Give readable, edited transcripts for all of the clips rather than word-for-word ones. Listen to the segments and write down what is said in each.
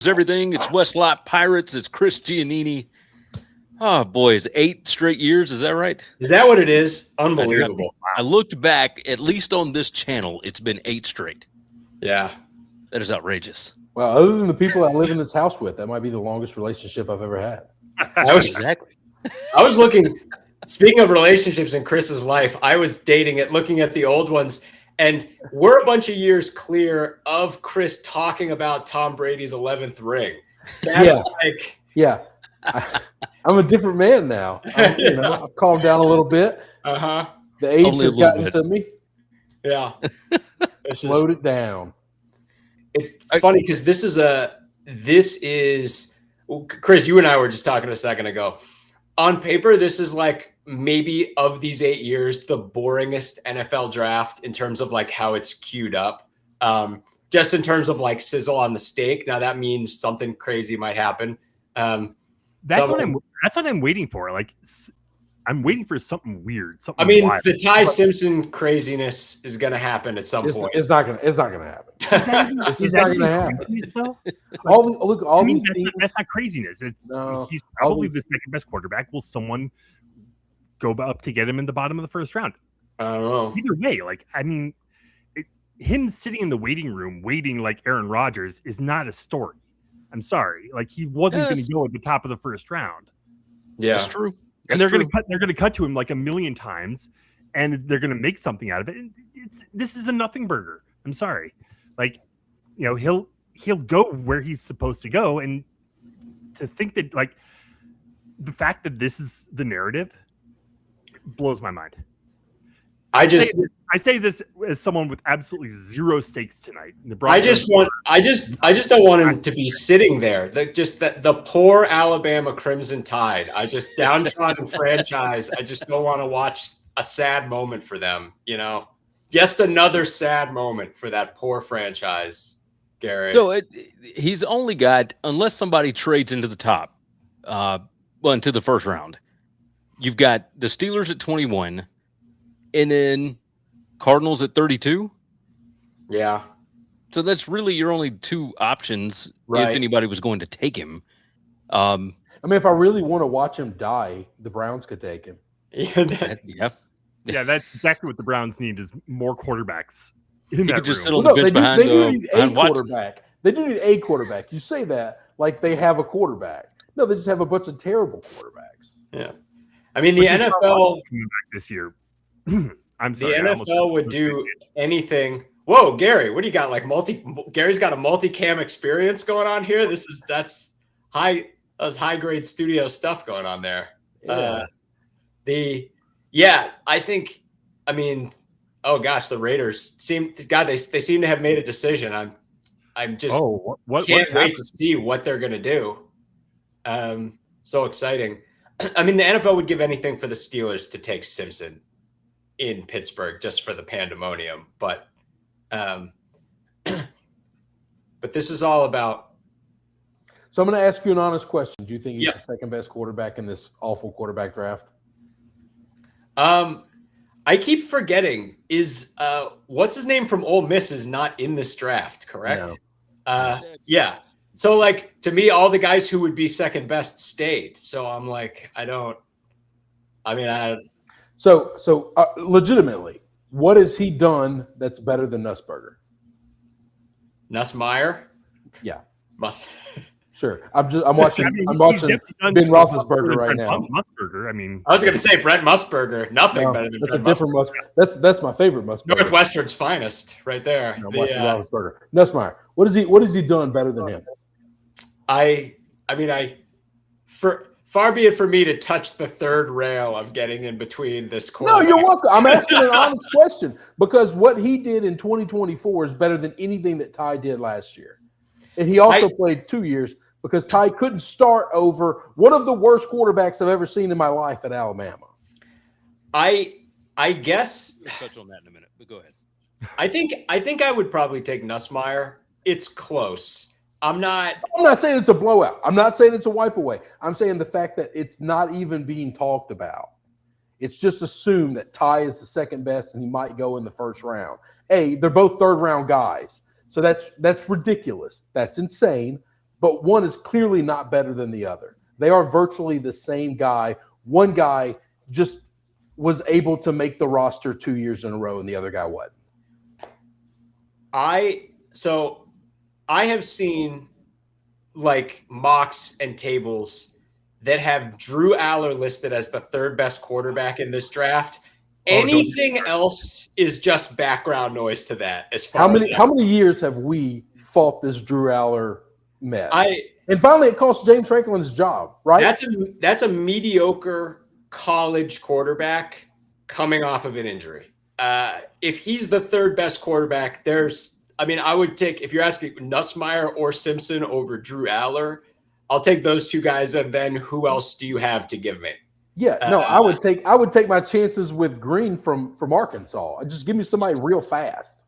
Everything. It's westlotpirates. It's Chris Giannini. Oh, boys, 8 straight years. Is that right? Is that what it is? Unbelievable. I looked back, at least on this channel, it's been 8 straight. Yeah. That is outrageous. Well, other than the people I live in this house with, that might be the longest relationship I've ever had. I was looking, speaking of relationships in Chris's life, I was looking at the old ones, and we're a bunch of years clear of Chris talking about Tom Brady's 11th ring. That's I'm a different man now. I've calmed down a little bit. Uh-huh. The age has gotten to me. Yeah. Slowed it down. It's funny because this is Chris, you and I were just talking a second ago. On paper, this is like maybe of these 8 years, the boringest NFL draft in terms of like how it's queued up. Just in terms of like sizzle on the steak. Now that means something crazy might happen. That's what I'm waiting for. Like, I'm waiting for something weird. Something wild. The Ty Simpson craziness is going to happen at some point. It's not going to happen. It's not going to happen. All these teams. That's not craziness. He's probably the second best quarterback. Will someone go up to get him in the bottom of the first round? I don't know. Either way, him sitting in the waiting room waiting like Aaron Rodgers is not a story. I'm sorry. Like, he wasn't going to go at the top of the first round. Yeah, that's true. And they're going to cut to him like a million times, and they're going to make something out of it. This is a nothing burger. I'm sorry. Like, he'll go where he's supposed to go, and to think that like the fact that this is the narrative blows my mind. I say this as someone with absolutely zero stakes tonight. I just don't want him to be sitting there. The poor Alabama Crimson Tide. Downtrodden franchise. I just don't want to watch a sad moment for them. Just another sad moment for that poor franchise, Gary. So he's only got, unless somebody trades into the top, into the first round. You've got the Steelers at 21. And then Cardinals at 32. Yeah. So that's really your only 2 options if anybody was going to take him. If I really want to watch him die, the Browns could take him. Yeah, that's exactly what the Browns need is more quarterbacks in that just room. sit on the bench behind they do need a Watson. quarterback. They do need a quarterback. You say that like they have a quarterback. No, they just have a bunch of terrible quarterbacks. Yeah. The NFL this year. I'm sorry. The NFL would do anything. Whoa, Gary, what do you got? Gary's got a multicam experience going on here. That's high grade studio stuff going on there. I think. Oh gosh, the Raiders seem to have made a decision. I'm just can't wait to see what they're gonna do. So exciting. The NFL would give anything for the Steelers to take Simpson in Pittsburgh just for the pandemonium, but this is all about. So I'm going to ask you an honest question. Do you think he's the second best quarterback in this awful quarterback draft? I keep forgetting what's his name from Ole Miss is not in this draft, correct? No. Yeah. So to me, all the guys who would be second best stayed. So I'm So legitimately, what has he done that's better than Nussberger? Nussmeier? Yeah. Sure. I'm watching Ben Roethlisberger right now. Musburger. I was going to say Brent Musburger. Nothing better than that's Brent a different Musburger. That's my favorite Musburger. Northwestern's finest, right there. No, Roethlisberger. Nussmeier. What has he done better than him? Far be it for me to touch the third rail of getting in between this quarterback. No, you're welcome. I'm asking an honest question because what he did in 2024 is better than anything that Ty did last year. And he also played 2 years because Ty couldn't start over one of the worst quarterbacks I've ever seen in my life at Alabama. I guess we'll touch on that in a minute, but go ahead. I think I would probably take Nussmeier. It's close. I'm not saying it's a blowout. I'm not saying it's a wipe away. I'm saying the fact that it's not even being talked about. It's just assumed that Ty is the second best and he might go in the first round. They're both third round guys. So that's ridiculous. That's insane. but one is clearly not better than the other. They are virtually the same guy. One guy just was able to make the roster 2 years in a row, and the other guy wasn't. I have seen like mocks and tables that have Drew Aller listed as the third best quarterback in this draft. Anything else is just background noise to that. As far how many years have we fought this Drew Aller mess? And finally, it cost James Franklin his job, right? That's a mediocre college quarterback coming off of an injury. If he's the third best quarterback, I would take, if you're asking Nussmeier or Simpson over Drew Aller, I'll take those two guys, and then who else do you have to give me? Yeah, no, I would take my chances with Green from Arkansas. Just give me somebody real fast.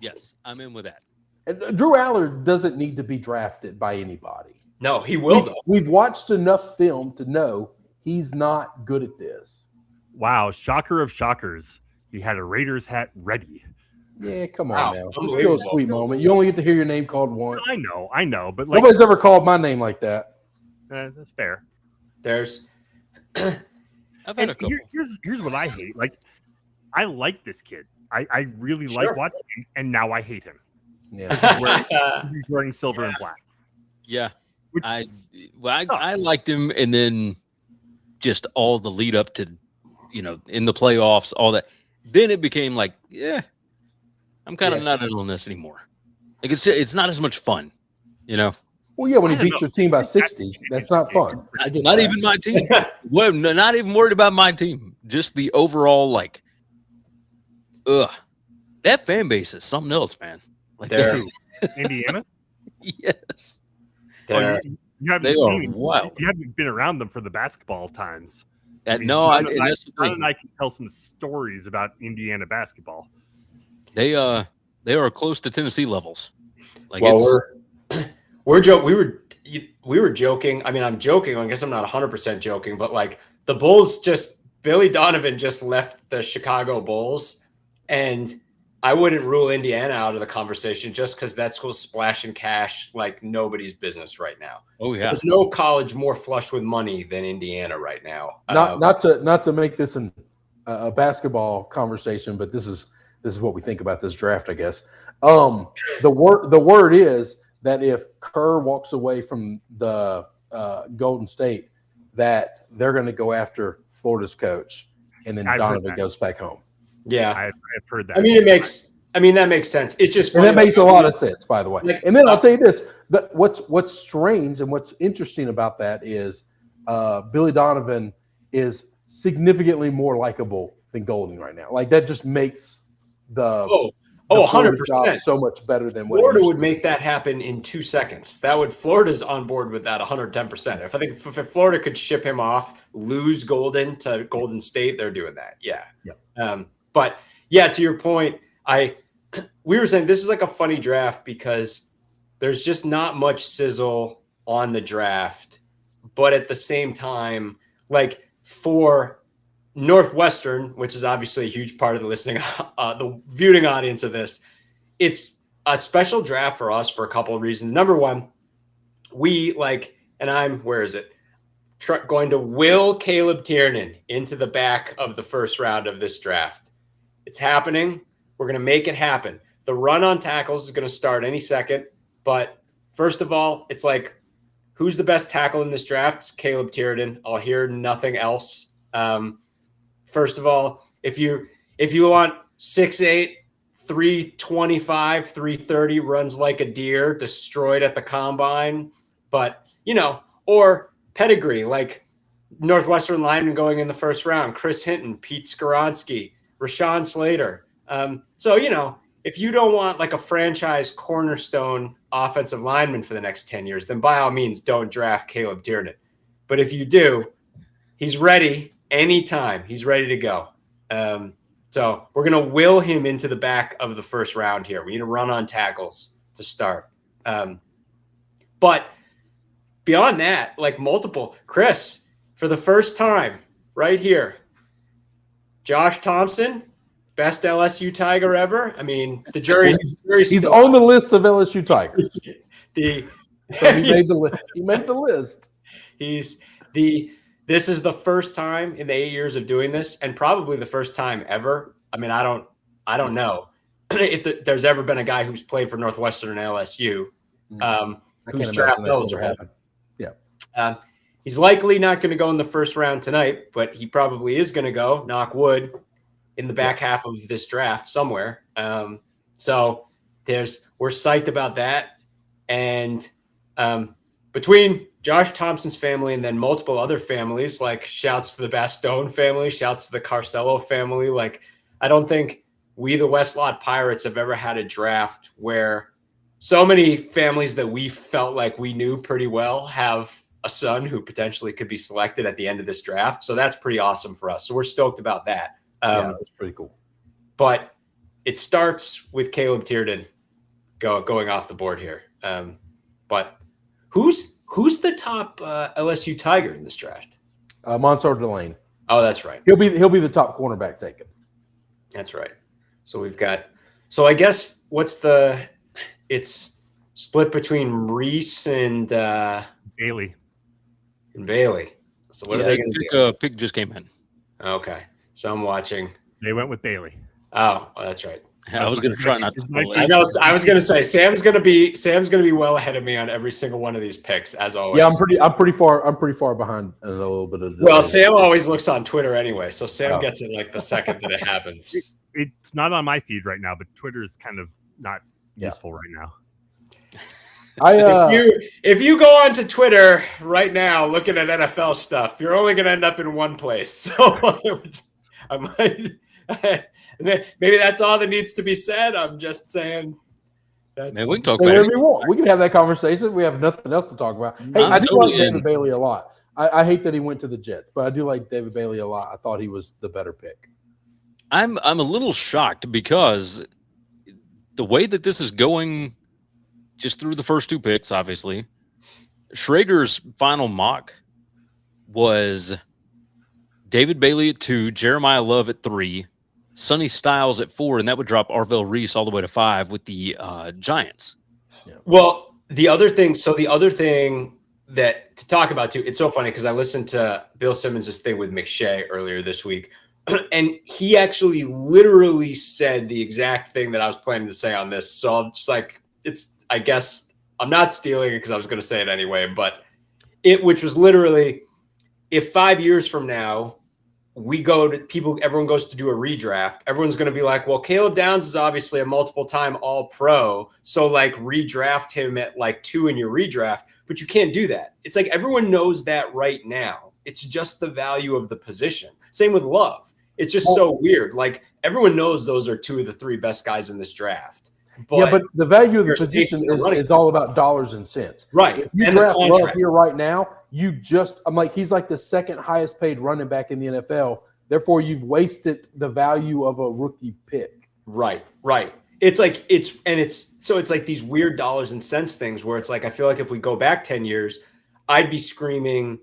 Yes, I'm in with that. And Drew Aller doesn't need to be drafted by anybody. No, he will though. We've watched enough film to know he's not good at this. Wow, shocker of shockers. He had a Raiders hat ready. Yeah, come on now. It's still a sweet moment. You only get to hear your name called once. I know, but nobody's ever called my name like that. That's fair. There's I've had a couple. Here's what I hate. Like, I like this kid. I really like watching him, and now I hate him. Yeah, he's wearing silver and black. Yeah, I liked him, and then just all the lead up to, in the playoffs, all that. Then it became like, I'm kind of not in on this anymore. Like it's not as much fun, Well, yeah, when he beats your team by 60, that's not fun. Not even my team. Well, not even worried about my team. Just the overall, that fan base is something else, man. Like Indiana's? Yes. You haven't seen wild. You haven't been around them for the basketball times. John and I can tell some stories about Indiana basketball. They are close to Tennessee levels. We were joking. I mean, I'm joking. I guess I'm not 100% joking, but the Bulls Billy Donovan just left the Chicago Bulls, and I wouldn't rule Indiana out of the conversation just because that school's splashing cash like nobody's business right now. Oh yeah, there's no college more flush with money than Indiana right now. Not to make this a basketball conversation, but this is what we think about this draft, I guess. The word is that if Kerr walks away from the Golden State, that they're going to go after Florida's coach, and then Donovan goes back home. Yeah, I've heard that. that makes sense. It's just and that makes a lot of sense, by the way. And then I'll tell you this: what's strange and what's interesting about that is Billy Donovan is significantly more likable than Golden right now. Like that just makes the 100% so much better than what Florida would make that happen in 2 seconds. Florida's on board with that 110%. If Florida could ship him off, lose Golden to Golden State, they're doing that. Yeah. But yeah, to your point, we were saying this is like a funny draft because there's just not much sizzle on the draft, but at the same time, for Northwestern, which is obviously a huge part of the the viewing audience of this, it's a special draft for us for a couple of reasons. Number one, going to will Caleb Tiernan into the back of the first round of this draft. It's happening. We're going to make it happen. The run on tackles is going to start any second, but first of all, it's who's the best tackle in this draft? It's Caleb Tiernan. I'll hear nothing else. First of all, if you want 6'8", 325, 330, runs like a deer, destroyed at the combine, but or pedigree, like Northwestern lineman going in the first round, Chris Hinton, Pete Skoronski, Rashawn Slater. If you don't want a franchise cornerstone offensive lineman for the next 10 years, then by all means don't draft Caleb Tiernan. But if you do, he's ready. Anytime he's ready to go. So we're going to will him into the back of the first round here. We need to run on tackles to start. But beyond that, Chris, for the first time right here, Josh Thompson, best LSU Tiger ever. I mean, the jury's he's on the list of LSU Tigers. So he made the list. He made the list. This is the first time in the 8 years of doing this, and probably the first time ever. I mean, I don't know if there's ever been a guy who's played for Northwestern and LSU who's draft eligible. Yeah. He's likely not going to go in the first round tonight, but he probably is going to go, knock wood, in the back half of this draft somewhere. So we're psyched about that. And between Josh Thompson's family and then multiple other families, like shouts to the Bastone family, shouts to the Carcello family. Like, I don't think we, the Westlot Pirates, have ever had a draft where so many families that we felt like we knew pretty well have a son who potentially could be selected at the end of this draft. So that's pretty awesome for us. So we're stoked about that. Yeah, that's pretty cool. But it starts with Caleb Tierden going off the board here. But who's the top LSU Tiger in this draft? Monsar Delane. Oh, that's right. He'll be the top cornerback taken. That's right. So we've got. So I guess it's split between Reese and Bailey. And Bailey. So what are they going to do? Pick just came in. Okay, so I'm watching. They went with Bailey. Oh, that's right. I was going to try not to. I know. I was going to say Sam's going to be well ahead of me on every single one of these picks, as always. Yeah, I'm pretty far behind a little bit of. Well, Sam always looks on Twitter anyway, so Sam gets it like the second that it happens. It's not on my feed right now, but Twitter is kind of not useful right now. If you go onto Twitter right now looking at NFL stuff, you're only going to end up in one place. So I might. Maybe that's all that needs to be said. I'm just saying. Man, we can talk about whatever we want. We can have that conversation. We have nothing else to talk about. Hey, I do like David Bailey a lot. I hate that he went to the Jets, but I do like David Bailey a lot. I thought he was the better pick. I'm a little shocked because the way that this is going, just through the first two picks, obviously, Schrager's final mock was David Bailey at 2, Jeremiah Love at 3, Sonny Styles at 4, and that would drop Arvell Reese all the way to 5 with the Giants. Yeah. Well, the other thing that to talk about too, it's so funny because I listened to Bill Simmons' thing with McShay earlier this week, and he actually literally said the exact thing that I was planning to say on this. So I'm just like, I guess I'm not stealing it because I was going to say it anyway, but which was literally, if 5 years from now, everyone goes to do a redraft, everyone's going to be like, well, Caleb Downs is obviously a multiple-time All-Pro, so like redraft him at like 2 in your redraft, but you can't do that. It's like everyone knows that right now. It's just the value of the position. Same with Love. It's just so weird. Like everyone knows those are 2 of the 3 best guys in this draft. But the value of the position is all about dollars and cents. Right. If you draft Love here right now, he's like the second highest paid running back in the NFL. Therefore, you've wasted the value of a rookie pick. Right. It's like it's like these weird dollars and cents things where it's like, I feel like if we go back 10 years, I'd be screaming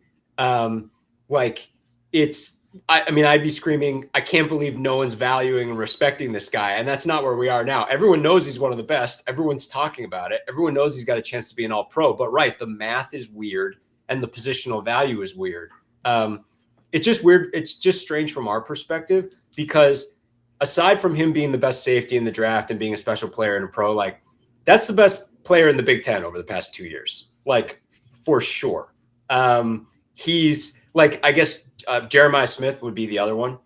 I'd be screaming, I can't believe no one's valuing and respecting this guy. And that's not where we are now. Everyone knows he's one of the best. Everyone's talking about it. Everyone knows he's got a chance to be an All-Pro. But the math is weird and the positional value is weird. It's just weird. It's just strange from our perspective because aside from him being the best safety in the draft and being a special player and a pro, like that's the best player in the Big Ten over the past 2 years, like for sure. He's like, I guess, Jeremiah Smith would be the other one.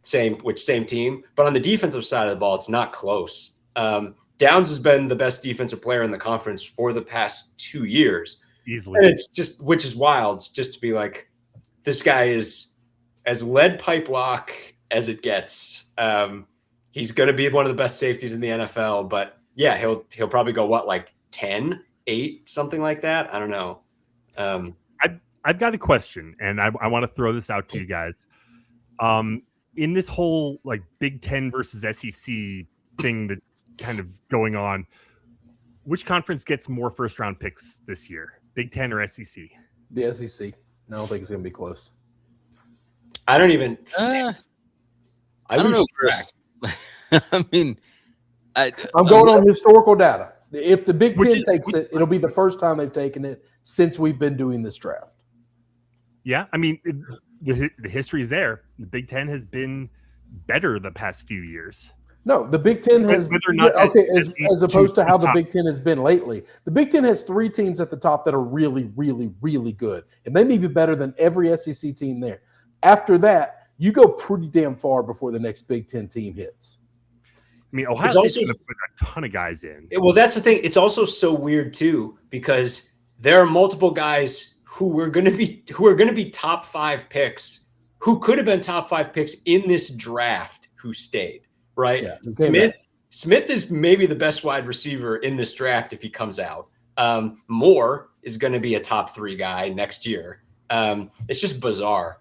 Same team. But on the defensive side of the ball, it's not close. Downs has been the best defensive player in the conference for the past 2 years. Easily. And it's just, which is wild, just to be like, this guy is as lead pipe lock as it gets. He's going to be one of the best safeties in the NFL. But yeah, he'll probably go like 10, 8, something like that. I don't know. I've got a question, and I want to throw this out to you guys. In this whole like Big Ten versus SEC thing that's kind of going on, which conference gets more first-round picks this year, Big Ten or SEC? The SEC. I don't think it's going to be close. I don't even. I don't know. I mean, I'm going on historical data. If the Big Ten takes it, it'll be the first time they've taken it since we've been doing this draft. Yeah, I mean, the history is there. The Big Ten has been better the past few years. No, the Big Ten has as opposed to how the Big Ten has been lately. The Big Ten has 3 teams at the top that are really, really, really good, and they may be better than every SEC team there. After that, you go pretty damn far before the next Big Ten team hits. I mean, Ohio State's going to put a ton of guys in. Well, that's the thing. It's also so weird too because there are multiple guys who are going to be top 5 picks, who could have been top 5 picks in this draft, who stayed. Right, yeah, Smith is maybe the best wide receiver in this draft if he comes out. Moore is going to be a top 3 guy next year. It's just bizarre.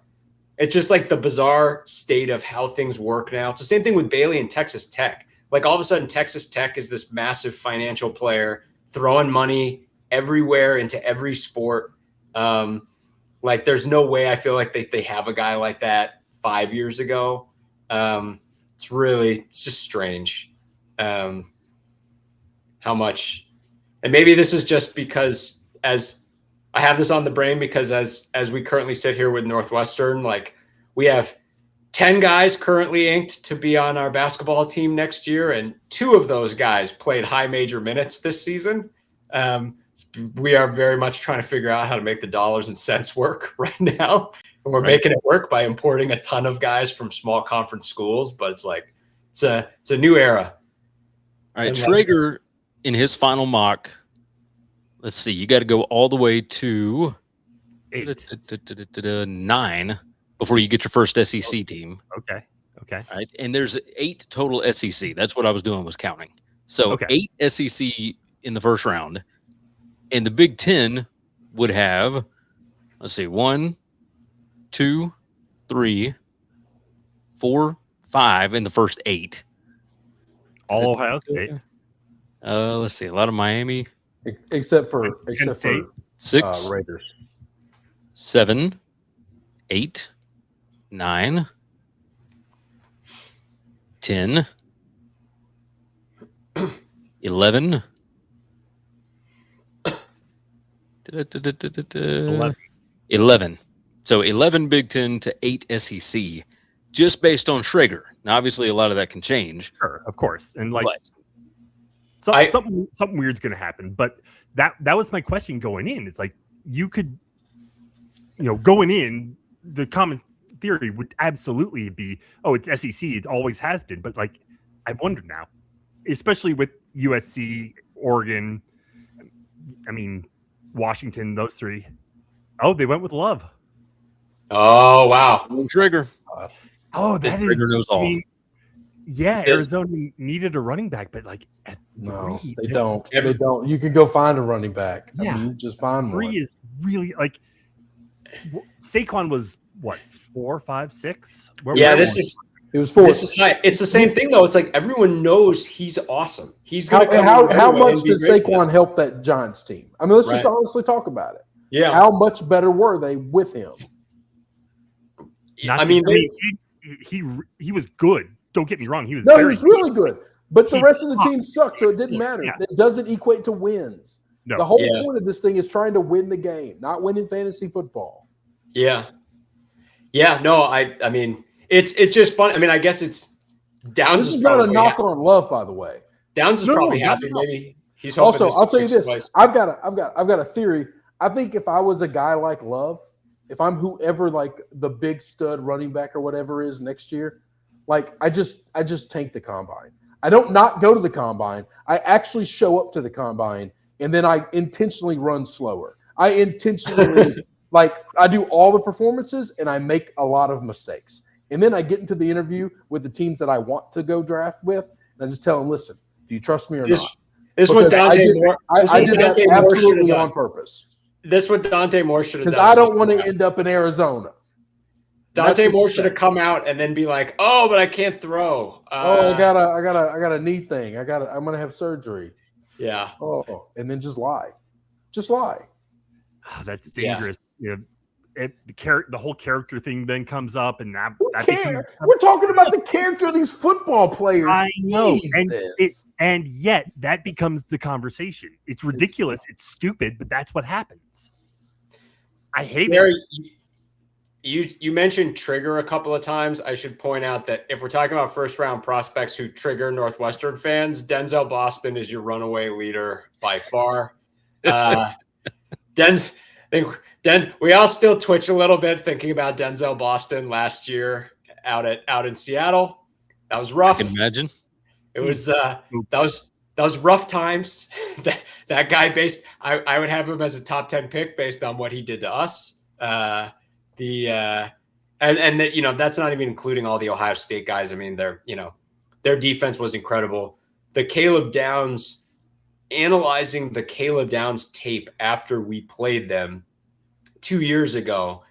It's just like the bizarre state of how things work now. It's the same thing with Bailey and Texas Tech. Like all of a sudden, Texas Tech is this massive financial player throwing money everywhere into every sport. Like there's no way I feel like they have a guy like that 5 years ago. It's just strange how much, and maybe this is just because as I have this on the brain because as we currently sit here with Northwestern, like we have 10 guys currently inked to be on our basketball team next year, and 2 of those guys played high major minutes this season. We are very much trying to figure out how to make the dollars and cents work right now. And we're making it work by importing a ton of guys from small conference schools, but it's like it's a new era. All right, Traeger in his final mock. Let's see, you got to go all the way to 9 before you get your first SEC team. Okay. All right, and there's 8 total SEC. That's what I was doing, was counting. So 8 SEC in the first round, and the Big Ten would have, let's see, 1, 2, 3, 4, 5 in the first 8. All Ohio State. Let's see, a lot of Miami, except for 6, Raiders, 7, 8, 9, 10, 11. 11. So 11 Big Ten to 8 SEC, just based on Schrager. Now, obviously, a lot of that can change. Sure, of course, and like something weird's going to happen. But that was my question going in. It's like you could, going in, the common theory would absolutely be, oh, it's SEC. It always has been. But like, I wonder now, especially with USC, Oregon, I mean, Washington, those 3. Oh, they went with Love. Oh, wow. Trigger. Oh, that is. Trigger knows all. I mean, yeah, Arizona needed a running back, but like at 3, no, they don't. They don't. You can go find a running back. Yeah, I mean, you just find 3 one. is really like Saquon was what 4, 5, 6. It was 4. This is high. It's the same thing though. It's like everyone knows he's awesome. He's going to come. How much did Saquon help that Giants team? I mean, let's just honestly talk about it. Yeah. How much better were they with him? He was good. Don't get me wrong. He was really good. But the rest of the team sucked, so it didn't matter. Yeah. It doesn't equate to wins. No. The whole point of this thing is trying to win the game, not winning fantasy football. Yeah. Yeah. No, I mean, it's just fun. I mean, I guess it's Downs. This is not a knock on Love, by the way. Downs is probably happy. Maybe he's hoping. Also, I'll tell you this: I've got a theory. I think if I was a guy like Love, if I'm whoever like the big stud running back or whatever is next year, like I just tank the combine. I don't not go to the combine. I actually show up to the combine, and then I intentionally run slower. I intentionally I do all the performances, and I make a lot of mistakes. And then I get into the interview with the teams that I want to go draft with, and I just tell them, listen, do you trust me or not? This is what Dante Moore. I did that absolutely on purpose. This is what Dante Moore should have done. Because I don't want to end up in Arizona. Dante Moore should have come out and then be like, "Oh, but I can't throw. I got a knee thing. I'm gonna have surgery." Yeah. Oh, and then just lie. Just lie. Oh, that's dangerous. Yeah. the whole character thing then comes up, and that becomes, we're talking about the character of these football players. I know, and yet that becomes the conversation. It's ridiculous. It's stupid, but that's what happens. I hate it. You mentioned trigger a couple of times. I should point out that if we're talking about first round prospects who trigger Northwestern fans, Denzel Boston is your runaway leader by far. We all still twitch a little bit thinking about Denzel Boston last year out in Seattle. That was rough. I can imagine. It was that was rough times. that guy I would have him as a top 10 pick based on what he did to us. And that, that's not even including all the Ohio State guys. I mean, their defense was incredible. Analyzing the Caleb Downs tape after we played them 2 years ago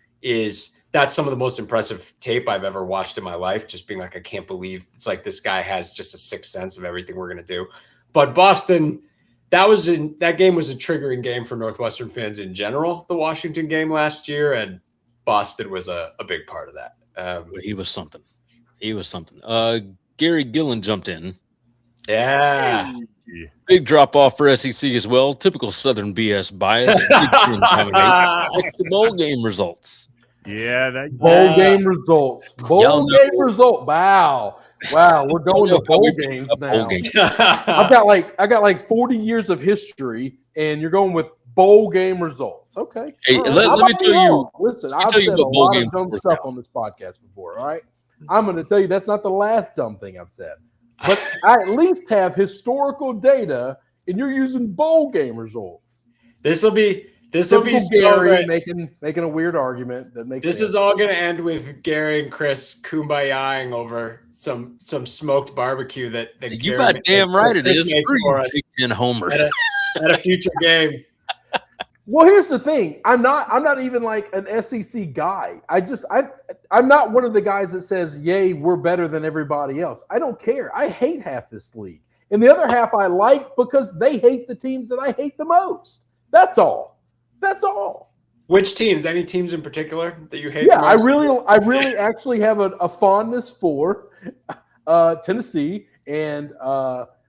that's some of the most impressive tape I've ever watched in my life. Just being like, I can't believe it's like this guy has just a sixth sense of everything we're going to do. But Boston, that game was a triggering game for Northwestern fans in general, the Washington game last year. And Boston was a big part of that. He was something. Gary Gillen jumped in. Yeah. Big drop off for SEC as well. Typical Southern BS bias. The bowl game results. Yeah, bowl game results. Bowl game result. Wow. We're going to bowl games now. I got like 40 years of history, and you're going with bowl game results. Okay. Hey, let me tell you. Listen, I've said a lot of dumb stuff on this podcast before. All right. I'm going to tell you that's not the last dumb thing I've said. But I at least have historical data, and you're using bowl game results. This will be Gary making a weird argument that makes this sense. is all going to end with Gary and Chris kumbayaing over some smoked barbecue that you got damn right it is for us. Big Ten homers at a future game. Well, here's the thing. I'm not even like an SEC guy. I'm not one of the guys that says, yay, we're better than everybody else. I don't care. I hate half this league. And the other half I like because they hate the teams that I hate the most. That's all. Which teams? Any teams in particular that you hate? Yeah, the most? I really actually have a fondness for Tennessee and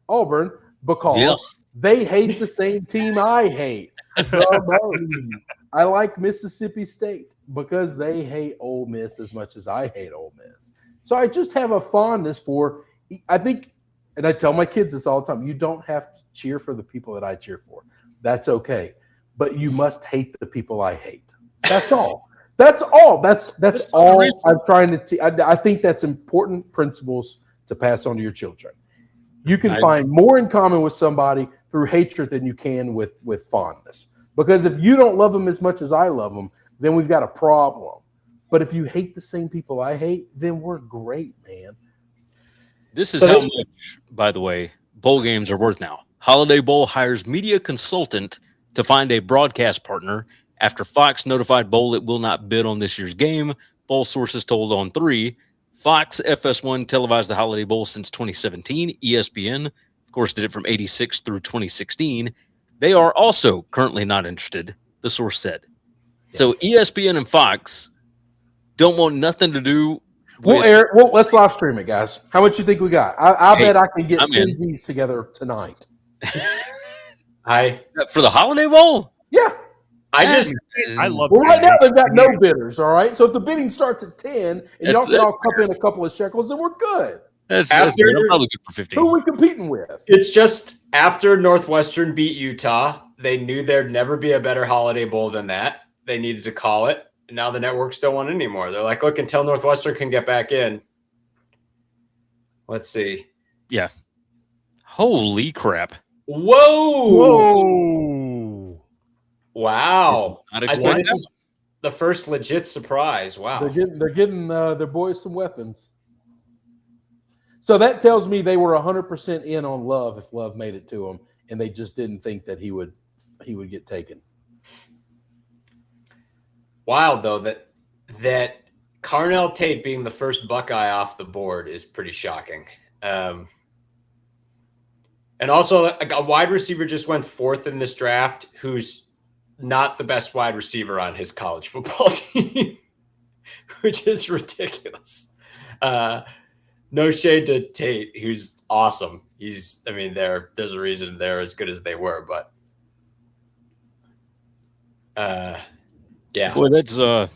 Auburn because they hate the same team I hate. I like Mississippi State because they hate Ole Miss as much as I hate Ole Miss. So I just have a fondness for, I think, and I tell my kids this all the time, you don't have to cheer for the people that I cheer for. That's okay. But you must hate the people I hate. That's all. That's all. That's all I'm trying to I think that's important principles to pass on to your children. You can find more in common with somebody through hatred than you can with fondness. Because if you don't love them as much as I love them, then we've got a problem. But if you hate the same people I hate, then we're great, man. This is how much, by the way, bowl games are worth now. Holiday Bowl hires media consultant to find a broadcast partner after Fox notified Bowl it will not bid on this year's game. Bowl sources told On 3. Fox FS1 televised the Holiday Bowl since 2017. ESPN, of course, did it from 86 through 2016. They are also currently not interested, the source said. So ESPN and Fox don't want nothing to do with... Eric, let's live stream it, guys. How much you think we got? I bet I can get 10 G's together tonight. For the Holiday Bowl? Yeah. I love well, right now they've got no bidders, all right? So if the bidding starts at 10 and y'all can all cup in a couple of shekels, then we're good. That's good. I'm probably good for 15. Who are we competing with? It's just after Northwestern beat Utah, they knew there'd never be a better Holiday Bowl than that. They needed to call it. And now the networks don't want it anymore. They're like, look, until Northwestern can get back in. Let's see. Yeah. Holy crap. Whoa. Wow. I'd say this is the first legit surprise. Wow. They're getting their boys some weapons. So that tells me they were 100% in on Love if Love made it to them, and they just didn't think that he would get taken. Wild though that Carnell Tate being the first Buckeye off the board is pretty shocking. And also a wide receiver just went fourth in this draft who's not the best wide receiver on his college football team, which is ridiculous. No shade to Tate, who's awesome. There's a reason they're as good as they were, but yeah. Boy, that's I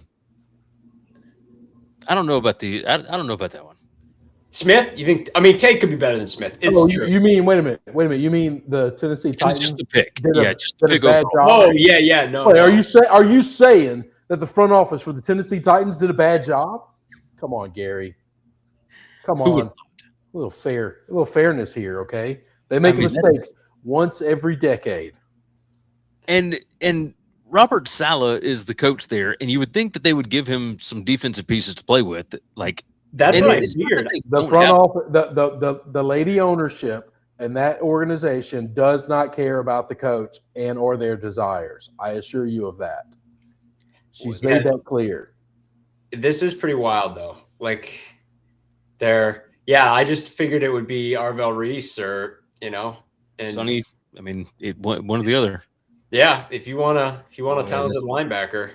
don't know about I don't know about that one. Smith, you think? I mean, Tate could be better than Smith. It's true. You mean? Wait a minute. You mean the Tennessee Titans? Just the pick. Did a bad job? Oh yeah. No. Wait, are you saying that the front office for the Tennessee Titans did a bad job? Come on, Gary. Come on. A little fairness here, okay? They make mistakes once every decade. And Robert Saleh is the coach there, and you would think that they would give him some defensive pieces to play with, like. That's what I feared. The front office, the lady ownership and that organization does not care about the coach and or their desires. I assure you of that. She's made that clear. This is pretty wild, though. Like, I just figured it would be Arvell Reese or and Sonny. I mean, one or the other. Yeah, if you want a talented linebacker.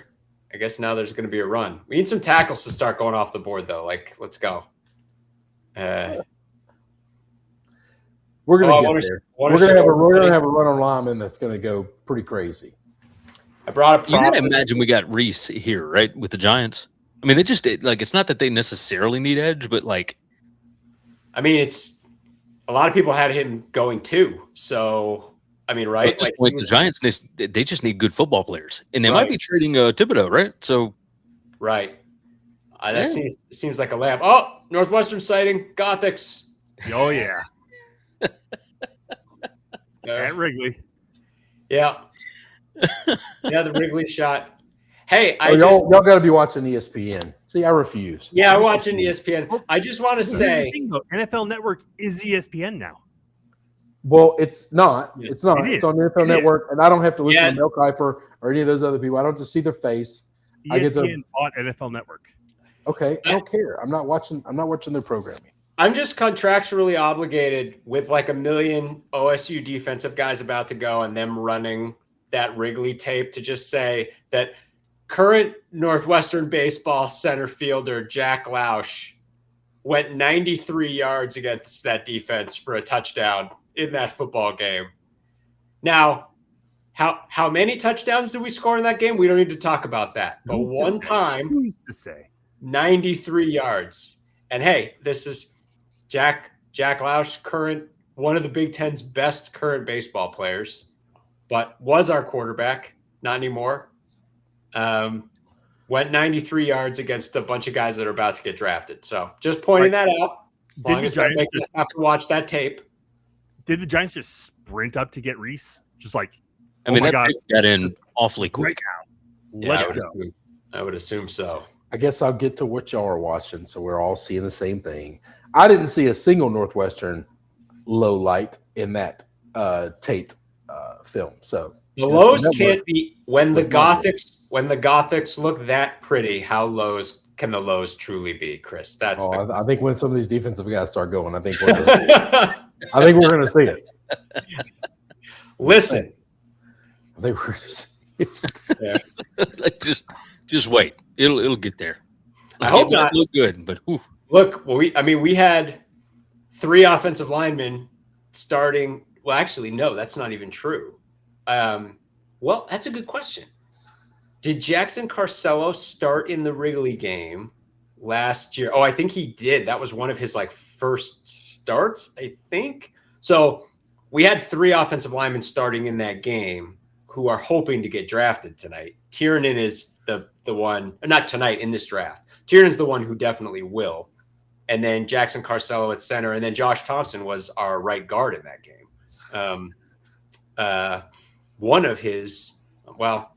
I guess now there's going to be a run. We need some tackles to start going off the board, though. Like, let's go. We're going to get there. We're going to have a run on lineman that's going to go pretty crazy. I brought up. You got to imagine we got Reese here, right, with the Giants. I mean, it's not that they necessarily need edge, but like, I mean, it's a lot of people had him going too. So. I mean, right? At this point, the Giants, they just need good football players. And they might be trading Thibodeau, right? So, right. That seems like a layup. Oh, Northwestern sighting, Gothics. Oh, yeah. At Wrigley. Yeah. Yeah, the Wrigley shot. Hey, y'all got to be watching ESPN. See, I refuse. Yeah, I'm watching ESPN. I just want to say. NFL Network is ESPN now. Well, it's not. It's not. It's on the NFL Network, and I don't have to listen to Mel Kiper or any of those other people. I don't have to see their face. ESPN bought NFL Network. Okay, I don't care. I'm not watching their programming. I'm just contractually obligated with like 1 million OSU defensive guys about to go and them running that Wrigley tape to just say that current Northwestern baseball center fielder Jack Lausch went 93 yards against that defense for a touchdown in that football game. Now, how many touchdowns did we score in that game? We don't need to talk about that. But one time, who's to say 93 yards. And hey, this is Jack Lausch, one of the Big Ten's best current baseball players, but was our quarterback, not anymore. Went 93 yards against a bunch of guys that are about to get drafted. So just pointing that out. As long as I have to watch that tape. Did the Giants just sprint up to get Reese? Just like, that got in awfully quick. Let's go. I would assume so. I guess I'll get to what y'all are watching, so we're all seeing the same thing. I didn't see a single Northwestern low light in that Tate film. So the lows can't be when the Gothics look that pretty. How lows can the lows truly be, Chris? I think when some of these defensive guys start going, I think we're going to see it. Listen, I think we're going to see it. Just wait. It'll get there. I hope not. Look good, but whew. Look, we had 3 offensive linemen starting. Well, actually, no, that's not even true. Well, that's a good question. Did Jackson Carcello start in the Wrigley game last year? Oh, I think he did. That was one of his first starts, I think. So we had 3 offensive linemen starting in that game who are hoping to get drafted tonight. Tiernan is the one, not tonight in this draft. Tiernan's the one who definitely will. And then Jackson Carcello at center. And then Josh Thompson was our right guard in that game. One of his, well,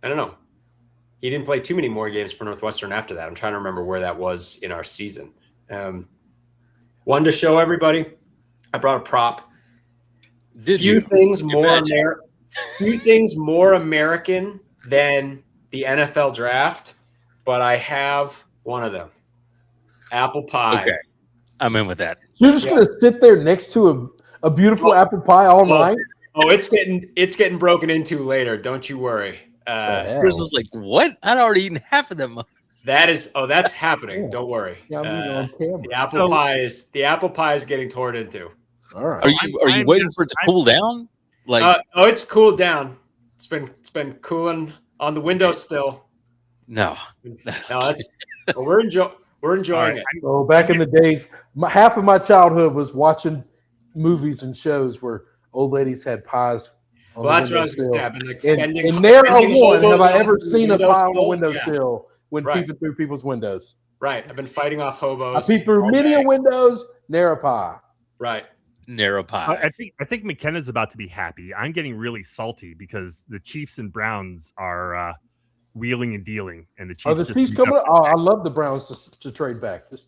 I don't know. He didn't play too many more games for Northwestern after that. I'm trying to remember where that was in our season. One to show everybody. I brought a prop. Few things more American than the NFL draft, but I have one of them. Apple pie. Okay. I'm in with that. You're just going to sit there next to a beautiful apple pie all night? Oh, it's getting broken into later. Don't you worry. Chris was like, "What? I'd already eaten half of them." That's happening. Yeah. Don't worry. Yeah, I'm on camera. The apple pie is getting torn into. All right. Are you waiting for it to cool down? Like, it's cooled down. It's been cooling on the windows still. no, we're enjoying it. So back in the days, half of my childhood was watching movies and shows where old ladies had pies. Well, that's what I was going to say. I've been like and never one have I ever seen a pie on a windowsill when peeping through people's windows. Right. I've been fighting off hobos. I peeped through many a windows, ne'er a pie. Right. Narrow pie. I think McKenna's about to be happy. I'm getting really salty because the Chiefs and Browns are wheeling and dealing, and the Chiefs. Are the Chiefs coming up? Oh, I love the Browns to trade back. Just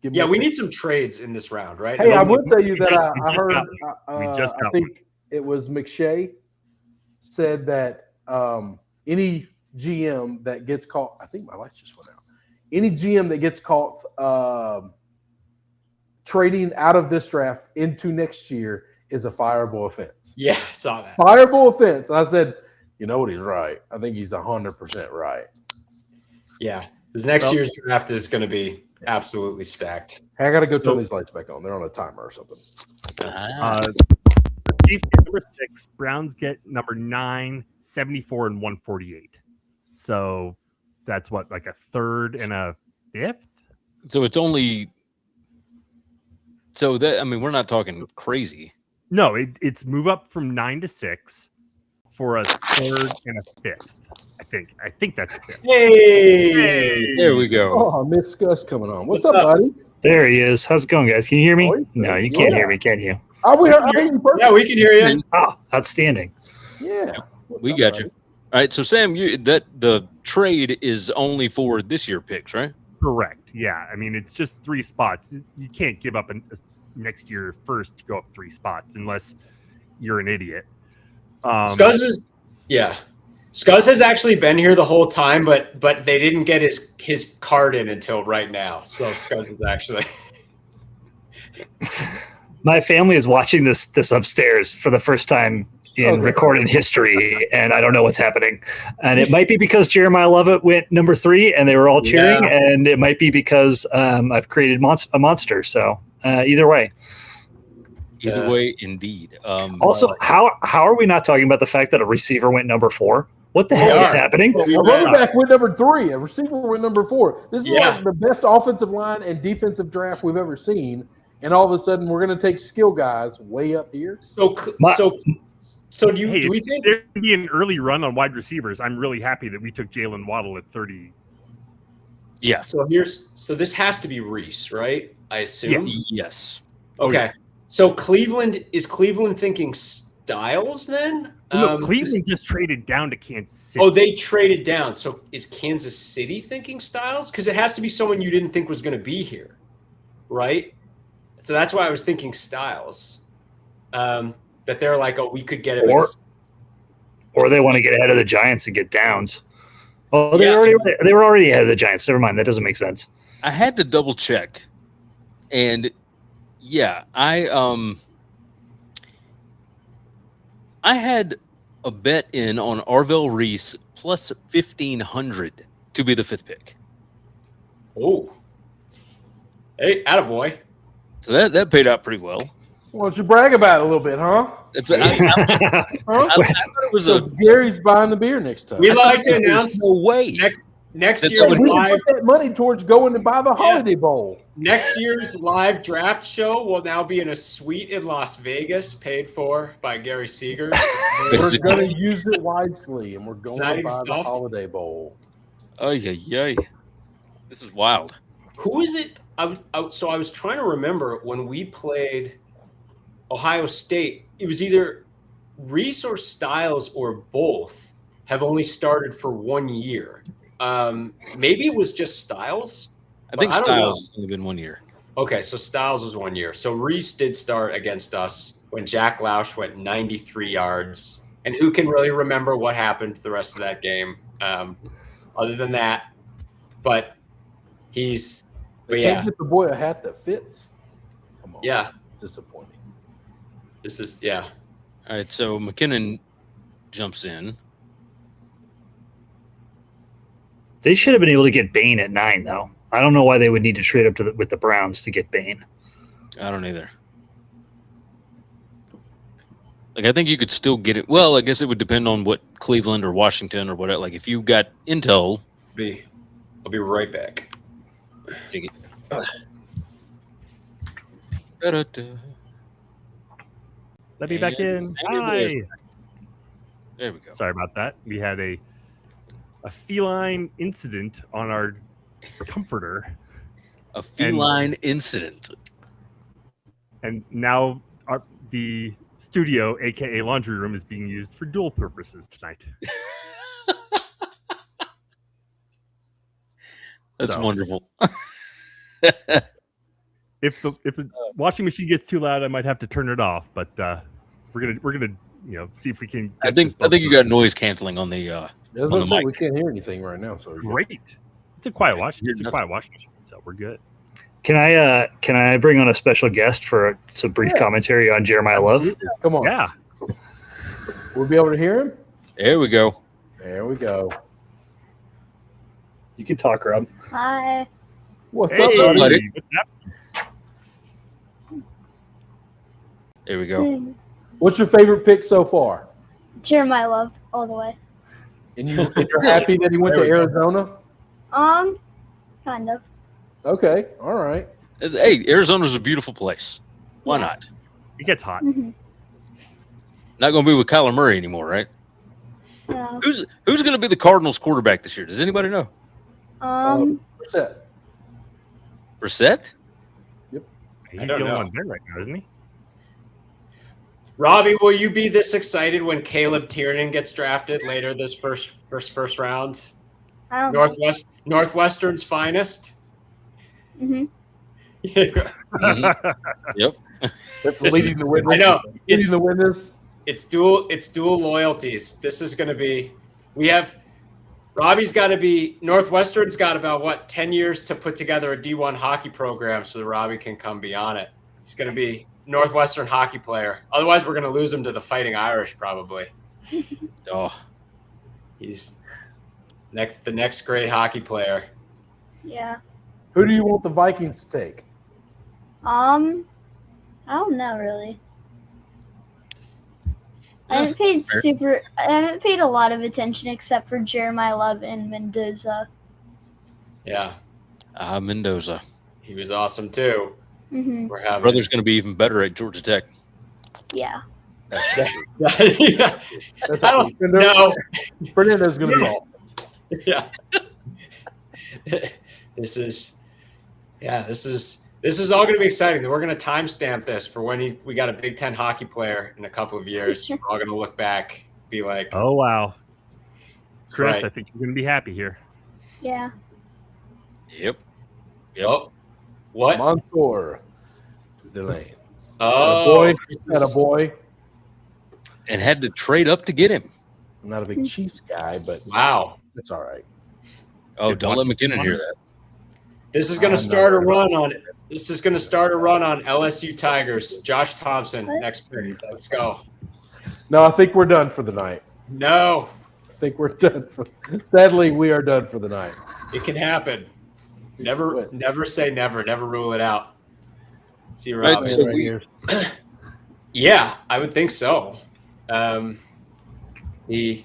give me we need some trades in this round, right? Hey, I would tell you that I heard. I think one. It was McShay said that any GM that gets caught. I think my lights just went out. Any GM that gets caught trading out of this draft into next year is a fireable offense. Yeah, I saw that. Fireable offense. And I said, you know what? He's right. I think he's 100% right. Yeah, this next year's draft is going to be absolutely stacked. Hey, I got to go turn these lights back on. They're on a timer or something. Chiefs get number 6. Browns get number 9, 74, and 148. So that's what, like a third and a fifth? So it's only. So that, I mean, we're not talking crazy. No, it's move up from 9 to 6 for a third and a fifth. I think that's a fifth. Hey, there we go. Oh, I miss Scuzz coming on. What's up, buddy? There he is. How's it going, guys? Can you hear me? No, you can't hear me, can you? Oh, we hear you perfect. Yeah, we can hear you. Oh, outstanding. Yeah, we got you. All right, so Sam, the trade is only for this year picks, right? Correct. Yeah, I mean it's just 3 spots. You can't give up a next year first to go up 3 spots unless you're an idiot. Scuzz has actually been here the whole time, but they didn't get his card in until right now. So Scuzz is actually. My family is watching this upstairs for the first time in recorded history, and I don't know what's happening. And it might be because Jeremiah Lovett went number 3, and they were all cheering, and it might be because I've created a monster. So either way. Either way, indeed. Also, how are we not talking about the fact that a receiver went number 4? What the hell is happening? A running back went number 3. A receiver went number 4. This is like the best offensive line and defensive draft we've ever seen. And all of a sudden, we're going to take skill guys way up here. So do we think there can be an early run on wide receivers? I'm really happy that we took Jalen Waddle at 30. Yeah. So this has to be Reese, right? I assume. Yeah. Yes. Okay. So is Cleveland thinking Styles then? No, Cleveland just traded down to Kansas City. Oh, they traded down. So is Kansas City thinking Styles? Because it has to be someone you didn't think was going to be here, right? So that's why I was thinking Styles. That they're like, oh, we could get it. Or they want to get ahead of the Giants and get Downs. Oh, they were already ahead of the Giants. Never mind. That doesn't make sense. I had to double check. And yeah, I had a bet in on Arvell Reese plus 1,500 to be the 5th pick. Oh. Hey, attaboy. So that paid out pretty well. Why don't you brag about it a little bit, huh? I thought it was Gary's buying the beer next time. We like to announce no way. Next year's we live can put that money towards going to buy the Holiday Bowl. Next year's live draft show will now be in a suite in Las Vegas, paid for by Gary Seeger. We're going to use it wisely, and we're going to buy the stuff. Holiday Bowl. Oh yeah. This is wild. Who is it? I was trying to remember when we played Ohio State. It was either Reese or Styles or both have only started for 1 year. Maybe it was just Styles. I think Styles has only been 1 year. Okay, so Styles was 1 year. So Reese did start against us when Jack Lausch went 93 yards. And who can really remember what happened the rest of that game other than that? But can't get the boy a hat that fits. Come on. Yeah. Disappointing. This is All right, so McKinnon jumps in. They should have been able to get Bain at 9, though. I don't know why they would need to trade up with the Browns to get Bain. I don't either. Like, I think you could still get it. Well, I guess it would depend on what Cleveland or Washington or whatever. Like, if you got intel, I'll be right back. take it. Da-da-da. Let me back in. Hi. There we go. Sorry about that. We had a feline incident on our comforter. A feline incident. And now the studio, aka laundry room, is being used for dual purposes tonight. That's wonderful. If the washing machine gets too loud, I might have to turn it off. But we're gonna see if we can. I think you got noise canceling on the. We can't hear anything right now. So great. It's a quiet washing. It's a quiet washing machine, so we're good. Can I bring on a special guest for some brief commentary on Jeremiah Love? Come on. Yeah. We'll be able to hear him? There we go. There we go. You can talk, Rob. Hi. What's Hey, up, buddy? what's happening? There we go. What's your favorite pick so far? Jeremiah Love all the way. And you're happy that he went to Arizona? Kind of. Okay. All right. Hey, Arizona's a beautiful place. Why not? It gets hot. Mm-hmm. Not going to be with Kyler Murray anymore, right? Yeah. Who's going to be the Cardinals quarterback this year? Does anybody know? Brissett. Brissett? Yep. He's I the don't only know. one there right now, isn't he? Robbie, will you be this excited when Caleb Tiernan gets drafted later this first round? I don't know. Northwestern's finest. Mm-hmm. Yep. That's leading the witness. I know. Leading the witness. It's dual loyalties. This is going to be. Robbie's got to be. Northwestern's got about 10 years to put together a D1 hockey program so that Robbie can come be on it. He's going to be Northwestern hockey player. Otherwise, we're going to lose him to the Fighting Irish probably. Oh, He's the next great hockey player. Yeah. Who do you want the Vikings to take? I don't know really. I haven't paid a lot of attention except for Jeremiah Love and Mendoza. Yeah, Mendoza. he was awesome too. Mm-hmm. We're having Brother's going to be even better at Georgia Tech. Yeah. yeah. That's I don't know. Fernando's going to be all. Yeah. This is all going to be exciting. We're going to timestamp this for when we got a Big Ten hockey player in a couple of years. We're all going to look back, be like, Oh wow, Chris, right. I think you're going to be happy here. Yeah. Yep. oh, what? Mansour Delane. Oh, Had a boy. And had to trade up to get him. I'm not a big Chiefs guy, but wow. that's all right. Oh, Did don't let Washington McKinnon hear that. This is going to I'm start a not- run on it. This is going to start a run on LSU Tigers. Josh Thompson, next pick. Let's go. No, I think we're done for the night. No, I think we're done. Sadly, we are done for the night. it can happen. Never say never. Never rule it out. See, Right, Rob. so Right we- here. Yeah, I would think so. The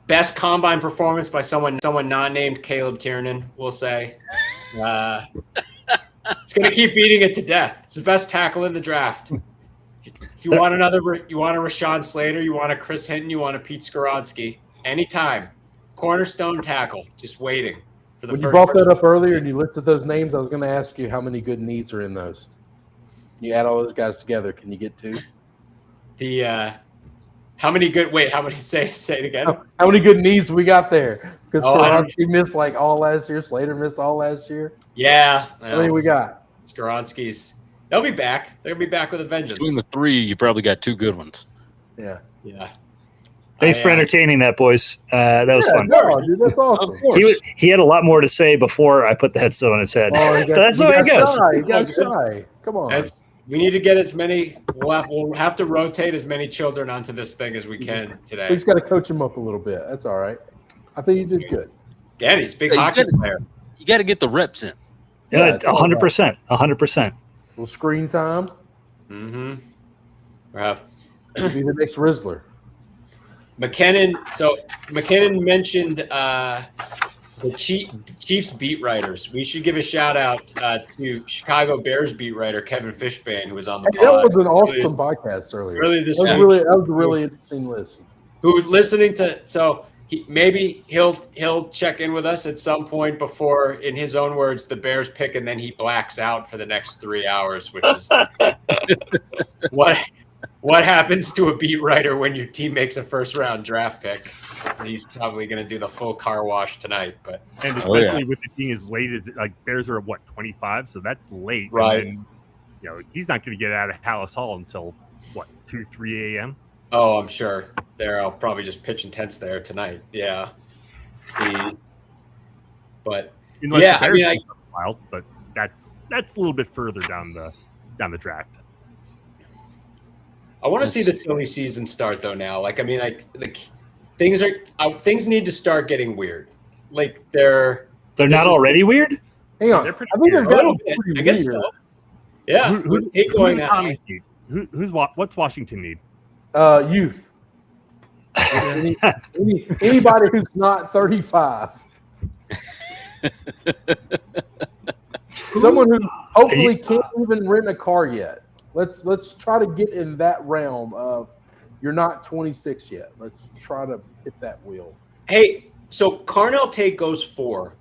best combine performance by someone not named Caleb Tiernan, we'll say. It's going to keep beating it to death. It's the best tackle in the draft. If you want you want a Rashawn Slater, you want a Chris Hinton, you want a Pete Skoronski, anytime. Cornerstone tackle, just waiting for the When first you brought that person. up earlier and you listed those names, I was going to ask you how many good needs are in those. You add all those guys together, can you get two? How many say it again? How many good needs we got there? Because Oh, I don't- he missed like all last year. Slater missed all last year. Yeah. How many we got? Skoronski's. They'll be back. They're gonna be back with a vengeance. Between the three, you probably got two good ones. Yeah. Yeah. Thanks for entertaining that, boys. That was fun. No, dude, that's awesome. Of course. He had a lot more to say before I put the headset on his head. Oh, But that's the way it goes. He got shy. Come on. We need to get as many. We'll have to rotate as many children onto this thing as we can today. We just got to coach him up a little bit. That's all right. I think you did good. Danny's big hockey player. You got to get the reps in. Yeah, 100%. 100%. Little screen time. Mm-hmm. Be the next Rizzler. McKinnon. So McKinnon mentioned the Chiefs beat writers. We should give a shout out to Chicago Bears beat writer Kevin Fishbane, who was on the pod. That was an awesome podcast earlier. Really, that was a really interesting listen. Who was listening to? So maybe he'll check in with us at some point before, in his own words, the Bears pick, and then he blacks out for the next 3 hours, which is what happens to a beat writer when your team makes a first-round draft pick. He's probably going to do the full car wash tonight, and especially with it being as late as Bears are at 25, so that's late, right? And then, he's not going to get out of Hallis Hall until 2-3 a.m. Oh, I'm sure. I'll probably just pitch in tents there tonight. Yeah. But that's a little bit further down the draft. I want to see the silly season start though now. Things need to start getting weird. Like they're not already weird? Hang on. I think they're a bit. I guess so. Yeah. What's Washington need? Youth. Anybody who's not 35. Someone who hopefully can't even rent a car yet. Let's try to get in that realm of you're not 26 yet. Let's try to hit that wheel. Hey, so Carnell Tate goes 4.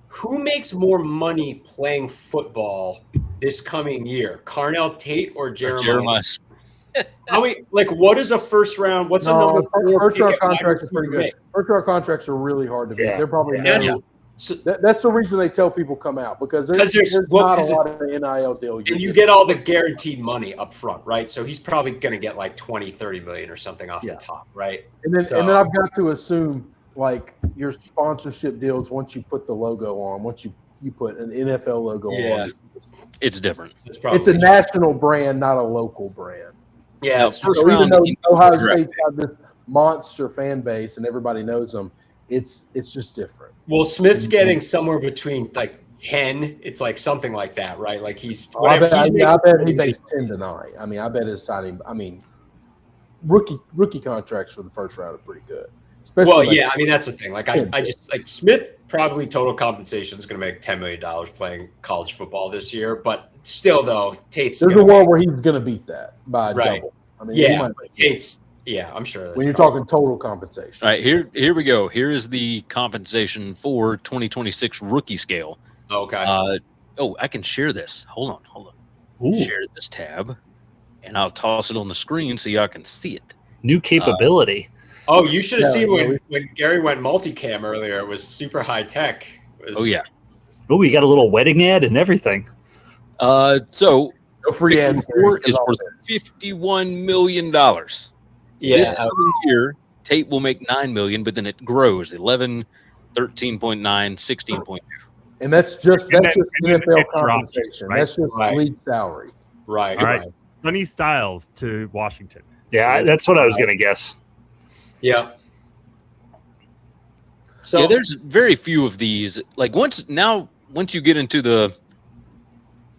Who makes more money playing football this coming year? Carnell Tate or Jeremiah? What is a first round? What's a number 4? First round contracts are pretty good. First round contracts are really hard to make. They're probably that's the reason they tell people come out because there's not a lot of NIL deal. And you get all the guaranteed money up front, right? So he's probably going to get like 20, 30 million or something off the top, right? And then I've got to assume your sponsorship deals once you put the logo on, once you put an NFL logo on. It's different. It's a national brand, not a local brand. Yeah, so even though Ohio State's got this monster fan base and everybody knows them, it's just different. Well, Smith's getting somewhere between 10. It's something like that, right? Like I bet he makes 10 tonight. I mean, I bet his signing. I mean, rookie contracts for the first round are pretty good. Especially I mean that's the thing. I just Smith probably total compensation is going to make $10 million playing college football this year, but still though Tate's there's a world where he's going to beat that by double. I mean, Tate's. Yeah, I'm sure. When you're talking total compensation. All right, here we go. Here is the compensation for 2026 rookie scale. Okay. I can share this. Hold on. Ooh. Share this tab, and I'll toss it on the screen so y'all can see it. New capability. You should have seen when Gary went multicam earlier. It was super high tech. Oh, yeah. Oh, you got a little wedding ad and everything. So no free ads is worth $51 million. Yeah. This coming year, Tate will make $9 million, but then it grows 11, 13.9, 16.2. And that's just NFL compensation. Right? That's just league salary. Right. All right. Sonny Styles to Washington. Yeah, that's what I was going to guess. Yeah. So there's very few of these. Once you get into the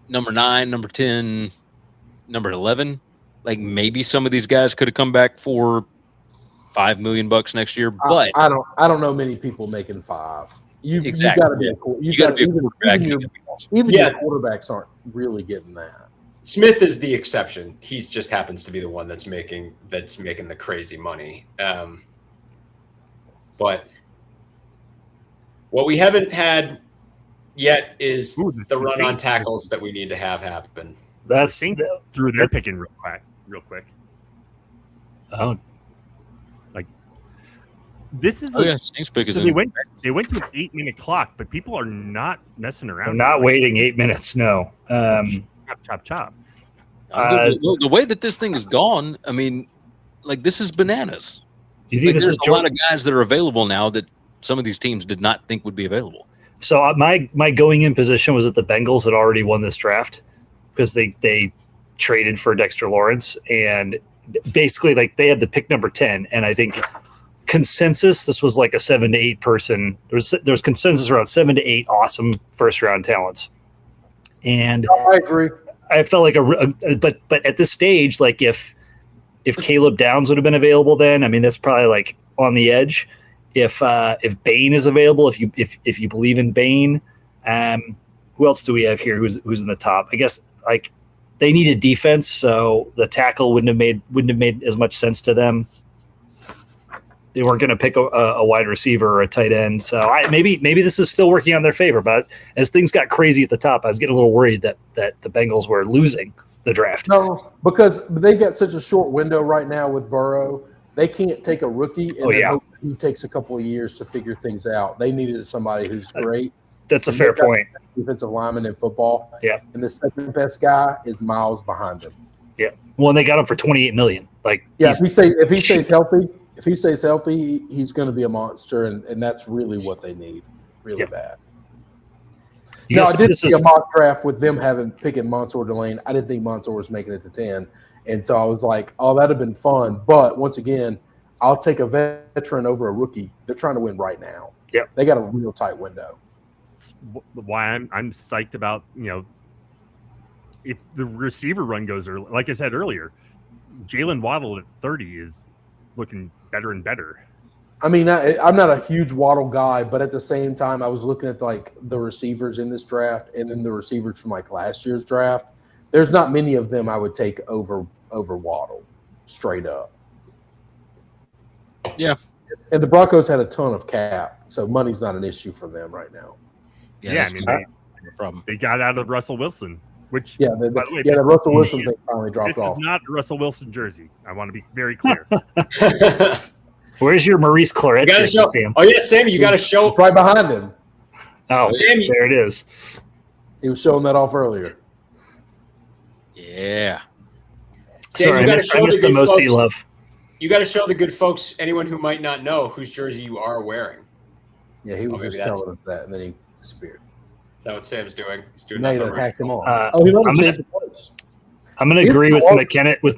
number 9, number 10, number 11. Maybe some of these guys could have come back for $5 million next year, but I don't know many people making 5. Exactly. You got to be a quarterback. Even your quarterbacks aren't really getting that. Smith is the exception. He just happens to be the one that's making the crazy money. But what we haven't had yet is the run on tackles that we need to have happen. That's Saints threw their pick in real quick. Oh, this is Saints pick is so in. they went to an 8-minute clock, but people are not messing around. They're not waiting 8 minutes. No. Chop. The way that this thing is gone, I mean, this is bananas. You think there's a lot of guys that are available now that some of these teams did not think would be available. So my going in position was that the Bengals had already won this draft because they traded for Dexter Lawrence, and basically like they had the pick number 10, and I think consensus this was like a 7 to 8 person. There's consensus around 7 to 8 awesome first round talents, and I agree. I felt like but at this stage, like if Caleb Downs would have been available, then I mean that's probably like on the edge. If Bain is available, if you believe in Bain, who else do we have here? Who's in the top? I guess like they needed defense, so the tackle wouldn't have made as much sense to them. They weren't going to pick a wide receiver or a tight end, so maybe this is still working on their favor. But as things got crazy at the top, I was getting a little worried that the Bengals were losing the draft. No, because they got such a short window right now with Burrow. They can't take a rookie and hope he takes a couple of years to figure things out. They needed somebody who's great. That's a fair point. Defensive lineman in football. Yeah. And the second best guy is miles behind him. Yeah. Well, and they got him for $28 million. Like, yeah, if he stays healthy, he's going to be a monster, and that's really what they need, really bad. Now, I did see a mock draft with them picking Mansour Delane. I didn't think Mansour was making it to 10, and so I was like, "Oh, that'd have been fun." But once again, I'll take a veteran over a rookie. They're trying to win right now. Yep. They got a real tight window. That's why I'm psyched about, if the receiver run goes early. Like I said earlier, Jalen Waddle at 30 is looking better and better. I mean, I'm not a huge Waddle guy, but at the same time, I was looking at like the receivers in this draft and then the receivers from like last year's draft. There's not many of them I would take over Waddle, straight up. Yeah. And the Broncos had a ton of cap, so money's not an issue for them right now. Yeah, I mean, no problem. They got out of Russell Wilson, which by the way, the Russell Wilson thing finally dropped off. This is not a Russell Wilson jersey. I want to be very clear. Where's your Maurice Claret jersey, Sam? Oh yeah, Sam, you got to show right behind him. Oh, Sam, there it is. He was showing that off earlier. Yeah. Sam, sorry, I missed the most you love. You got to show the good folks, anyone who might not know, whose jersey you are wearing. Yeah, he was just telling us that, and then he disappeared. Is that what Sam's doing? He's doing now that. You hacked him off. I'm going to agree with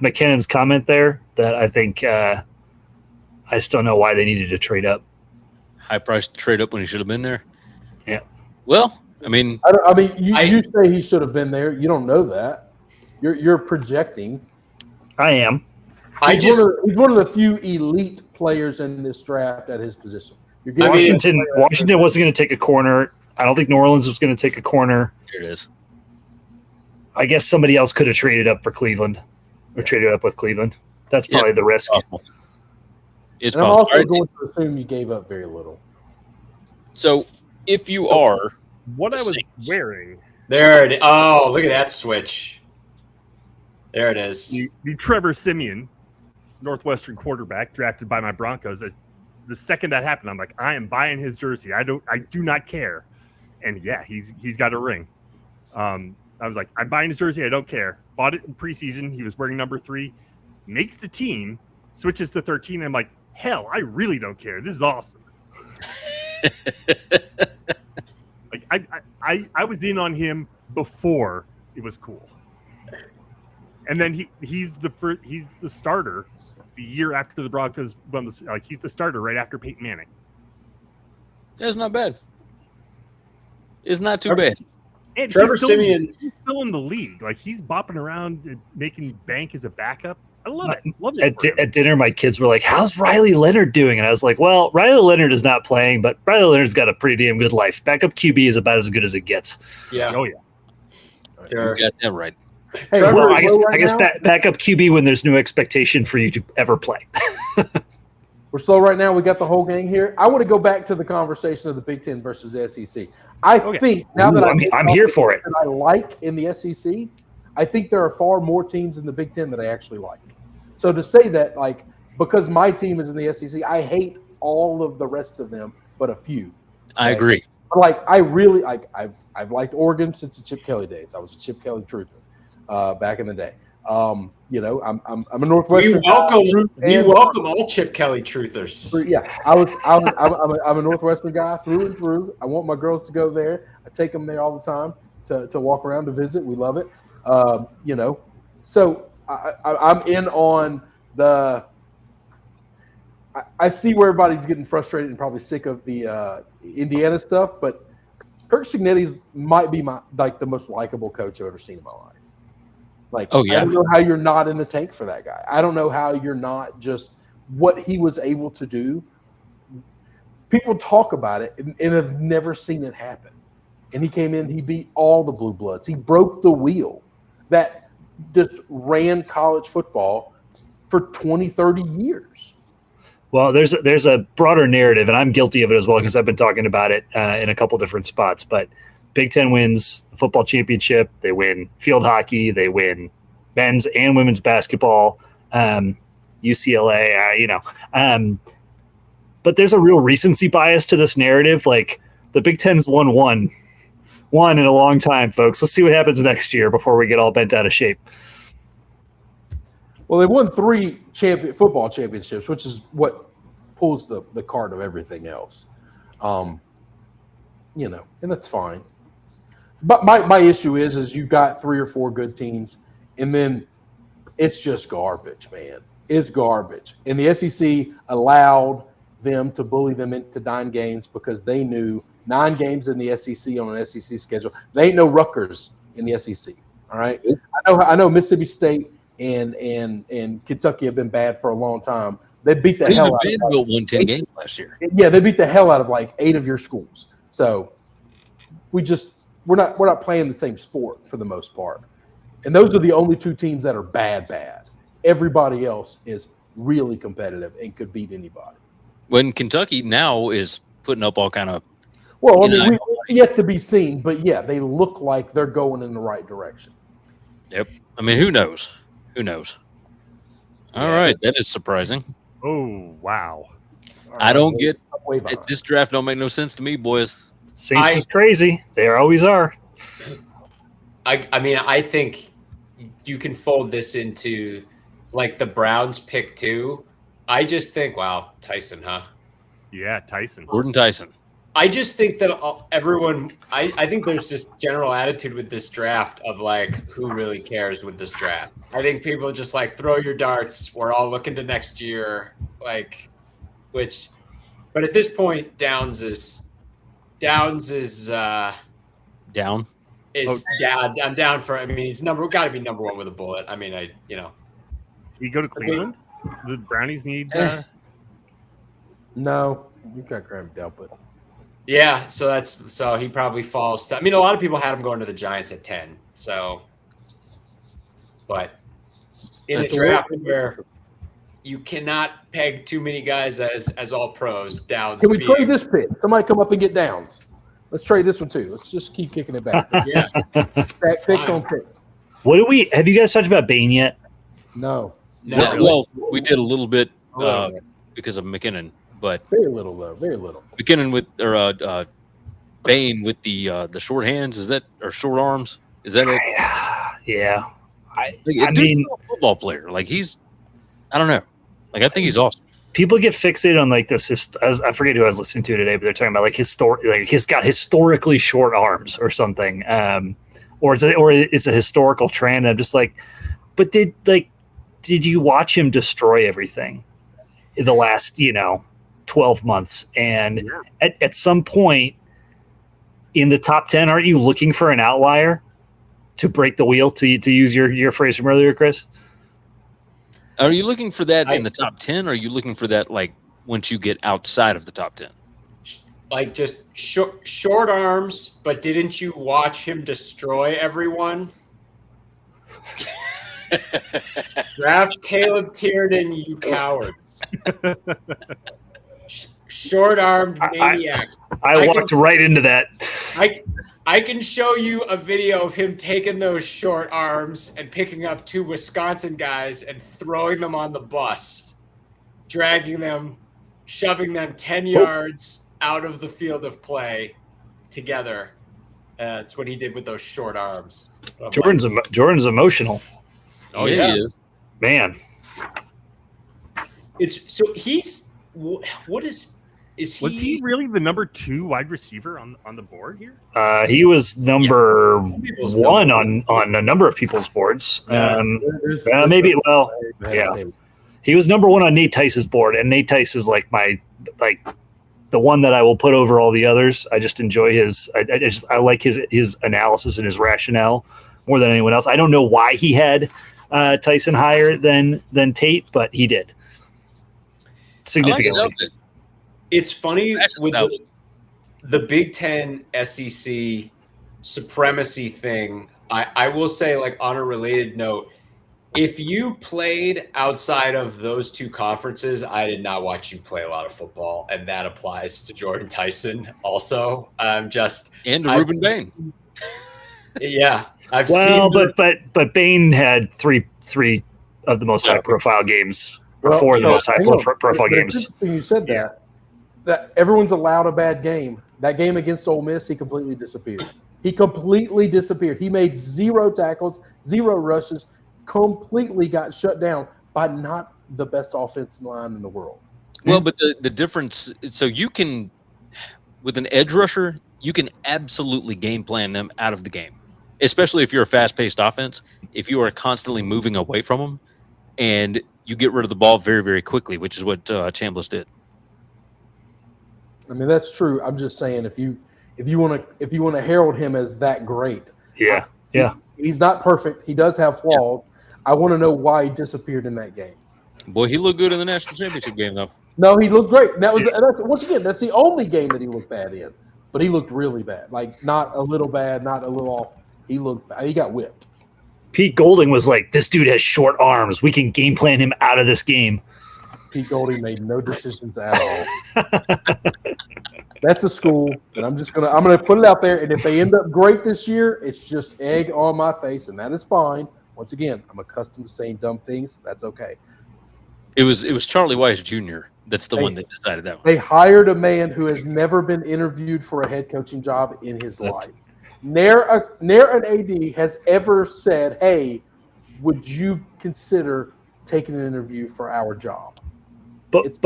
McKinnon's comment there that I think I still know why they needed to trade up. High price to trade up when he should have been there. Yeah. Well, I mean, you say he should have been there. You don't know that. You're projecting. I am. He's one of the few elite players in this draft at his position. Washington wasn't going to take a corner. I don't think New Orleans was going to take a corner. Here it is. I guess somebody else could have traded up for Cleveland or traded up with Cleveland. That's probably the risk. It's I'm also going to assume you gave up very little. So if you are what I was wearing. There it is. Oh, look at that switch. There it is. The Trevor Siemian, Northwestern quarterback, drafted by my Broncos. The second that happened, I'm like, I am buying his jersey. I do not care. And yeah, he's got a ring. I was like, I'm buying his jersey. I don't care. Bought it in preseason. He was wearing number 3. Makes the team. Switches to 13. I'm like, hell, I really don't care. This is awesome. Like I was in on him before it was cool. And then he's the starter the year after the Broncos won he's the starter right after Peyton Manning. That's not bad. It's not too bad. And Trevor Siemian he's still in the league. Like he's bopping around and making bank as a backup. I love it. At dinner, my kids were like, "How's Riley Leonard doing?" And I was like, "Well, Riley Leonard is not playing, but Riley Leonard's got a pretty damn good life. Backup QB is about as good as it gets." Yeah. Oh yeah. You got that right. Hey, Trevor, I guess backup QB when there's no expectation for you to ever play. We're slow right now. We got the whole gang here. I want to go back to the conversation of the Big Ten versus the SEC. I think now that I'm here for it. That I like in the SEC, I think there are far more teams in the Big Ten that I actually like. So to say that, like, because my team is in the SEC, I hate all of the rest of them, but a few. I agree. But like, I really like. I've liked Oregon since the Chip Kelly days. I was a Chip Kelly truther back in the day. I'm a Northwestern. You welcome all Chip Kelly truthers. Yeah, I'm a Northwestern guy through and through. I want my girls to go there. I take them there all the time to walk around to visit. We love it. So I'm in on the. I see where everybody's getting frustrated and probably sick of the Indiana stuff, but Kirk Cignetti might be the most likable coach I've ever seen in my life. Like, oh yeah, I don't know how you're not in the tank for that guy. I don't know how you're not just what he was able to do. People talk about it and have never seen it happen. And he came in, he beat all the blue bloods. He broke the wheel that just ran college football for 20, 30 years. Well, there's a broader narrative, and I'm guilty of it as well because I've been talking about it in a couple different spots. But Big Ten wins the football championship. They win field hockey. They win men's and women's basketball. UCLA, but there's a real recency bias to this narrative. Like the Big Ten's won in a long time, folks. Let's see what happens next year before we get all bent out of shape. Well, they won 3 football championships, which is what pulls the card of everything else. And that's fine. But my issue is you've got 3 or 4 good teams, and then it's just garbage, man. It's garbage. And the SEC allowed them to bully them into 9 games because they knew 9 games in the SEC on an SEC schedule. They ain't no Rutgers in the SEC. All right. I know Mississippi State and Kentucky have been bad for a long time. They beat the hell out of Vanderbilt won 10 games last year. Yeah, they beat the hell out of like 8 of your schools. So we're not playing the same sport for the most part. And those are the only 2 teams that are bad. Everybody else is really competitive and could beat anybody. When Kentucky now is putting up all kind of it's yet to be seen, but yeah, they look like they're going in the right direction. Yep. I mean, who knows? All right, that is surprising. Oh, wow. I don't get this draft. Don't make no sense to me, boys. Saints is crazy. They always are. I mean, I think you can fold this into like the Browns pick 2. I just think, wow, Tyson, huh? Yeah, Tyson. Gordon Tyson. I just think that everyone – I think there's this general attitude with this draft of, like, who really cares with this draft. I think people just, like, throw your darts. We're all looking to next year, like, which – but at this point, Downs is down. Is down. I'm down for – I mean, he's got to be number 1 with a bullet. I mean, Does he go to Cleveland? The Brownies need No, you got Graham Delpit. Yeah, so he probably falls. I mean, a lot of people had him going to the Giants at 10. So, but in a draft where you cannot peg too many guys as all pros, Downs. Can we trade this pick? Somebody come up and get Downs. Let's trade this one too. Let's just keep kicking it back. Yeah, picks on picks. Have you guys talked about Bain yet? No. Well, we did a little bit because of McKinnon. But very little though, very little. McKinnon Bain with the short hands, is that or short arms? Is that it? Yeah. I mean, a football player. Like I don't know. Like I think he's awesome. People get fixated on like this. I forget who I was listening to today, but they're talking about like he's got historically short arms or something, or it's a historical trend. I'm just like, but did you watch him destroy everything in the last 12 months? And at some point in the top 10, aren't you looking for an outlier to break the wheel, to use your phrase from earlier, Chris? Are you looking for that in the top 10? Or are you looking for that like once you get outside of the top 10? Like just short arms, but didn't you watch him destroy everyone? Draft Caleb Tiernan, you cowards. Short-armed maniac. I walked right into that. I can show you a video of him taking those short arms and picking up 2 Wisconsin guys and throwing them on the bus, dragging them, shoving them 10 yards out of the field of play together. That's what he did with those short arms. Jordan's emotional. Oh yeah, he is. Man. He's what is Was he really the number 2 wide receiver on the board here? He was number 1 on a number of people's boards. Maybe. Well, yeah. He was number 1 on Nate Tice's board, and Nate Tice is like the one that I will put over all the others. I just enjoy his. I like his analysis and his rationale more than anyone else. I don't know why he had Tyson higher than Tate, but he did significantly. It's funny with the Big Ten SEC supremacy thing. I will say, like, on a related note, if you played outside of those 2 conferences, I did not watch you play a lot of football, and that applies to Jordan Tyson also. And to Ruben Bain. Yeah, but Bain had three of the most high profile games, or 4 of the most high profile games. You said that everyone's allowed a bad game. That game against Ole Miss, he completely disappeared. He made 0 tackles, 0 rushes. Completely got shut down by not the best offensive line in the world. Well, but the difference, so you can, with an edge rusher, you can absolutely game plan them out of the game, especially if you're a fast-paced offense. If you are constantly moving away from them, and you get rid of the ball very, very quickly, which is what Chambliss did. I mean, that's true. I'm just saying, if you want to herald him as that great, he's not perfect. He does have flaws. Yeah. I want to know why he disappeared in that game. Boy, he looked good in the national championship game, though. No, he looked great. That's the only game that he looked bad in. But he looked really bad. Like, not a little bad, not a little off. He looked bad. He got whipped. Pete Golding was like, this dude has short arms. We can game plan him out of this game. Pete Golding made no decisions at all. That's a school, and I'm gonna put it out there. And if they end up great this year, it's just egg on my face, and that is fine. Once again, I'm accustomed to saying dumb things. That's okay. It was Charlie Weiss Jr. That's the one that decided that one. They hired a man who has never been interviewed for a head coaching job in his life. Ne'er an AD has ever said, "Hey, would you consider taking an interview for our job?" But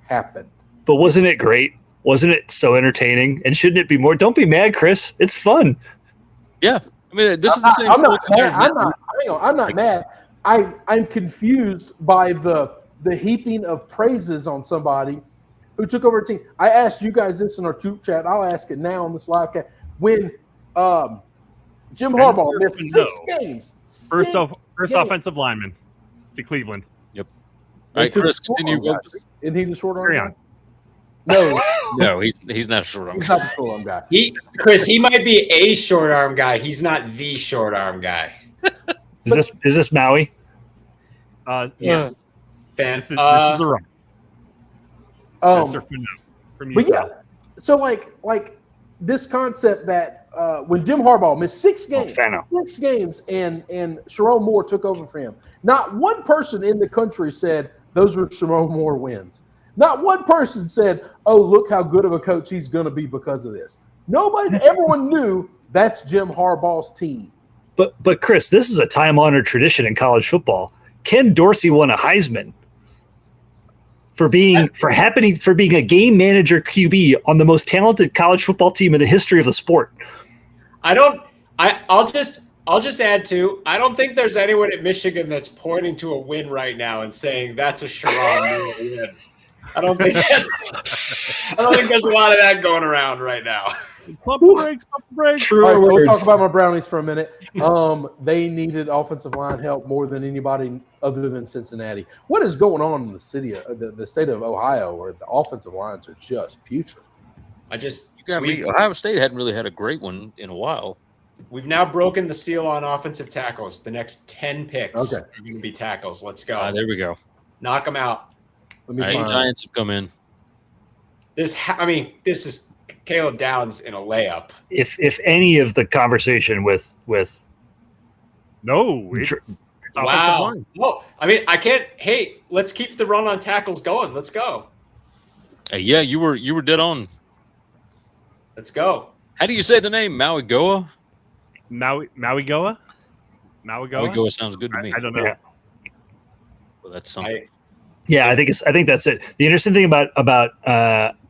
happened. But wasn't it great? Wasn't it so entertaining? And shouldn't it be more? Don't be mad, Chris. It's fun. Yeah. I mean, this is the same. I'm not mad. I'm not mad. I'm confused by the heaping of praises on somebody who took over a team. I asked you guys this in our troop chat. I'll ask it now on this live cast. When Jim Harbaugh missed 6 games. First offensive lineman to Cleveland. Yep. All right, Chris, continue. Isn't he the short arm guy? No, he's not a short arm guy. He's not the short arm guy. He might be a short arm guy. He's not the short arm guy. Is this Maui? Yeah. This is the run. From Utah. But yeah, so like this concept that when Jim Harbaugh missed 6 games, and Sherrone Moore took over for him, not one person in the country said those were Sherrone Moore wins. Not one person said, "Oh, look how good of a coach he's going to be because of this." Nobody, everyone knew that's Jim Harbaugh's team. But Chris, this is a time-honored tradition in college football. Ken Dorsey won a Heisman for being a game manager QB on the most talented college football team in the history of the sport. I'll just add to, I don't think there's anyone at Michigan that's pointing to a win right now and saying that's a Sherrone win. I don't think there's a lot of that going around right now. Pump breaks. True. All right, so we'll talk about my Brownies for a minute. They needed offensive line help more than anybody other than Cincinnati. What is going on in the state of Ohio, where the offensive lines are just putrid? Ohio State hadn't really had a great one in a while. We've now broken the seal on offensive tackles. The next 10 picks are going to be tackles. Let's go. There we go. Knock them out. Giants have come in. This is Caleb Downs in a layup. If any of the conversation with it's wow. No, I can't. Hey, let's keep the run on tackles going. Let's go. Yeah, you were dead on. Let's go. How do you say the name? Maui Goa? Maui Goa? Maui Goa sounds good to me. I don't know. Well, that's something. Yeah, I think that's it. The interesting thing about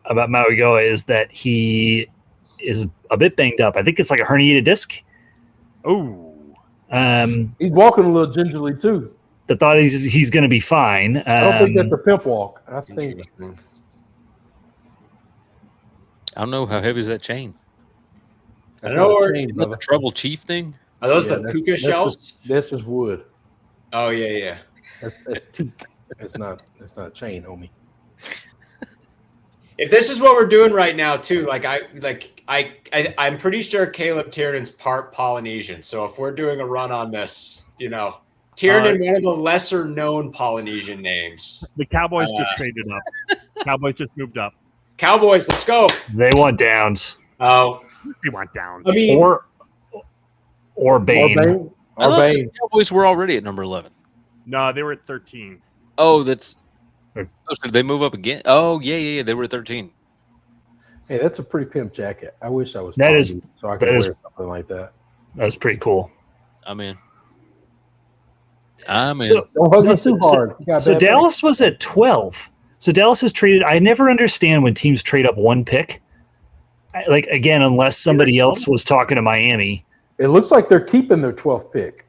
Mauigoa is that he is a bit banged up. I think it's like a herniated disc. Oh, He's walking a little gingerly too. The thought is he's going to be fine. I don't think that's a pimp walk. I think. I don't know how heavy is that chain. That's I know not a where- chain, Isn't that the brother. Trouble Chief thing? Are those Yeah, the that's- puka that's shells? This is wood. Oh yeah. That's teak. That's not a chain, homie. If this is what we're doing right now, too, I'm pretty sure Caleb Tiernan's part Polynesian. So if we're doing a run on this, Tiernan, one of the lesser known Polynesian names. the Cowboys just traded up. Cowboys just moved up. Cowboys, let's go. They want Downs Oh, They want downs. I mean, or Bane. I Or thought Bane. the Cowboys were already at number 11. No, they were at 13. Oh, that's. Oh, so did they move up again? Oh, yeah. They were at 13. Hey, that's a pretty pimp jacket. I wish I was. That is- Polynesian so I could that wear is- something like that. That's pretty cool. I'm in. I'm in. So, Don't hug it too hard. You got so bad Dallas was at 12. So Dallas has traded. I never understand when teams trade up one pick. Again, unless somebody else was talking to Miami. It looks like they're keeping their 12th pick.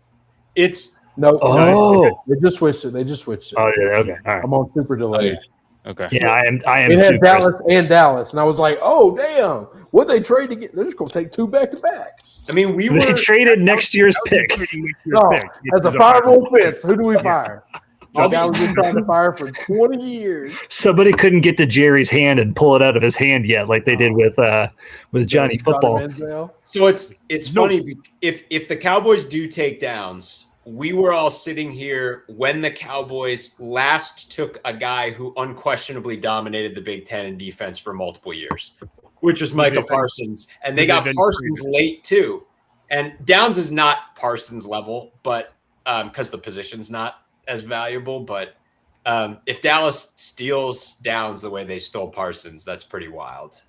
it's No, Oh. they just switched it. Oh yeah, okay, all right. I'm on super delay. Okay. Yeah, I am. It too, had Chris. Dallas, and I was like, "Oh, damn! What they trade to get? They're just gonna take two back to back." I mean, we They were traded next year's pick. No, as a fireable fence, who do we fire? The guy we've been trying to fire for 20 years. Somebody couldn't get to Jerry's hand and pull it out of his hand yet, like they did with Johnny Football. Manziel. So it's funny if the Cowboys do take downs, we were all sitting here when the Cowboys last took a guy who unquestionably dominated the Big Ten in defense for multiple years, which was Micah Parsons, and they got Parsons late too. And Downs is not Parsons level, but because the position's not as valuable. But if Dallas steals Downs the way they stole Parsons, that's pretty wild.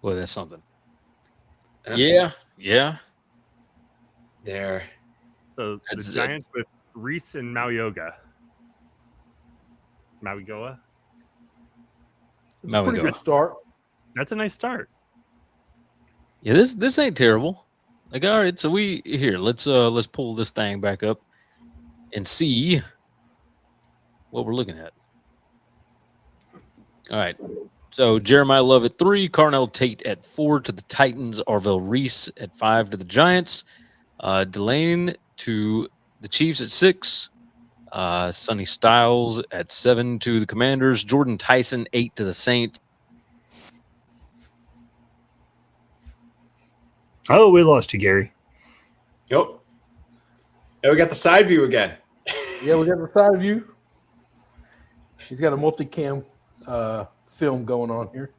Well, that's something. Yeah. There. So That's the it. Giants with Reese and Mauigoa. It's a pretty Mauigoa. good start. That's a nice start. Yeah, this ain't terrible. Like, all right, so let's pull this thing back up and see what we're looking at. All right. So Jeremiah Love at 3, Carnell Tate at 4 to the Titans, Arvell Reese at 5 to the Giants, Delane to the Chiefs at 6, Sonny Styles at 7 to the Commanders, Jordan Tyson 8 to the Saints. Oh, we lost you, Gary. Yep. And we got the side view again. Yeah, we got the side view. He's got a multicam film going on here.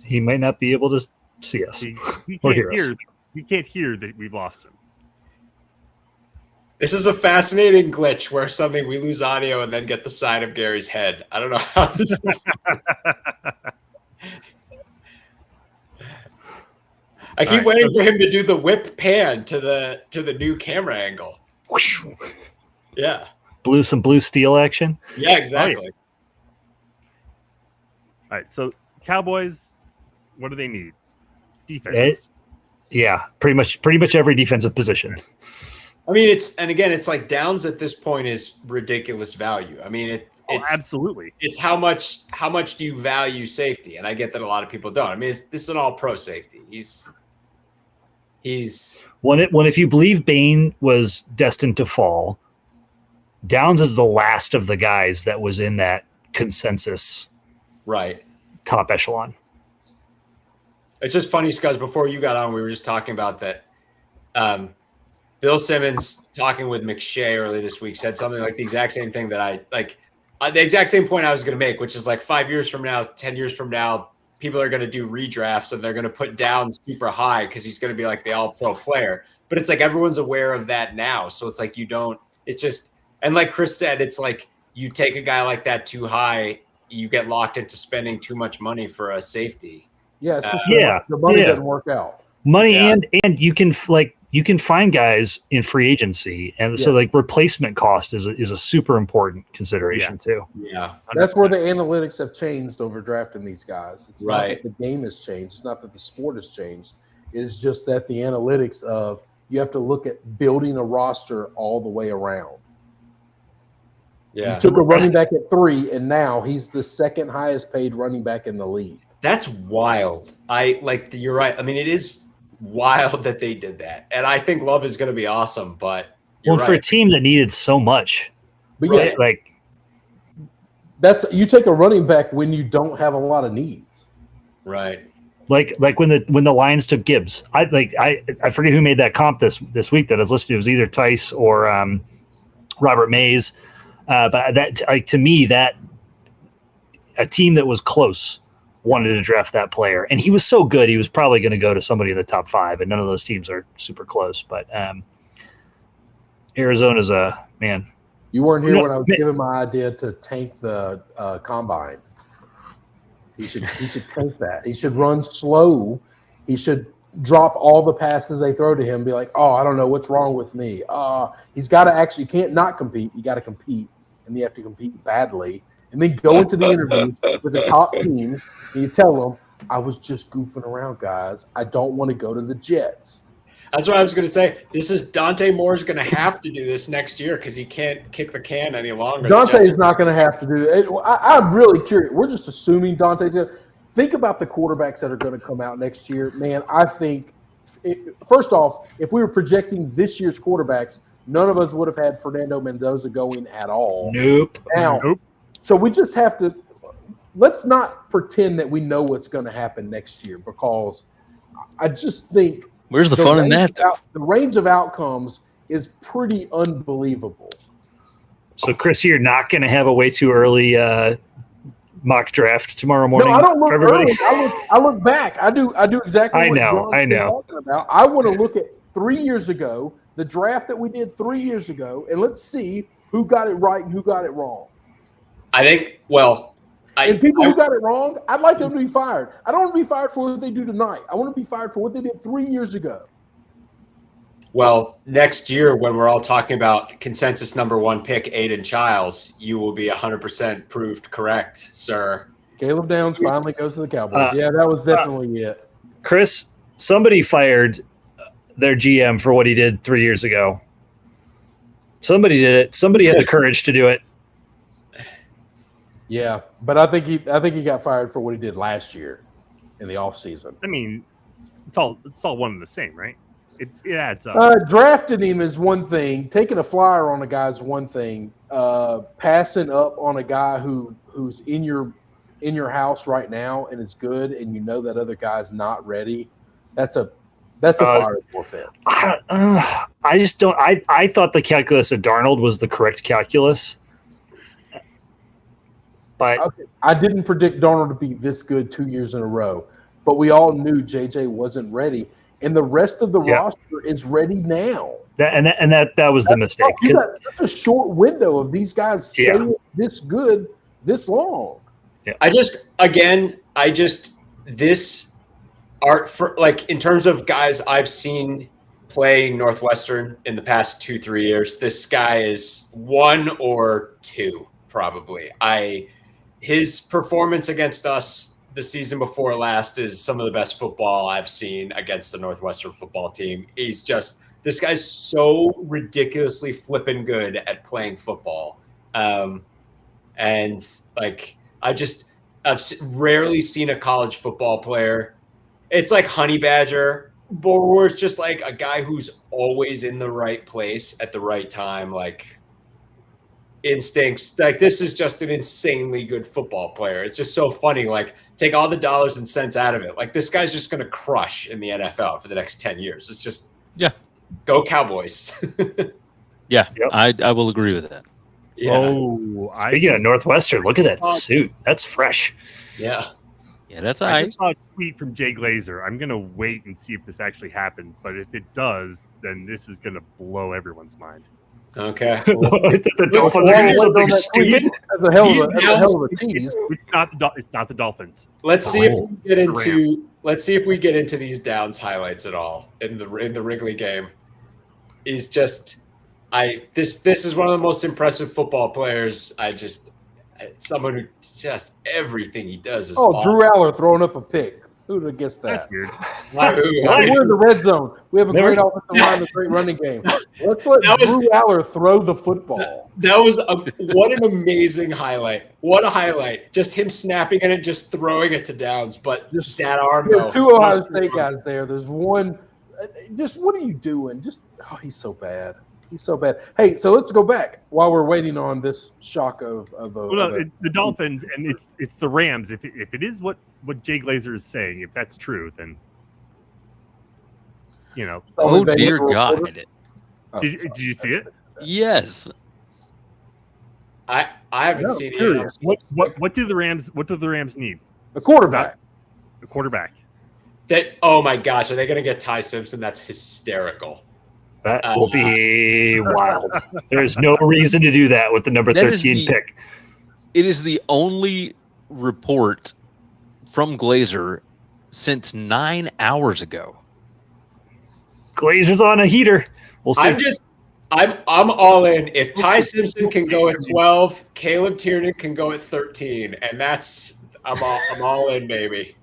He might not be able to see us. He Or can't hear us. hear. He can't hear that we've lost him. This is a fascinating glitch where suddenly we lose audio and then get the side of Gary's head. I don't know how this is. I keep waiting for him to do the whip pan to the new camera angle. Yeah. Some blue steel action. Yeah, exactly. All right, so Cowboys, what do they need? Defense. Yeah, pretty much every defensive position. I mean, it's like Downs at this point is ridiculous value. I mean, it's Absolutely. It's how much do you value safety? And I get that a lot of people don't. I mean, this is an all-pro safety. He's If you believe Bane was destined to fall, Downs is the last of the guys that was in that consensus right. top echelon. It's just funny, Scuzz, before you got on, we were just talking about that. Bill Simmons talking with McShay early this week said something like the exact same thing that the exact same point I was going to make, which is like 5 years from now, 10 years from now, people are going to do redrafts and they're going to put down super high because he's going to be like the all-pro player. But it's like everyone's aware of that now. So it's like and like Chris said, it's like you take a guy like that too high, you get locked into spending too much money for a safety. Yeah, it's just the the money doesn't work out. Money Yeah. and you can you can find guys in free agency, and so like replacement cost is a super important consideration too. Yeah, 100%. That's where the analytics have changed over drafting these guys. It's not that the game has changed. It's not that the sport has changed. It is just that the analytics of you have to look at building a roster all the way around. Yeah, you took a running back at 3, and now he's the second highest paid running back in the league. That's wild. You're right. I mean, it is wild that they did that, and I think Love is going to be awesome. But for a team that needed so much, but that's you take a running back when you don't have a lot of needs, right? Like when the Lions took Gibbs, I forget who made that comp this week that I was listening to. It was either Tice or Robert Mays, but that to me that a team that was close wanted to draft that player, and he was so good he was probably going to go to somebody in the top 5, and none of those teams are super close. But Arizona's a man. You weren't here when I was giving my idea to tank the combine. He should tank that. He should run slow. He should drop all the passes they throw to him. Be like, oh, I don't know what's wrong with me. He's got to actually. You can't not compete. You got to compete, and you have to compete badly. And then go into the interview with the top team, and you tell them, I was just goofing around, guys. I don't want to go to the Jets. That's what I was going to say. This is Dante Moore's going to have to do this next year because he can't kick the can any longer. Dante's not going to have to do it. I'm really curious. We're just assuming Dante's going to. Think about the quarterbacks that are going to come out next year. Man, I think, first off, if we were projecting this year's quarterbacks, none of us would have had Fernando Mendoza going at all. Nope. So we just have to – let's not pretend that we know what's going to happen next year, because I just think – where's the fun in that? The range of outcomes is pretty unbelievable. So, Chris, you're not going to have a way too early mock draft tomorrow morning? No, I don't look early. I look back. I do exactly what John's talking about. I want to look at 3 years ago, the draft that we did 3 years ago, and let's see who got it right and who got it wrong. I think, and people who got it wrong, I'd like them to be fired. I don't want to be fired for what they do tonight. I want to be fired for what they did 3 years ago. Well, next year when we're all talking about consensus number 1 pick, Aiden Childs, you will be 100% proved correct, sir. Caleb Downs finally goes to the Cowboys. Yeah, that was definitely it. Chris, somebody fired their GM for what he did 3 years ago. Somebody did it. Somebody had the courage to do it. Yeah, but I think he got fired for what he did last year in the offseason. I mean, it's all one and the same, right? It adds up. Drafting him is one thing. Taking a flyer on a guy is one thing. Passing up on a guy who's in your house right now and is good, and you know that other guy's not ready. That's a fireable offense. I just don't. I thought the calculus of Darnold was the correct calculus. But I didn't predict Darnold to be this good 2 years in a row, but we all knew JJ wasn't ready, and the rest of the roster is ready now. That was the mistake. You got such a short window of these guys staying this good this long. Yeah. This art for in terms of guys I've seen play Northwestern in the past 2-3 years, this guy is 1 or 2 probably. His performance against us the season before last is some of the best football I've seen against the Northwestern football team. This guy's so ridiculously flipping good at playing football. I've rarely seen a college football player. It's like Honey Badger, but where it's just like a guy who's always in the right place at the right time, instincts. This is just an insanely good football player. It's just so funny. Take all the dollars and cents out of it. This guy's just going to crush in the NFL for the next 10 years. It's just, go Cowboys. Yeah, yep. I will agree with that. Yeah. Oh, speaking of Northwestern, look at that suit. That's fresh. Yeah. Yeah, that's I just saw a tweet from Jay Glazer. I'm going to wait and see if this actually happens. But if it does, then this is going to blow everyone's mind. Okay. The Dolphins are going to do something stupid. That's a hell of a tease. It's not the Dolphins. Let's see if we get into these Downs highlights at all in the Wrigley game. He's just this is one of the most impressive football players. Someone who just everything he does is awesome. Drew Aller throwing up a pick. Who would have guessed that? That's weird. We're in the red zone. We have a great offensive line, a great running game. Let's let Drew Aller throw the football. That was what an amazing highlight. What a highlight. Just him snapping it and just throwing it to downs. But just that arm. There are two Ohio State guys there. There's one. Just what are you doing? He's so bad. He's so bad. Hey, so let's go back while we're waiting on this shock of the Dolphins, and it's the Rams. If it is what Jay Glazer is saying, if that's true, then Oh dear God! Did you see it? Yes. I haven't seen it. What do the Rams need? A quarterback. A quarterback. Oh my gosh, are they going to get Ty Simpson? That's hysterical. That will be wild. There's no reason to do that with the number 13 pick. It is the only report from Glazer since 9 hours ago. Glazer's on a heater. We'll see. I'm all in. If Ty Simpson can go at 12, Caleb Tiernan can go at 13, and I'm all in, baby.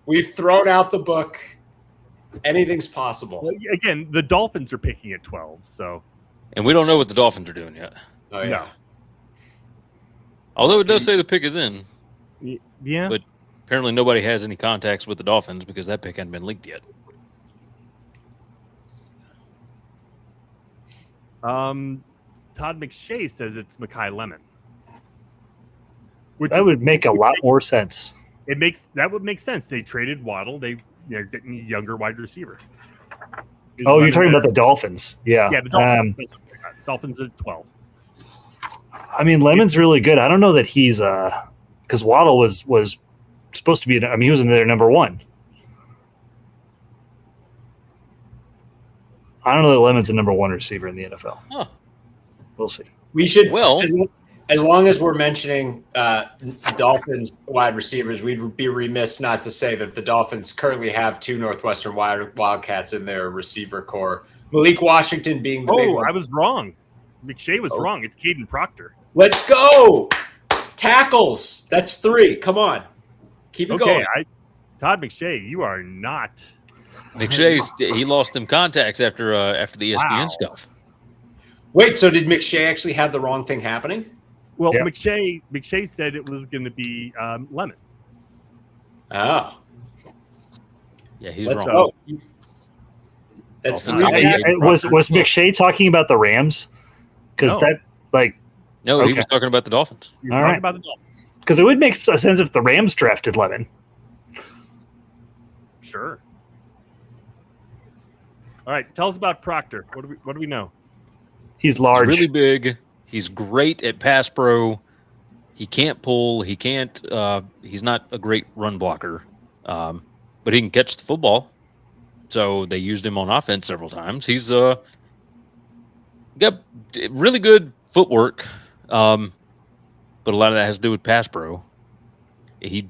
We've thrown out the book. Anything's possible. Well, again, the Dolphins are picking at 12, so. And we don't know what the Dolphins are doing yet. Oh, yeah. No. Although it does say the pick is in. Yeah. But apparently nobody has any contacts with the Dolphins because that pick hadn't been leaked yet. Todd McShay says it's Mekhi Lemon. That would make a lot more sense. That would make sense. They traded Waddle. They're getting a younger wide receiver. You're talking about the Dolphins. Yeah. Yeah, the Dolphins. Dolphins at 12. I mean, Lemon's really good. I don't know that he's because Waddle was supposed to be. He was in their number one. I don't know that Lemon's the number one receiver in the NFL. Huh. We'll see. We should. As long as we're mentioning Dolphins wide receivers, we'd be remiss not to say that the Dolphins currently have two Northwestern Wildcats in their receiver core. Malik Washington being the big one. I was wrong. McShay was wrong. It's Caden Proctor. Let's go. Tackles. That's 3. Come on. Keep it going. Todd McShay, you are not. McShay, he lost them contacts after the ESPN stuff. Wait, so did McShay actually have the wrong thing happening? Well, yeah. McShay said it was going to be Lemon. Oh. Yeah, he was wrong. That's the was McShay talking about the Rams? Because No, he was talking about the Dolphins. He was talking about the Dolphins. Because it would make sense if the Rams drafted Lemon. Sure. All right, tell us about Proctor. What do we know? He's large. He's really big. He's great at pass pro. He can't pull. He can't. He's not a great run blocker, but he can catch the football. So they used him on offense several times. He's got really good footwork, but a lot of that has to do with pass pro. He's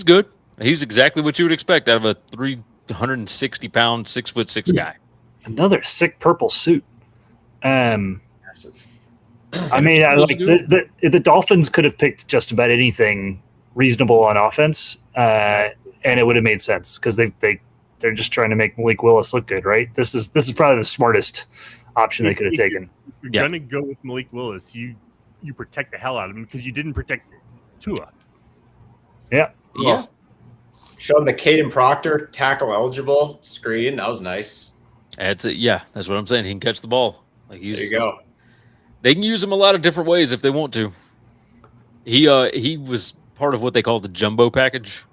good. He's exactly what you would expect out of a 360-pound, 6'6" guy. Another sick purple suit. Massive. I mean, the Dolphins could have picked just about anything reasonable on offense, and it would have made sense because they're just trying to make Malik Willis look good, right? This is probably the smartest option they could have taken. If you're gonna go with Malik Willis, you protect the hell out of him because you didn't protect Tua. Yeah. Yeah. Show him the Caden Proctor tackle eligible screen. That was nice. That's it. Yeah, that's what I'm saying. He can catch the ball. There you go. They can use him a lot of different ways if they want to. He was part of what they call the jumbo package,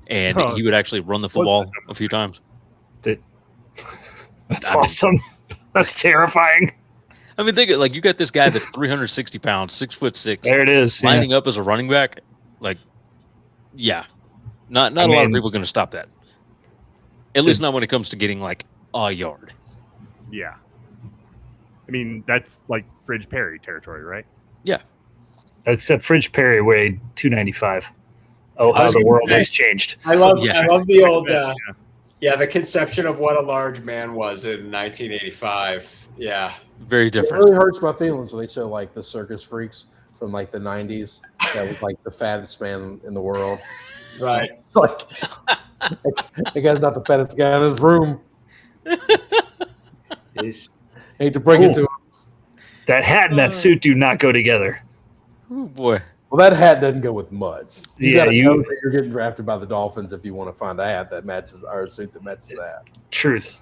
and he would actually run the football a few times. That's awesome. That's terrifying. I mean, think you got this guy that's 360 pounds, 6'6". There it is. Lining up as a running back. Not a lot of people are going to stop that. At least not when it comes to getting a yard. Yeah. I mean, that's like Fridge Perry territory, right? Yeah. Except Fridge Perry weighed 295. Oh, how the world has changed. I love the old Yeah, the conception of what a large man was in 1985. Yeah, very different. It really hurts my feelings when they show like the circus freaks from like the 90s. That was like the fattest man in the world. right. Like, that guy's not the fattest guy in his room. Hate to bring it to him. That hat and that suit do not go together. Oh boy. Well, that hat doesn't go with much. Yeah, you're getting drafted by the Dolphins if you want to find a hat that matches or a suit that matches that. Truth.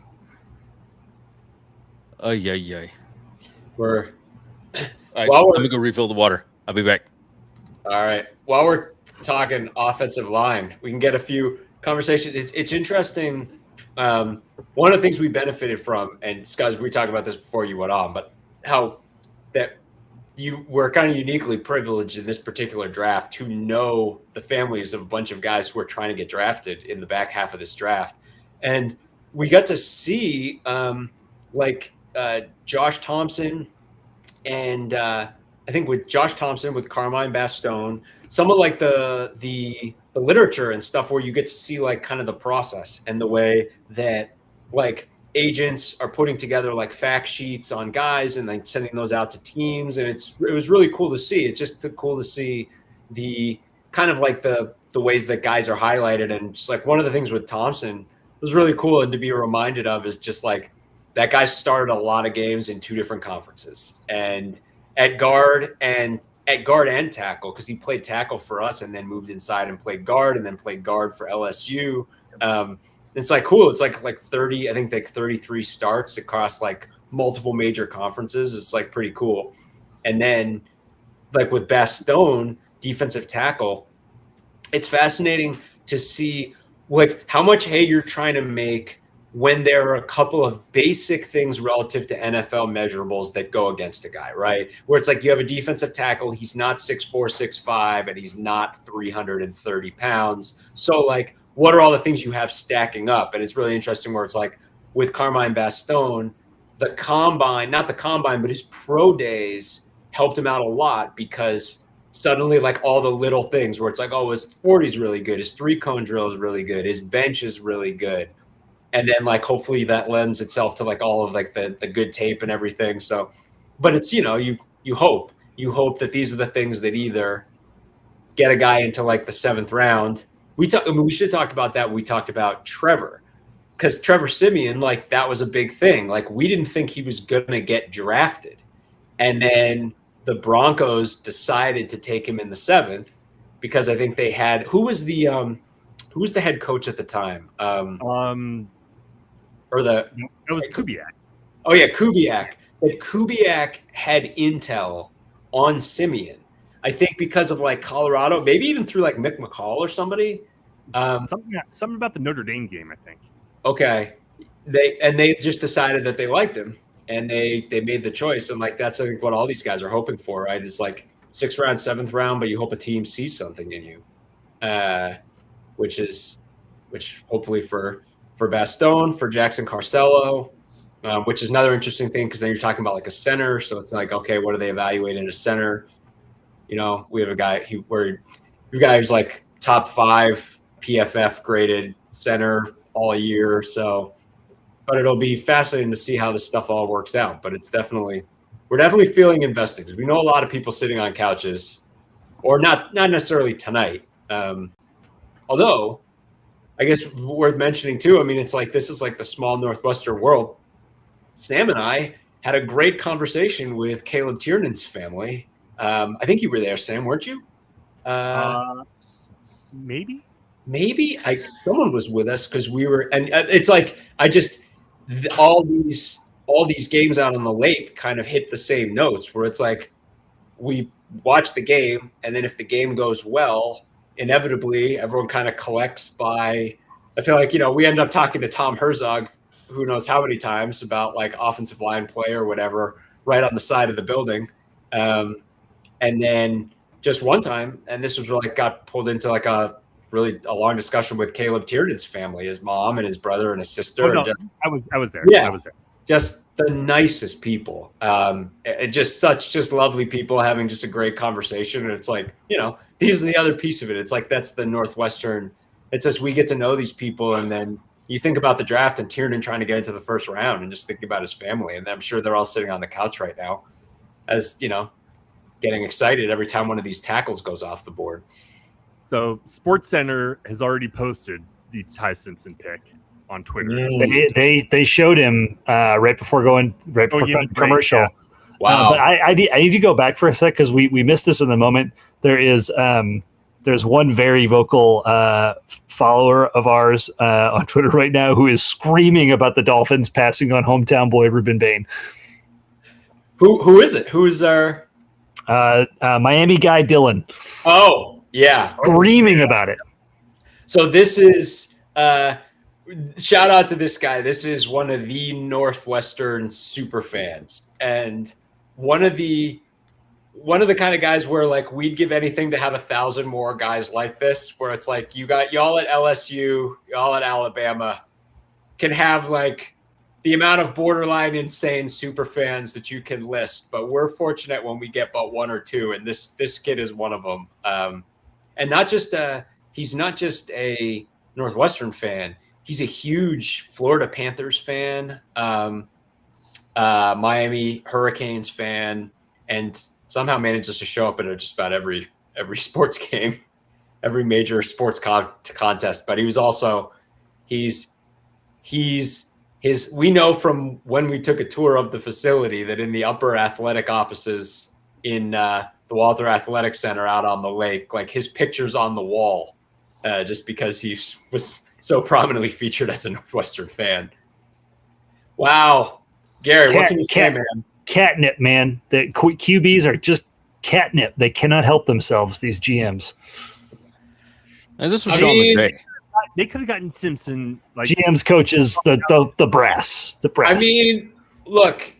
Yeah. We're I'm gonna go refill the water. I'll be back. all right. While we're talking offensive line, we can get a few conversations. It's interesting. One of the things we benefited from, and Scuzz, we talked about this before you went on, but how that you were kind of uniquely privileged in this particular draft to know the families of a bunch of guys who are trying to get drafted in the back half of this draft. And we got to see Josh Thompson and I think with Josh Thompson, with Carmine Bastone, some of like the literature and stuff where you get to see like kind of the process and the way that like agents are putting together like fact sheets on guys and like sending those out to teams. And it was really cool to see. It's just cool to see the kind of like the ways that guys are highlighted. And just like one of the things with Thompson was really cool and to be reminded of is just like that guy started a lot of games in two different conferences and at guard and tackle, because he played tackle for us and then moved inside and played guard and then played guard for LSU. It's like cool. It's like 30, I think like 33 starts across like multiple major conferences. It's like pretty cool. And then like with Bastone, defensive tackle, it's fascinating to see like how much hay you're trying to make when there are a couple of basic things relative to NFL measurables that go against a guy, right? Where it's like you have a defensive tackle, he's not 6'4", 6'5", and he's not 330 pounds. So like, what are all the things you have stacking up? And it's really interesting where it's like with Carmine Bastone, the combine, not the combine, but his pro days helped him out a lot because suddenly like all the little things where it's like, oh, his 40 is really good. His 3-cone drill is really good. His bench is really good. And then like, hopefully that lends itself to like all of like the good tape and everything. So, but it's, you hope that these are the things that either get a guy into like the 7th round. We should have talked about that. We talked about Trevor, because Trevor Siemian, like that was a big thing. Like we didn't think he was going to get drafted. And then the Broncos decided to take him in the 7th because I think they had, who was the head coach at the time? It was Kubiak. Oh yeah, Kubiak. But Kubiak had intel on Siemian. I think because of like Colorado, maybe even through like Mick McCall or somebody. Something about the Notre Dame game, I think. Okay, they just decided that they liked him and they made the choice, and like that's I think what all these guys are hoping for, right? It's like 6th round, 7th round, but you hope a team sees something in you, which hopefully for Bastone, for Jackson Carcello, which is another interesting thing because then you're talking about like a center, so it's like okay, what do they evaluate in a center? We have a guy who's like top 5 PFF graded center all year. So, but it'll be fascinating to see how this stuff all works out. But we're definitely feeling invested because we know a lot of people sitting on couches, or not necessarily tonight. Although, I guess worth mentioning too. I mean, it's like this is like the small Northwestern world. Sam and I had a great conversation with Caleb Tiernan's family. I think you were there, Sam, weren't you? Maybe. Someone was with us because we were, and it's like all these games out on the lake kind of hit the same notes where it's like we watch the game, and then if the game goes well, inevitably everyone kind of collects by. I feel like we end up talking to Tom Herzog, who knows how many times about like offensive line play or whatever, right on the side of the building. And then just one time, and this was really got pulled into like a long discussion with Caleb Tiernan's family, his mom and his brother and his sister. Oh, no, I was there. Yeah, I was there. Just the nicest people, and just lovely people having just a great conversation. And it's like, these are the other piece of it. It's like that's the Northwestern. It's just we get to know these people, and then you think about the draft and Tiernan trying to get into the first round and just thinking about his family. And I'm sure they're all sitting on the couch right now as, getting excited every time one of these tackles goes off the board. So SportsCenter has already posted the Ty Simpson pick on Twitter. They showed him right before commercial. Yeah. Wow. But I need to go back for a sec because we missed this in the moment. There's one very vocal follower of ours on Twitter right now who is screaming about the Dolphins passing on hometown boy Ruben Bain. Who is it? Who's our Miami guy Dylan? Oh, yeah. Screaming about it. So this is shout out to this guy. This is one of the Northwestern super fans, and one of the kind of guys where like we'd give anything to have 1,000 more guys like this, where it's like y'all at LSU, y'all at Alabama can have like the amount of borderline insane super fans that you can list, but we're fortunate when we get but one or two, and this kid is one of them. And not just he's not just a Northwestern fan; he's a huge Florida Panthers fan, Miami Hurricanes fan, and somehow manages to show up at just about every sports game, every major sports contest. But he was also we know from when we took a tour of the facility that in the upper athletic offices in the Walter Athletic Center out on the lake, like his picture's on the wall, just because he was so prominently featured as a Northwestern fan. Wow. Gary, what can you say, man? Catnip, man. The QBs are just catnip. They cannot help themselves, these GMs. And this was Sean McVay. They could have gotten Simpson. Like GM's coaches, the brass. The brass. I mean, look,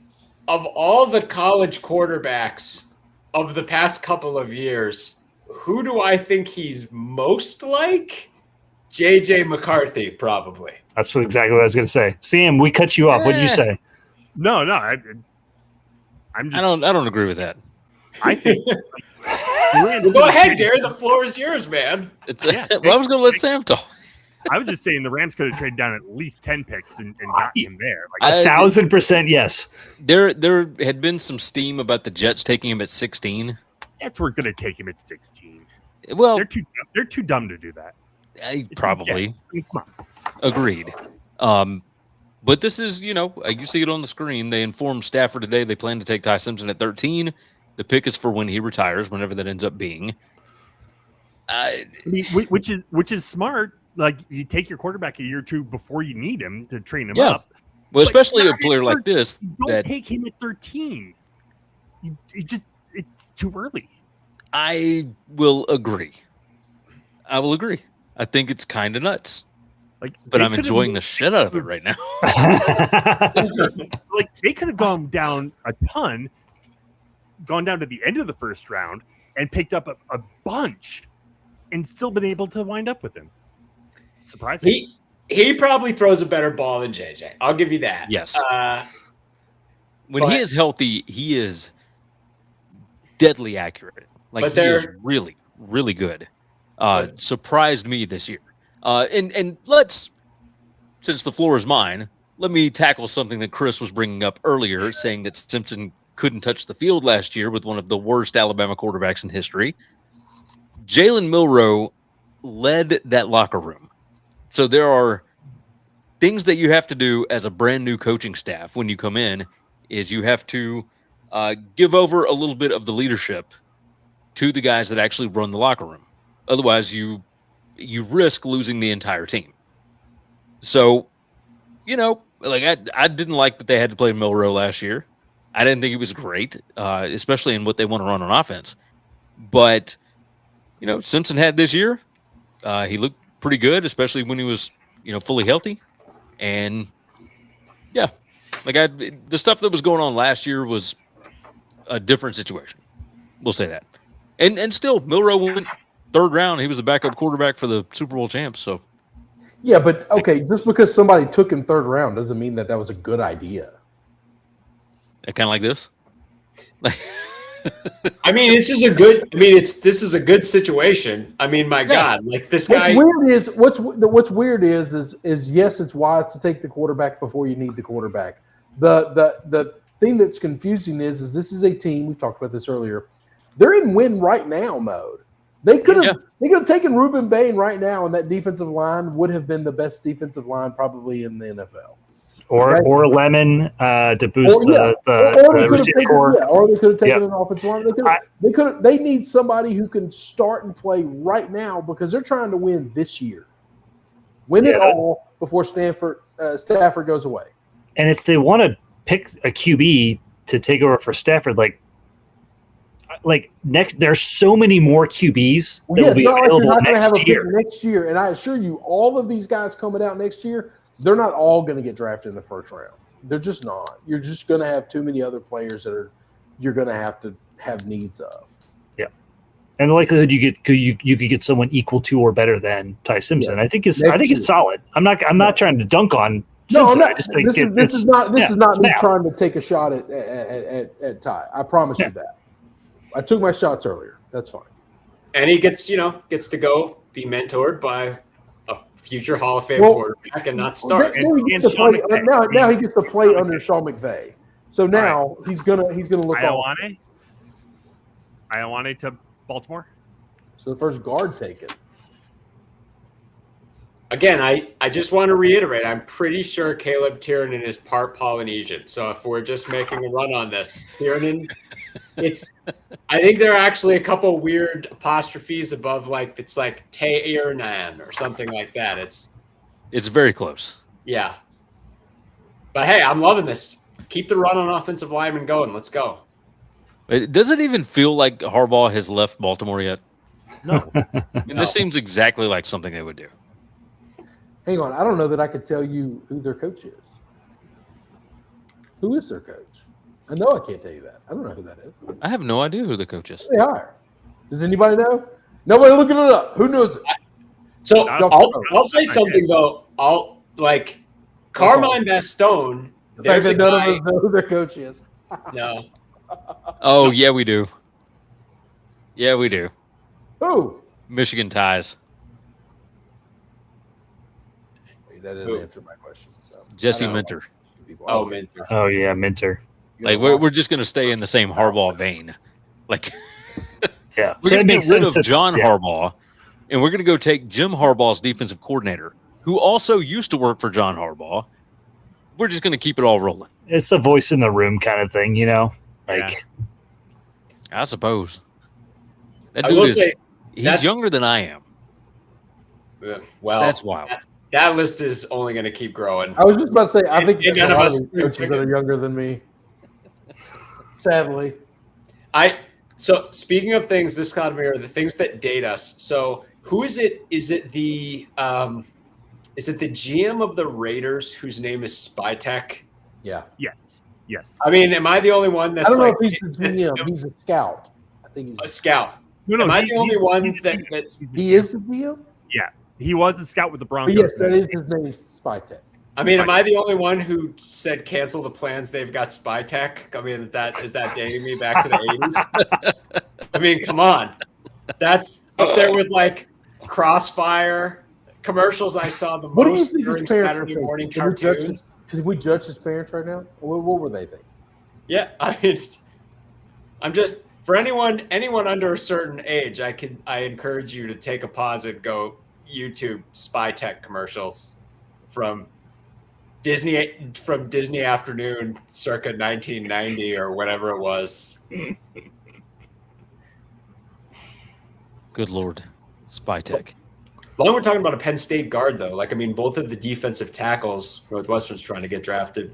of all the college quarterbacks of the past couple of years, who do I think he's most like? JJ McCarthy, probably. That's exactly what I was going to say. Sam, we cut you off. What did you say? No. I don't agree with that. I think. Well, go ahead, Gary. The floor is yours, man. Well, I was going to let Sam talk. I was just saying the Rams could have traded down at least 10 picks and gotten him there. Like 1,000% yes. There had been some steam about the Jets taking him at 16. Jets were going to take him at 16. Well, they're too dumb to do that. Probably. Agreed. But this is, you see it on the screen. They informed Stafford today they plan to take Ty Simpson at 13. The pick is for when he retires, whenever that ends up being. Which is smart. Like, you take your quarterback a year or two before you need him to train him up. Well, especially a player like this. Don't take him at 13. It's too early. I will agree. I think it's kind of nuts. But I'm enjoying the shit out of it right now. Like, they could have gone down a ton, gone down to the end of the first round, and picked up a bunch, and still been able to wind up with him. Surprising. He probably throws a better ball than JJ. I'll give you that. Yes. When he is healthy, he is deadly accurate. Like, he is really, really good. Surprised me this year. And let's, since the floor is mine, let me tackle something that Chris was bringing up earlier, saying that Simpson couldn't touch the field last year with one of the worst Alabama quarterbacks in history. Jalen Milroe led that locker room. So there are things that you have to do as a brand new coaching staff when you come in, is you have to give over a little bit of the leadership to the guys that actually run the locker room. Otherwise, you risk losing the entire team. So, I didn't like that they had to play Milroe last year. I didn't think it was great, especially in what they want to run on offense. But, Simpson had this year. He looked pretty good, especially when he was, fully healthy. And, yeah, the stuff that was going on last year was a different situation. We'll say that. And still, Milroe went third round. He was a backup quarterback for the Super Bowl champs. So, yeah, but okay, just because somebody took him third round doesn't mean that was a good idea. Kind of like this. I mean, this is a good. I mean, this is a good situation. I mean, my God, like this guy. What's weird is yes, it's wise to take the quarterback before you need the quarterback. The thing that's confusing is this is a team, we've talked about this earlier. They're in win right now mode. They could have taken Ruben Bain right now, and that defensive line would have been the best defensive line probably in the NFL. Or Lemon to boost the receiver core. Or they could have taken an offensive line. They need somebody who can start and play right now because they're trying to win this year. Win it all before Stafford goes away. And if they want to pick a QB to take over for Stafford, there's so many more QBs that will be available next year. And I assure you, all of these guys coming out next year, they're not all going to get drafted in the first round. They're just not. You're just going to have too many other players you're going to have needs of. Yeah, and the likelihood you could get someone equal to or better than Ty Simpson, I think is solid. I'm not trying to dunk on. No, I'm not. This is not me trying to take a shot at Ty. I promise you that. I took my shots earlier. That's fine. And he gets to go be mentored by a future Hall of Fame quarterback and not start. Now he gets to play under Sean McVay. So now he's gonna look off. Ioane to Baltimore. So the first guard taken. Again, I just want to reiterate, I'm pretty sure Caleb Tiernan is part Polynesian. So if we're just making a run on this, Tiernan, I think there are actually a couple weird apostrophes above, it's like Tiernan or something like that. It's very close. Yeah. But hey, I'm loving this. Keep the run on offensive lineman going. Let's go. Does it even feel like Harbaugh has left Baltimore yet? No. This seems exactly like something they would do. Hang on, I don't know that I could tell you who their coach is. Who is their coach? I know I can't tell you that. I don't know who that is. I have no idea who the coach is. They are. Does anybody know? Nobody looking it up. Who knows it? So I'll say something though. Carmine Bastone. There's a guy. None of us know who their coach is. No. Oh yeah, we do. Yeah, we do. Who? Michigan ties. That didn't answer my question. So Jesse Minter. Oh, Minter. Oh yeah, Minter. We're just going to stay in the same Harbaugh vein. Yeah, we're going to get rid of John Harbaugh, and we're going to go take Jim Harbaugh's defensive coordinator, who also used to work for John Harbaugh. We're just going to keep it all rolling. It's a voice in the room kind of thing, I suppose. That dude he's younger than I am. Well, that's wild. That list is only going to keep growing. I was just about to say, I think there's a lot of coaches that are younger than me. Sadly. So speaking of things, this kind of are the things that date us. So who is it? Is it the GM of the Raiders whose name is Spytech? Yeah. Yes. I mean, am I the only one that's I don't know if he's the GM. He's a scout. I think he's a scout. No, am I the only one that's he is the GM? Yeah. He was a scout with the Broncos. But yes, that is his name, Spytech. I mean, am I the only one who said cancel the plans? They've got Spytech. I mean, is that dating me back to the 80s? I mean, come on. That's up there with Crossfire commercials I saw the what most do you think during Saturday morning cartoons. Can we judge his parents right now? What were they thinking? Yeah, I mean, I'm just for anyone under a certain age, I encourage you to take a pause and go YouTube Spytech commercials from Disney Afternoon circa 1990 or whatever it was. Good Lord. Spytech. Long we're talking about a Penn State guard, though. Both of the defensive tackles Northwestern's trying to get drafted.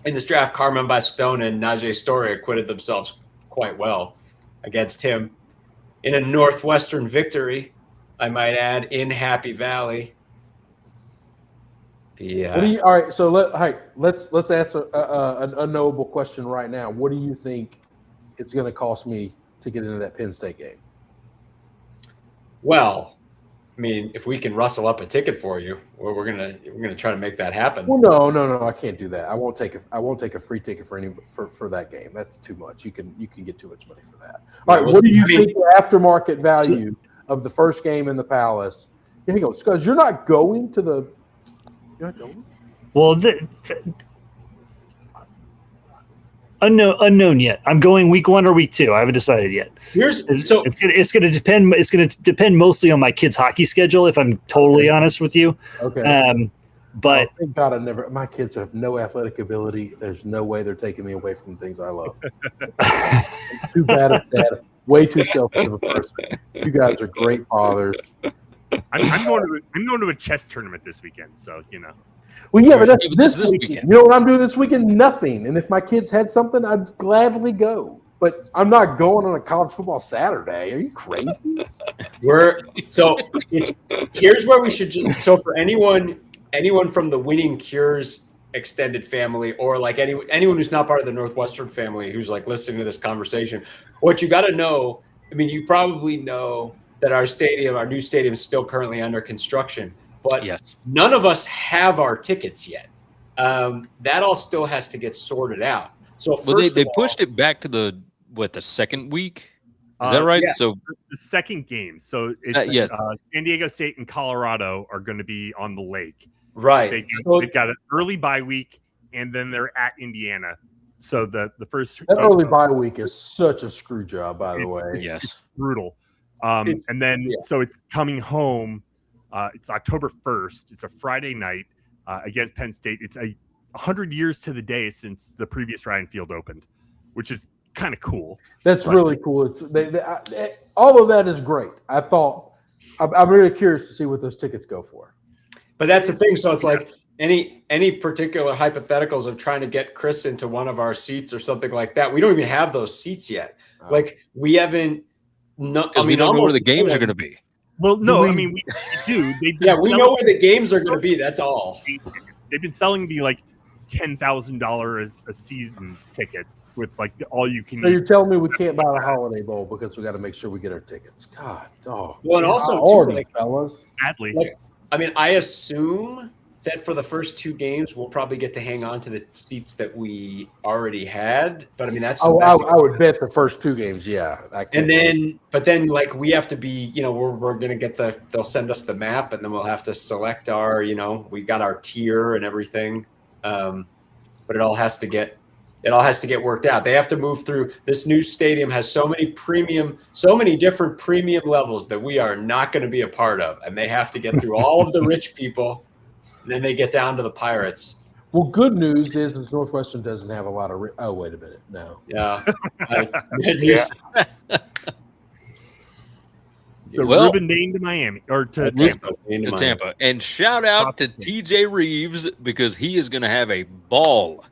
In this draft, Carmine Bastone and Najee Story acquitted themselves quite well against him in a Northwestern victory, I might add, in Happy Valley. Yeah. All right, so let's answer an unknowable question right now. What do you think it's going to cost me to get into that Penn State game? Well, mean, if we can rustle up a ticket for you, we're gonna try to make that happen. Well, no, I can't do that. I won't take a free ticket for that game. That's too much. You can get too much money for that. All right, what do you think the aftermarket value of the first game in the Palace? Here you go, Scuzz. You're not going to the. You're not going. Well, unknown yet. I'm going week 1 or week 2. I haven't decided yet. It's going to depend. It's going to depend mostly on my kids' hockey schedule. If I'm totally honest with you. Okay. But thank God my kids have no athletic ability. There's no way they're taking me away from the things I love. I'm too bad at that. Way too selfish of a person. You guys are great fathers. I'm going to a chess tournament this weekend, so you know. Well, yeah, but that's this weekend. You know what I'm doing this weekend? Nothing. And if my kids had something, I'd gladly go. But I'm not going on a college football Saturday. Are you crazy? Here's where we should just. So for anyone from the Winning Cures extended family, or like anyone who's not part of the Northwestern family who's like listening to this conversation, what you got to know. I mean, you probably know that our new stadium is still currently under construction. But none of us have our tickets yet. That all still has to get sorted out. So they pushed it back to the second week. Is that right? Yeah. So the second game. So it's San Diego State and Colorado are going to be on the lake. Right. They've got an early bye week, and then they're at Indiana. So the first early bye week is such a screw job, by the way. Yes, it's brutal. And then so it's coming home. It's October 1st. It's a Friday night against Penn State. It's 100 years to the day since the previous Ryan Field opened, which is kind of cool. That's really cool. It's all of that is great. I'm really curious to see what those tickets go for. But that's the thing. So it's like any particular hypotheticals of trying to get Chris into one of our seats or something like that. We don't even have those seats yet. Like we haven't. Because we don't know where the games are going to be. Well, no, I mean, we do. We know where the games are going to be. That's all. They've been selling me like $10,000 a season tickets with like all you can. So you're telling me we can't buy the Holiday Bowl because we got to make sure we get our tickets? God, well, and also fellas. Sadly, I assume that for the first 2 games, we'll probably get to hang on to the seats that we already had. But I mean, I would bet the first 2 games, yeah. But then like we have to be, we're gonna get they'll send us the map, and then we'll have to select our, we got our tier and everything. But it all has to get worked out. They have to move through. This new stadium has so many different premium levels that we are not going to be a part of, and they have to get through all of the rich people. And then they get down to the Pirates. Well, good news is Northwestern doesn't have a lot of. Oh, wait a minute. No. Yeah. So Ruben named to Miami or to Tampa. And shout out to TJ Reeves because he is going to have a ball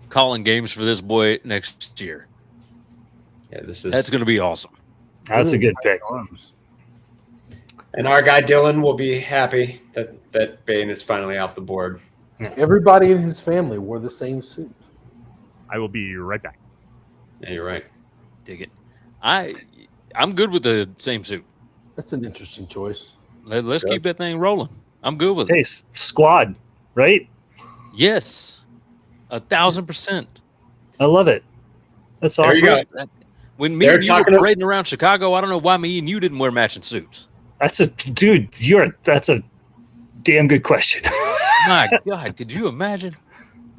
calling games for this boy next year. Yeah, that's going to be awesome. That's a good pick. And our guy Dylan will be happy that Bane is finally off the board. Everybody in his family wore the same suit. I will be right back. Yeah, you're right. Dig it. I'm good with the same suit. That's an interesting choice. Let's keep that thing rolling. I'm good with it. Hey, squad, right? Yes, 1,000%. I love it. That's awesome. When me and you were parading around Chicago, I don't know why me and you didn't wear matching suits. That's a damn good question. My God, could you imagine?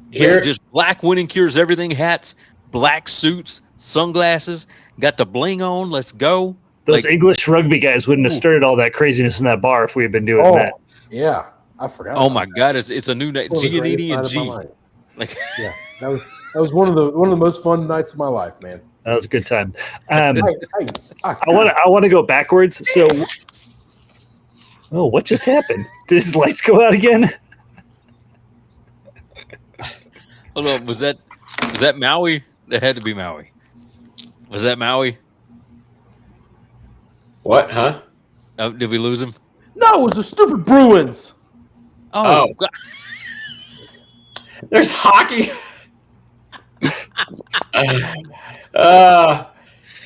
Here, just black Winning Cures Everything hats, black suits, sunglasses, got the bling on. Let's go. Those English rugby guys wouldn't have started all that craziness in that bar if we had been doing that. Yeah, I forgot. Oh my God, it's a new name, Giannini and G. Yeah, that was one of the most fun nights of my life, man. That was a good time. I want to go backwards. So, what just happened? Did his lights go out again? Hold on, was that Maui? That had to be Maui. Was that Maui? What? Huh? Did we lose him? No, it was the stupid Bruins. Oh. God. There's hockey.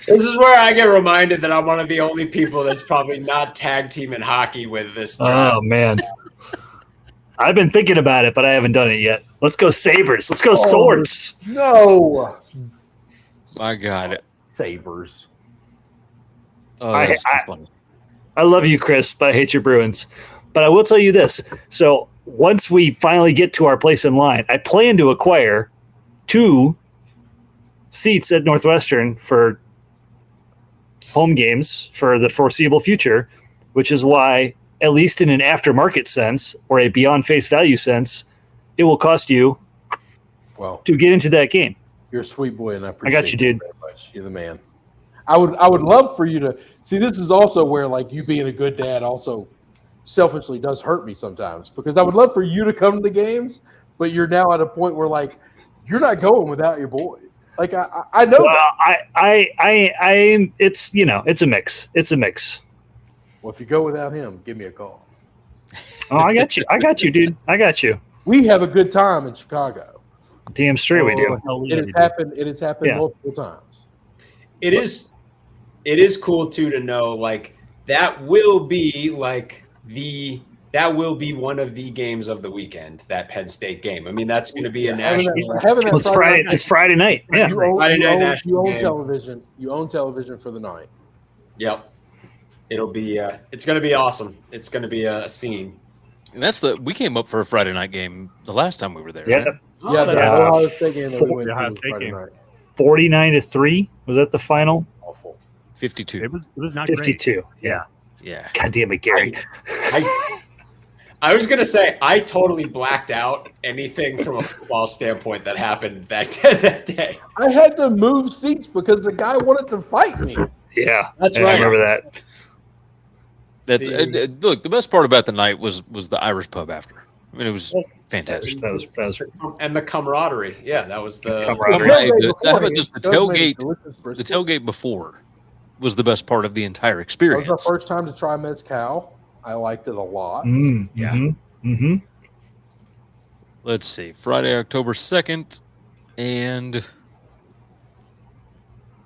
This is where I get reminded that I'm one of the only people that's probably not tag team in hockey with this draft. Oh man, I've been thinking about it, but I haven't done it yet. Let's go Sabres. Let's go Swords. No. My God. Sabres. Oh, that's funny. I love you, Chris, but I hate your Bruins. But I will tell you this. So once we finally get to our place in line, I plan to acquire 2 seats at Northwestern for home games for the foreseeable future, which is why, at least in an aftermarket sense or a beyond face value sense, it will cost you to get into that game. You're a sweet boy, and I appreciate I got you, dude. Very much. You're the man. I would love for you to see. This is also where, like, you being a good dad also selfishly does hurt me sometimes, because I would love for you to come to the games, but you're now at a point where, like, you're not going without your boy. Like, I know. Well, I it's, you know, it's a mix. It's a mix. Well, if you go without him, give me a call. Oh, I got you. I got you, dude. I got you. We have a good time in Chicago. Damn straight we do. It has happened. It has happened multiple times. It is cool too to know, like, that will be one of the games of the weekend, that Penn State game. I mean, that's going to be a national. It's Friday night. Yeah, You own television. You own television for the night. Yep. It'll be. It's going to be awesome. It's going to be a scene. And we came up for a Friday night game the last time we were there. Yeah. Right? Ohio State game that we went to Friday night. 49-3 was that the final? Awful. 52. It was not 52. Great. Yeah. God damn it, Gary. I was gonna say I totally blacked out anything from a football standpoint that happened that day. I had to move seats because the guy wanted to fight me. Yeah, that's right. I remember that. Look, the best part about the night was the Irish pub after. I mean, it was fantastic. That was and the camaraderie. Yeah, that was the camaraderie. How about just the tailgate? The tailgate before was the best part of the entire experience. That was my first time to try mezcal. I liked it a lot. Yeah. Mm-hmm. Let's see. Friday, October 2nd. And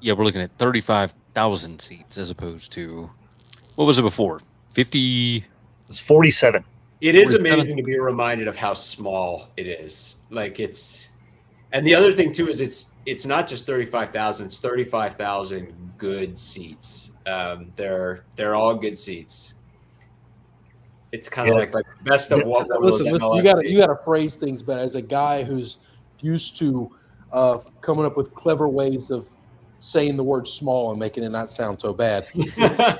yeah, we're looking at 35,000 seats as opposed to, what was it before? 50? It's 47. It is amazing to be reminded of how small it is. Like, it's, and the other thing too is it's not just 35,000. It's 35,000 good seats. They're all good seats. It's kind of like best of what. Listen, you got to phrase things, but as a guy who's used to coming up with clever ways of saying the word small and making it not sound so bad, they're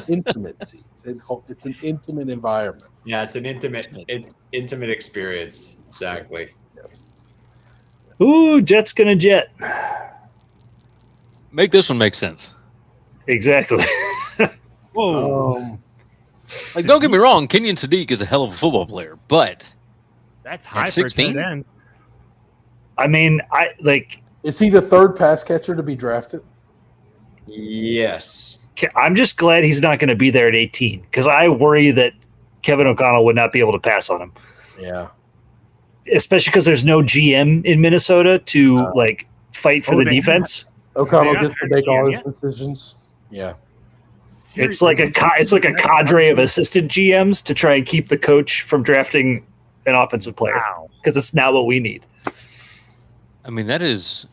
intimate seats. It's an intimate environment. Yeah, it's an intimate experience. Exactly. Yes. Ooh, Jet's gonna jet. Make this one make sense. Exactly. Whoa. Like, don't get me wrong, Kenyon Sadiq is a hell of a football player, but that's high at for 16. end. I mean, is he the third pass catcher to be drafted? Yes. I'm just glad he's not going to be there at 18 because I worry that Kevin O'Connell would not be able to pass on him. Yeah. Especially because there's no GM in Minnesota to fight for the defense. O'Connell gets to make all his decisions. Yeah. It's like a cadre of assistant GMs to try and keep the coach from drafting an offensive player because it's not what we need. I mean, that is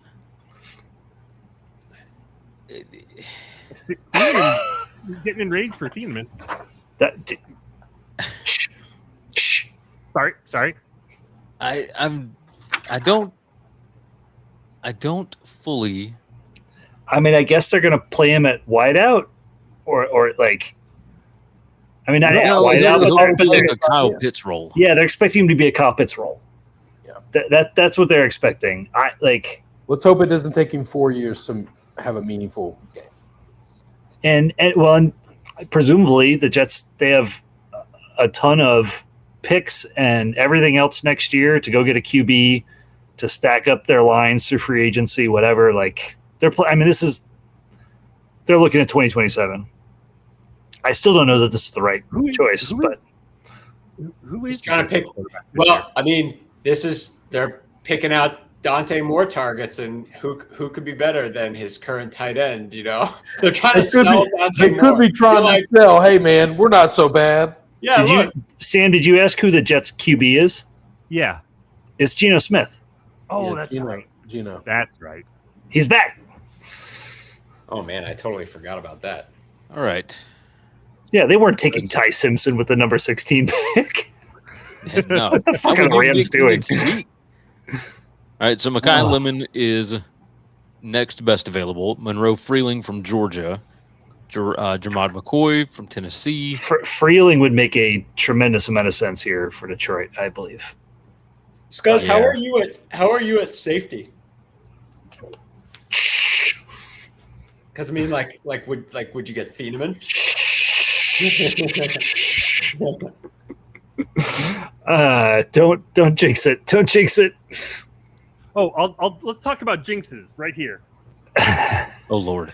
getting enraged for Thieneman. Shh. Sorry. I don't fully. I mean, I guess they're going to play him at wideout. Or like, I mean, not wideout, but they're a Kyle Pitts role. Yeah, they're expecting him to be a Kyle Pitts role. Yeah, that's what they're expecting. Let's hope it doesn't take him 4 years to have a meaningful game. And presumably the Jets, they have a ton of picks and everything else next year to go get a QB to stack up their lines through free agency, whatever. Like they're looking at 2027. I still don't know that this is the right choice, but who is trying to pick? Well, I mean, they're picking out Dante Moore targets, and who could be better than his current tight end? They're trying to sell Dante Moore. They could be trying to sell. Hey, man, we're not so bad. Yeah, Sam? Did you ask who the Jets QB is? Yeah, it's Geno Smith. Oh, Yeah, that's right. Geno. That's right. He's back. Oh man, I totally forgot about that. All right. Yeah, they weren't taking Ty Simpson with the number 16 pick. No. What the fuck are the Rams doing? All right, so Mekhi Lemon is next best available. Monroe Freeling from Georgia. Jermod McCoy from Tennessee. Freeling would make a tremendous amount of sense here for Detroit, I believe. Scuzz, how are you at safety? Because I mean, would you get Thieneman? Don't jinx it. Don't jinx it. Oh, let's talk about jinxes right here. Oh Lord.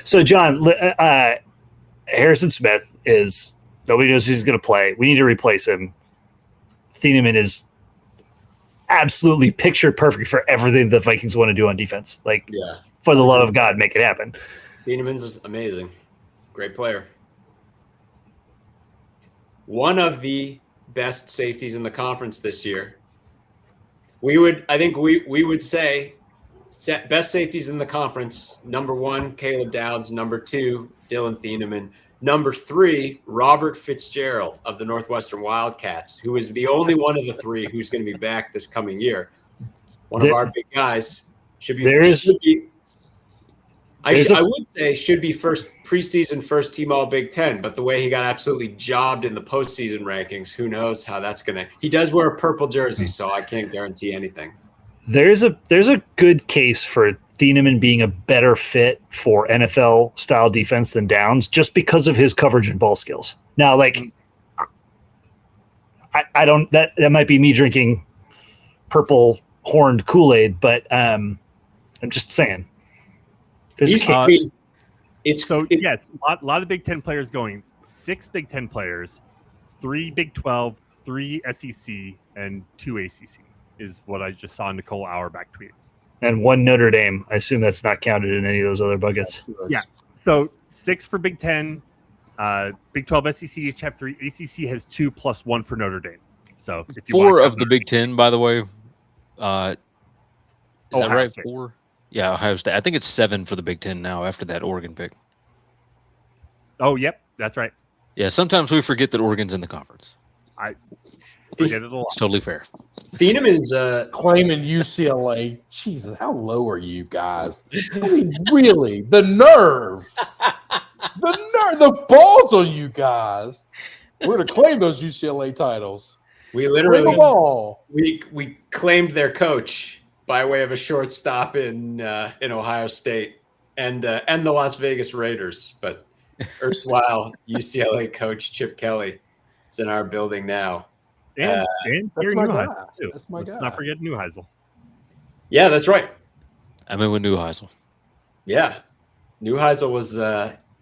So John, Harrison Smith is nobody knows who's going to play. We need to replace him. Thieneman is absolutely picture perfect for everything the Vikings want to do on defense. For the love of God, make it happen. Thieneman's is amazing. Great player. One of the best safeties in the conference this year. We would say best safeties in the conference. Number 1, Caleb Dowds. Number 2, Dylan Thieneman. Number 3, Robert Fitzgerald of the Northwestern Wildcats, who is the only one of the 3 who's going to be back this coming year. One of our big guys should be first preseason first team all Big Ten, but the way he got absolutely jobbed in the postseason rankings, who knows how that's gonna. He does wear a purple jersey, so I can't guarantee anything. There's a good case for Thieneman being a better fit for NFL style defense than Downs, just because of his coverage and ball skills. Now, I don't that might be me drinking purple horned Kool-Aid, but I'm just saying. Yes, a lot of Big Ten players going. 6 Big Ten players, 3 Big 12, 3 SEC, and 2 ACC is what I just saw Nicole Auerbach tweet. And 1 Notre Dame. I assume that's not counted in any of those other buckets. Yeah. So 6 for Big 10, Big 12, SEC each have 3. ACC has 2 plus 1 for Notre Dame. So 4 of the Big 10, by the way. Is that right? State. 4. Yeah, Ohio State. I think it's 7 for the Big 10 now after that Oregon pick. Oh, yep, that's right. Yeah, sometimes we forget that Oregon's in the conference. I forget it a lot. It's totally fair. Thieneman's claiming UCLA. Jesus, how low are you guys? I mean, really, the nerve, the balls on you guys. We're gonna claim those UCLA titles. We literally claim them all. We claimed their coach by way of a short stop in Ohio State and the Las Vegas Raiders, but erstwhile UCLA coach Chip Kelly is in our building now. And here Neuheisel too. That's my Let's guy. not forget Neuheisel. Yeah, that's right. I mean, with Neuheisel. Yeah, Neuheisel was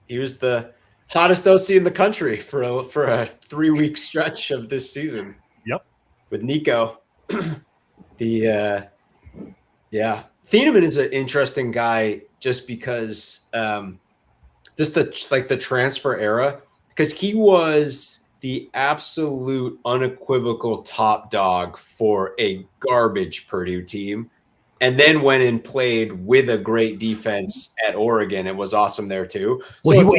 he was the hottest OC in the country for a 3-week stretch of this season. Yep, with Nico. Thieneman is an interesting guy just because just the transfer era, because he was the absolute unequivocal top dog for a garbage Purdue team, and then went and played with a great defense at Oregon and was awesome there too. Well, so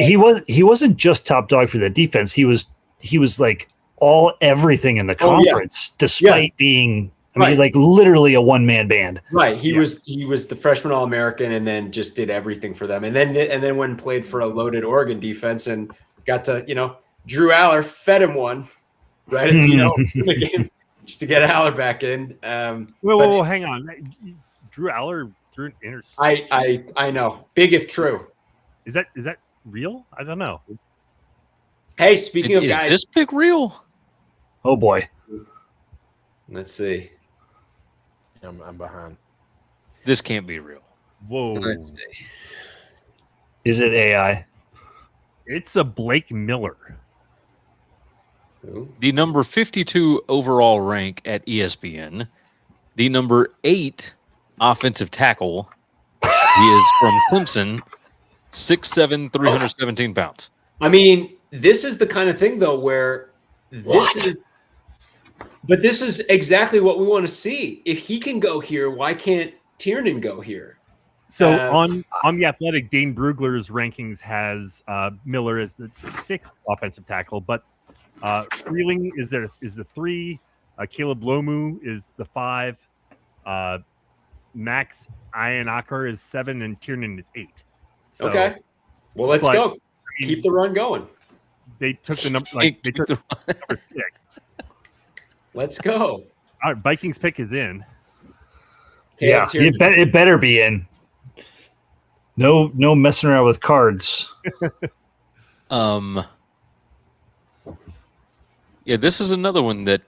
he wasn't just top dog for the defense. He was like everything in the conference, despite being. I mean, like literally a one-man band. Right. He was the freshman All-American and then just did everything for them. And then went and played for a loaded Oregon defense and got to, Drew Aller fed him one right at the game just to get Aller back in. Whoa, hang on. Drew Aller threw an interception. I know. Big if true. Is that real? I don't know. Hey, speaking of guys. Is this pick real? Oh boy. Let's see. I'm behind. This can't be real. Whoa. Let's see. Is it AI? It's a Blake Miller. Who? The number 52 overall rank at ESPN the number 8 offensive tackle. He is from Clemson, 6'7", 317 pounds. I mean, this is the kind of thing, though, where this is exactly what we want to see. If he can go here, why can't Tiernan go here? So on the Athletic, Dane Brugler's rankings has Miller as the 6th offensive tackle, but Freeling is the 3. Caleb Lomu is the 5. Max Ianakar is 7, and Tiernan is 8. So, okay, well, let's go. Keep the run going. They took the number. They took the number 6. Let's go. All right, Vikings pick is in. Yeah, it better be in. No messing around with cards. Yeah, this is another one that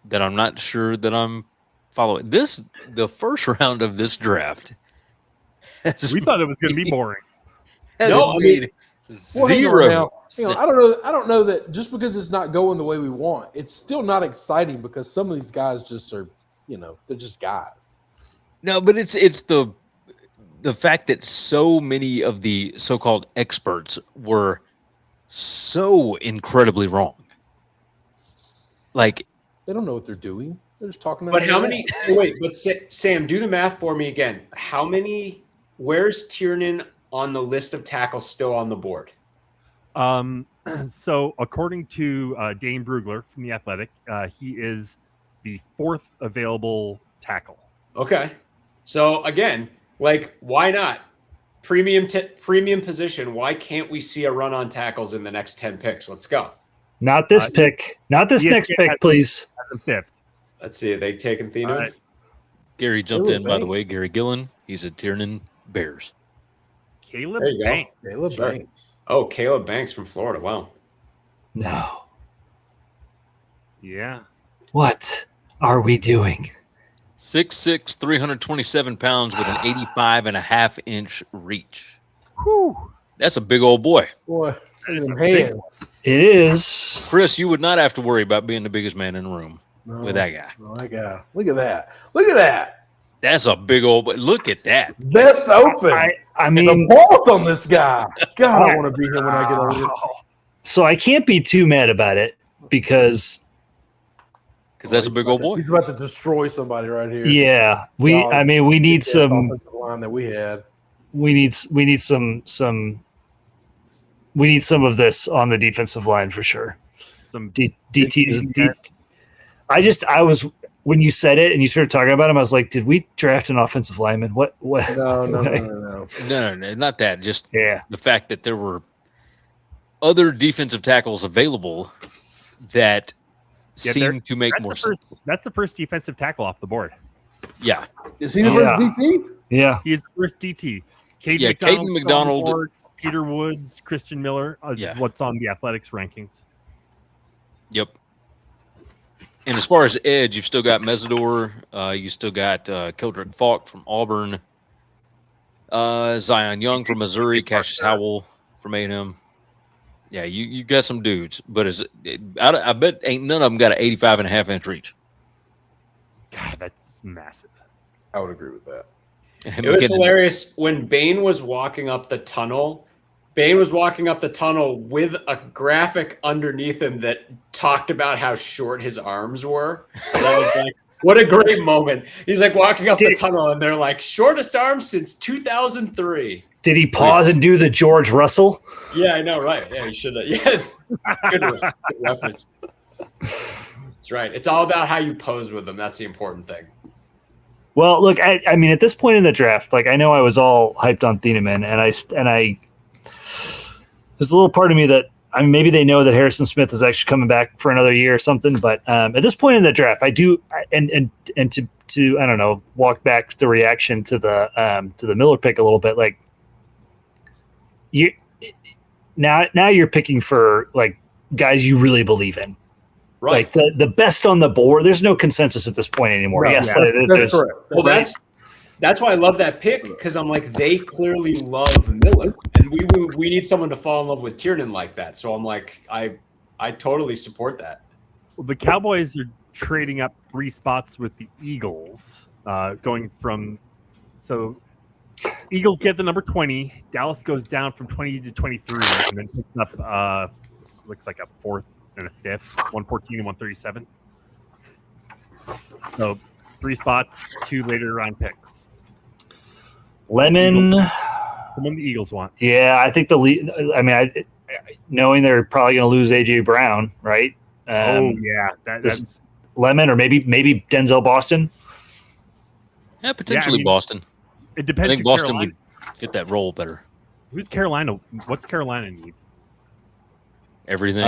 that I'm not sure that I'm following. The first round of this draft. We thought it was going to be boring. No, I mean, zero. I don't know that just because it's not going the way we want, it's still not exciting because some of these guys just are, they're just guys. No, but it's the fact that so many of the so-called experts were so incredibly wrong. Like, they don't know what they're doing. They're just talking. But how many? Wait, but Sam, do the math for me again. How many? Where's Tiernan on the list of tackles still on the board? So according to Dane Brugler from The Athletic, he is the 4th available tackle. Okay. So again, like, why not? Premium position. Why can't we see a run on tackles in the next 10 picks? Let's go. Not this pick. Not this next pick, please. The 5th. Let's see. Are they taking Thino? Right. Gary jumped in, by the way. Gary Gillen. He's a Tiernan Bears. Caleb There you go. Banks. Caleb Banks. Oh, Caleb Banks from Florida. Wow. No. Yeah. What are we doing? 6'6", 327 pounds with an 85.5-inch reach. Whew. That's a big old boy. Boy, them hands. It is. Chris, you would not have to worry about being the biggest man in the room with that guy. Oh, that guy. Look at that. Look at that. That's a big old boy. Look at that. Best open. I mean, the balls on this guy. God, I want to be here when I get older. So I can't be too mad about it because that's a big old boy. He's about to destroy somebody right here. Yeah, we need some offensive line that we had. we need some of this on the defensive line for sure. Some DT. I was when you said it and you started talking about him, I was like, did we draft an offensive lineman? What? No, No, not that. Just Yeah. the fact that there were other defensive tackles available that seem to make more sense. That's the first defensive tackle off the board. Yeah. Is he the first DP? Yeah. He's first DT. Caden McDonald, Peter Woods, Christian Miller is what's on the Athletics rankings. Yep. And as far as edge, you've still got Mesidor. You still got Keldrick Falk from Auburn. Zion Young from Missouri. Cassius Howell from A&M. Yeah, you got some dudes. But I bet ain't none of them got an 85.5-inch reach. God, that's massive. I would agree with that. It was hilarious when Bain was walking up the tunnel. Bain was walking up the tunnel with a graphic underneath him that talked about how short his arms were. And I was like, what a great moment. He's like walking up the tunnel and they're like, shortest arms since 2003. Did he pause and do the George Russell? Yeah, I know, right. Yeah, he should have. Yeah. Good reference. That's right. It's all about how you pose with them. That's the important thing. Well, look, I mean, at this point in the draft, like I know I was all hyped on Thieneman, and I there's a little part of me that maybe they know that Harrison Smith is actually coming back for another year or something. But at this point in the draft, I do, and to I don't know, walk back the reaction to the Miller pick a little bit. Like you now you're picking for like guys you really believe in. Right. Like the best on the board. There's no consensus at this point anymore. Right. Yes, Yeah, that's correct. Well, that's why I love that pick, because I'm like, they clearly love Miller, and we need someone to fall in love with Tiernan like that. So I'm like, I totally support that. Well, the Cowboys trading up 3 spots with the Eagles, going from Eagles get the number 20. Dallas goes down from 20 to 23, and then picks up looks like a 4th and a 5th, 114 and 137. So 3 spots, 2 later round picks. Lemon. Someone the Eagles want. Yeah, I think knowing they're probably going to lose AJ Brown, right? That's Lemon, or maybe Denzel Boston. Yeah, potentially Boston. It depends. I think Boston would fit that role better. Who's Carolina? What's Carolina need? Everything.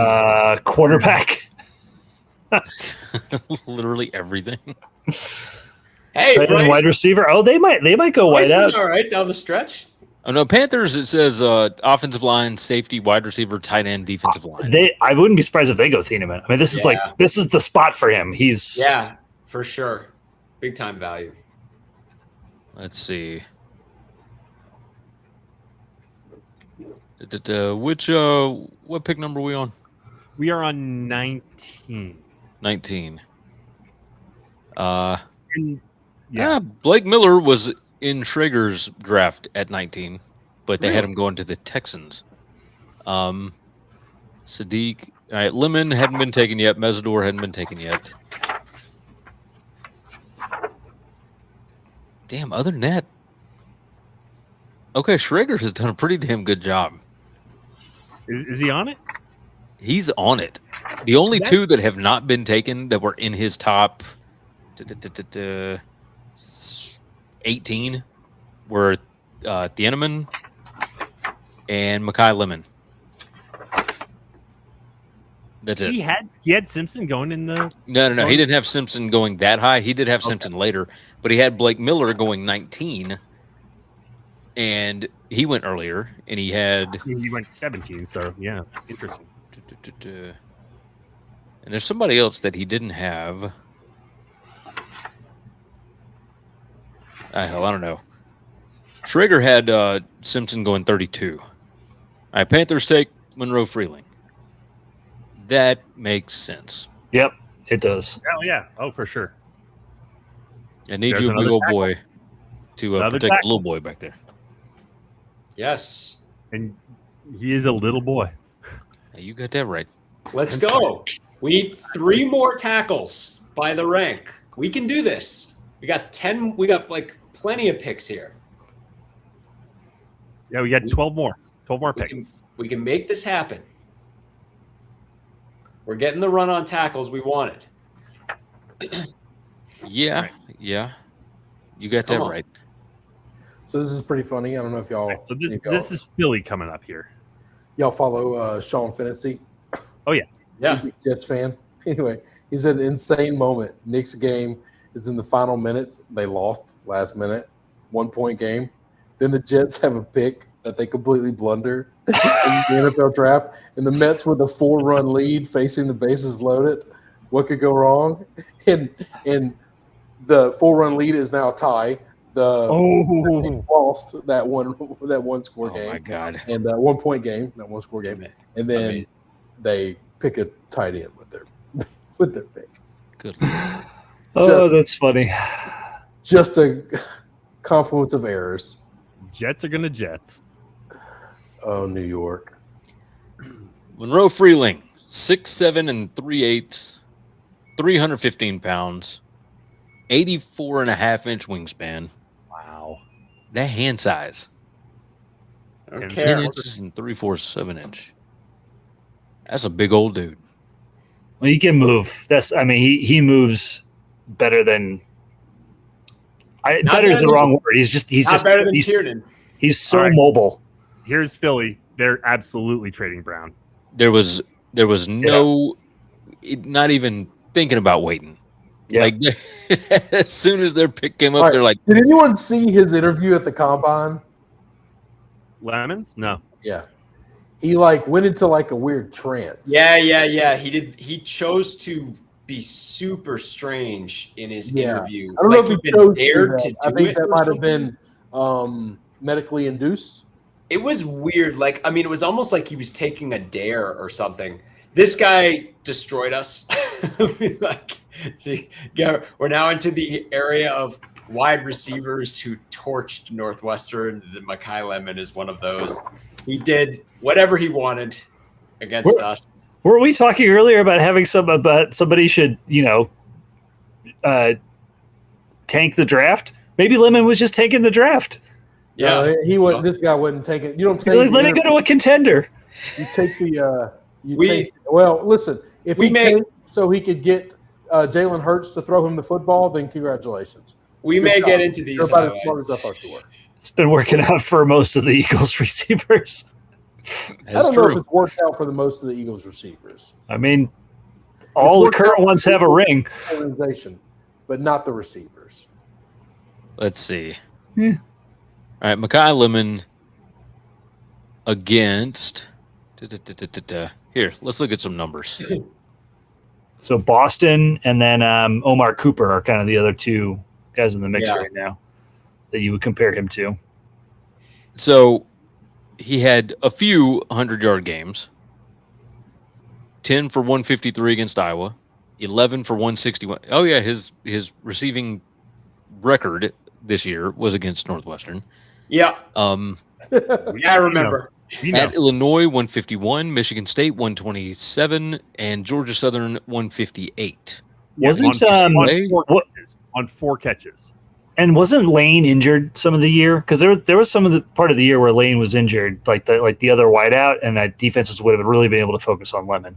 Quarterback. Literally everything. Hey, Bryce, wide receiver. Oh, they might go wide out. All right down the stretch. Oh no, Panthers. It says offensive line, safety, wide receiver, tight end, defensive line. I wouldn't be surprised if they go Thieneman. I mean, this is the spot for him. He's for sure, big time value. Let's see. What pick number are we on? We are on 19. 19. And, Blake Miller was in Schrager's draft at 19, but they had him going to the Texans. Sadiq, all right, Lemon hadn't been taken yet. Mesidor hadn't been taken yet. Damn, other than that. Okay, Schrager has done a pretty damn good job. Is he on it? He's on it. The only 2 that have not been taken that were in his top 18 were Thieneman and Mekhi Lemon. That's it. He had Simpson going in the... No. He didn't have Simpson going that high. He did have Simpson later, but he had Blake Miller going 19, and he went earlier, and he went 17, so yeah, interesting. And there's somebody else that he didn't have. Hell, I don't know. Schrager had Simpson going 32. All right, Panthers take Monroe Freeling. That makes sense. Yep, it does. Oh, yeah. Oh, for sure. I need you, a big old boy, to protect the little boy back there. Yes. And he is a little boy. Hey, you got that right. Let's go. We need 3 more tackles by the rank. We can do this. We got 10. We got plenty of picks here. Yeah, we got 12 more. 12 more picks. We can make this happen. We're getting the run on tackles we wanted. Yeah. You got that right. So this is pretty funny. I don't know if y'all. So this is Philly coming up here. Y'all follow Sean Fennessy? Oh yeah. Big Jets fan. Anyway, he said an insane moment. Knicks game is in the final minutes. They lost last minute, 1-point game. Then the Jets have a pick that they completely blunder in the NFL draft, and the Mets with a 4-run lead facing the bases loaded. What could go wrong? And the 4-run lead is now a tie. Lost that one score game. Oh my god! And 1-point game, that 1-score game, and then they pick a tight end with their pick. Good Lord. That's funny. Just a confluence of errors. Jets are gonna Jets. Oh, New York. Monroe Freeling, 6'7 3/8, 315 pounds, 84.5-inch wingspan. Wow. That hand size. I don't 10 care. inches and 3/4 inch. That's a big old dude. Well, he can move. He moves better than. Better is the wrong word. He's Not better than Tiernan. He's so mobile. Here's Philly. They're absolutely trading Brown. There was no, not even thinking about waiting. Yeah. Like as soon as their pick came up, they're like, did anyone see his interview at the combine? Lemons? No. Yeah. He went into a weird trance. Yeah. He did. He chose to be super strange in his interview. I don't know if he chose dared to do that. I think that might have been medically induced. It was weird. It was almost like he was taking a dare or something. This guy destroyed us. See, we're now into the area of wide receivers who torched Northwestern. Mekhi Lemon is one of those. He did whatever he wanted against us. Were we talking earlier about having somebody should, tank the draft? Maybe Lemon was just taking the draft. Yeah, he wouldn't. This guy wouldn't take it. You don't take. Let it go to a contender. You take the. Well, listen. If so he could get Jalen Hurts to throw him the football, then congratulations. We may get into these. Everybody's smart as I thought you were. It's been working out for most of the Eagles receivers. I don't know if it's worked out for the most of the Eagles receivers. I mean, all the current ones have a ring. Organization, but not the receivers. Let's see. All right, Mekhi Lemon against. Here, let's look at some numbers. So Boston and then Omar Cooper are kind of the other two guys in the mix right now that you would compare him to. So he had a few 100-yard games. 10 for 153 against Iowa. 11 for 161. Oh, yeah, his receiving record this year was against Northwestern. Yeah. I remember. At Illinois, 151, Michigan State, 127, and Georgia Southern, 158. Wasn't on 4 catches. And wasn't Lane injured some of the year? Because there was some of the part of the year where Lane was injured, like the other wideout, and that defenses would have really been able to focus on Lemon.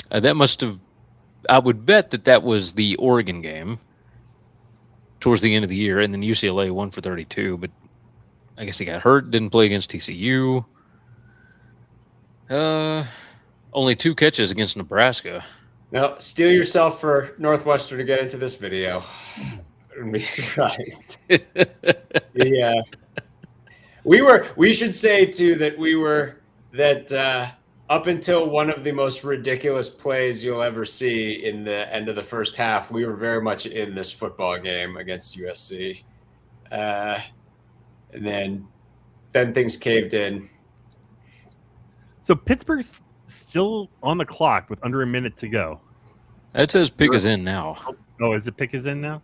That must have. I would bet that was the Oregon game towards the end of the year, and then UCLA won for 32. But I guess he got hurt, didn't play against TCU. Only 2 catches against Nebraska. Now, steel yourself for Northwestern to get into this video. I wouldn't be surprised. We should say too that up until one of the most ridiculous plays you'll ever see in the end of the first half, we were very much in this football game against USC, and then things caved in. So Pittsburgh's still on the clock with under a minute to go. That says pick is in now. Oh, is it pick is in now?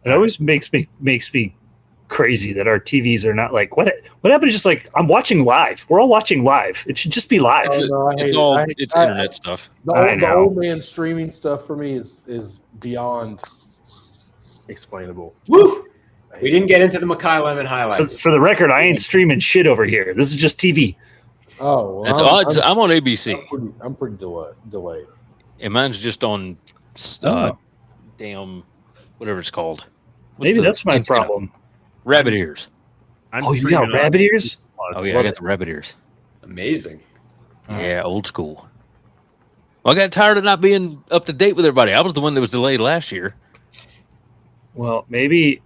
It always makes me crazy that our TVs are not like what happened. Just like I'm watching live. We're all watching live. It should just be live. It's internet stuff. The old man streaming stuff for me is beyond explainable. Woo! We didn't get into the Mekhi Lemon highlights. For the record, I ain't streaming shit over here. This is just TV. Oh, well, I'm on ABC. I'm pretty delayed. And mine's just on damn whatever it's called. Maybe that's my problem. Rabbit ears. You got rabbit ears? Oh yeah, I got the rabbit ears. Amazing. Yeah, old school. Well, I got tired of not being up to date with everybody. I was the one that was delayed last year. Well, maybe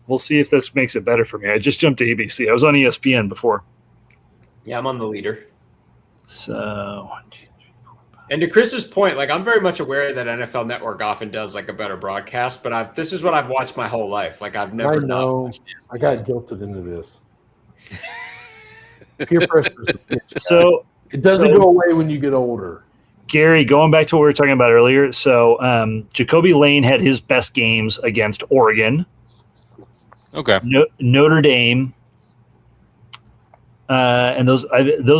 we'll see if this makes it better for me. I just jumped to ABC. I was on ESPN before. Yeah, I'm on the leader. So, and to Chris's point, like I'm very much aware that NFL Network often does like a better broadcast, but this is what I've watched my whole life. Like I've never known. I got guilted into this. Peer pressure is a bitch. So it doesn't go away when you get older. Gary, going back to what we were talking about earlier, so Jacoby Lane had his best games against Oregon. Okay. Notre Dame. And those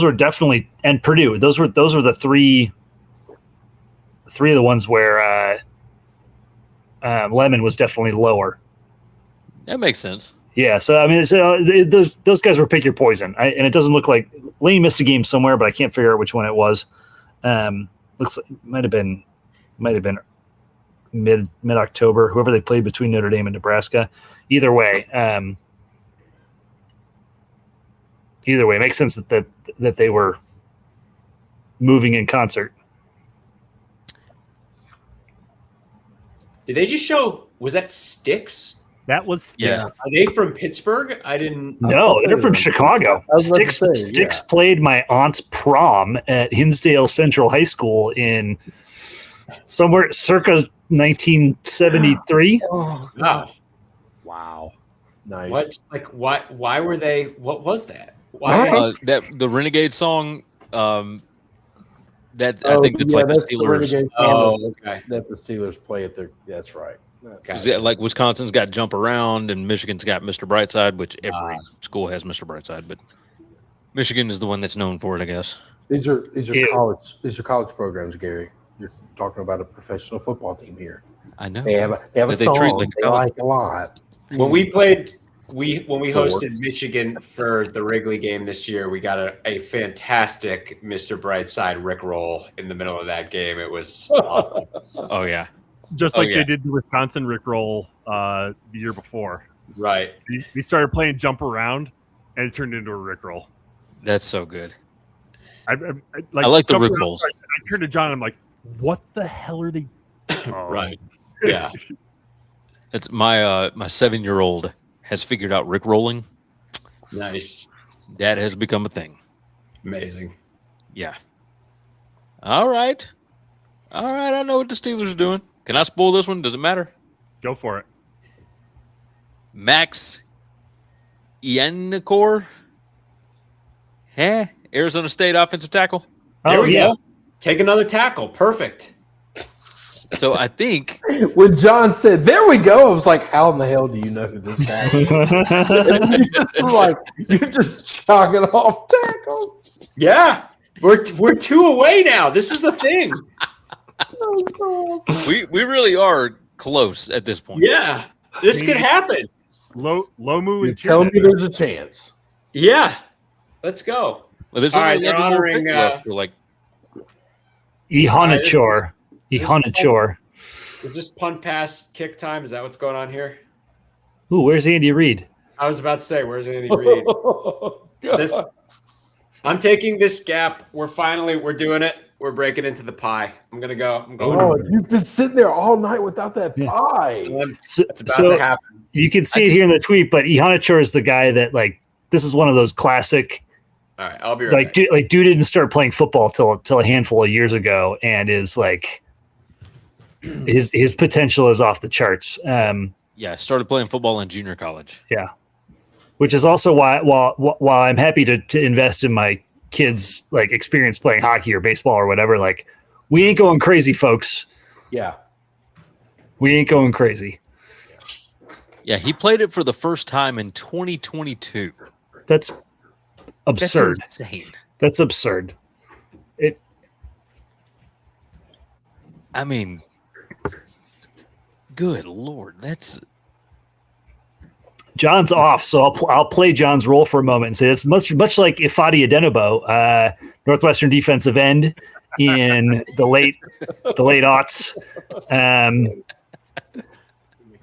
were definitely, and Purdue. Those were the three of the ones where Lemon was definitely lower. That makes sense. Yeah, so I mean, those guys were pick your poison, and it doesn't look like Lane missed a game somewhere, but I can't figure out which one it was. Looks like might have been mid October. Whoever they played between Notre Dame and Nebraska. Either way, it makes sense that they were moving in concert. Did they just show? Was that Styx? That was yeah. Are they from Pittsburgh? I didn't. No, they're from Chicago. Styx played my aunt's prom at Hinsdale Central High School in somewhere circa 1973. Oh, wow. Wow. Nice. Why were they? What was that? Why? That the Renegade song. I think it's like the Steelers. Okay. That the Steelers play at their. That's right. Gotcha. Like Wisconsin's got Jump Around and Michigan's got Mr. Brightside, which every school has Mr. Brightside, but Michigan is the one that's known for it, I guess. These are college programs, Gary. You're talking about a professional football team here. I know. They have a song they like a lot. When we hosted Michigan for the Wrigley game this year, we got a fantastic Mr. Brightside Rickroll in the middle of that game. It was awesome. Oh yeah. Just like they did the Wisconsin Rickroll the year before. Right. They started playing Jump Around, and it turned into a Rickroll. That's so good. I like the Rickrolls. I turned to John and I'm like, what the hell are they? Right. Yeah. It's my 7-year-old has figured out Rickrolling. Nice. That has become a thing. Amazing. Yeah. All right. I know what the Steelers are doing. Can I spoil this one? Does it matter? Go for it. Max Iannicor. Arizona State offensive tackle. There we go. Take another tackle. Perfect. So I think when John said, "There we go," I was like, "How in the hell do you know who this guy is?" You're just chalking off tackles. Yeah, we're 2 away now. This is a thing. we really are close at this point. Yeah, this could happen. Lomu and tell me there's a chance. Yeah, let's go. Well, there's all right, they're honoring Ihanichor. Is this punt pass kick time? Is that what's going on here? Ooh, where's Andy Reid? I was about to say, where's Andy Reid? I'm taking this gap. We're doing it. We're breaking into the pie. I'm going. You've been sitting there all night without that pie. It's about to happen. You can see it here in the tweet, but Ihanichor is the guy that this is one of those classic. All right, I'll be right back. Dude didn't start playing football till a handful of years ago, and is his potential is off the charts. Started playing football in junior college. Yeah, which is also why while I'm happy to invest in my kids' experience playing hockey or baseball or whatever, we ain't going crazy, folks. Yeah, we ain't going crazy. Yeah, he played it for the first time in 2022. That's absurd. That's insane. That's absurd. Good Lord, that's John's off, so I'll play John's role for a moment and say it's much like Ifeadi Adenabo, Northwestern defensive end in the late aughts.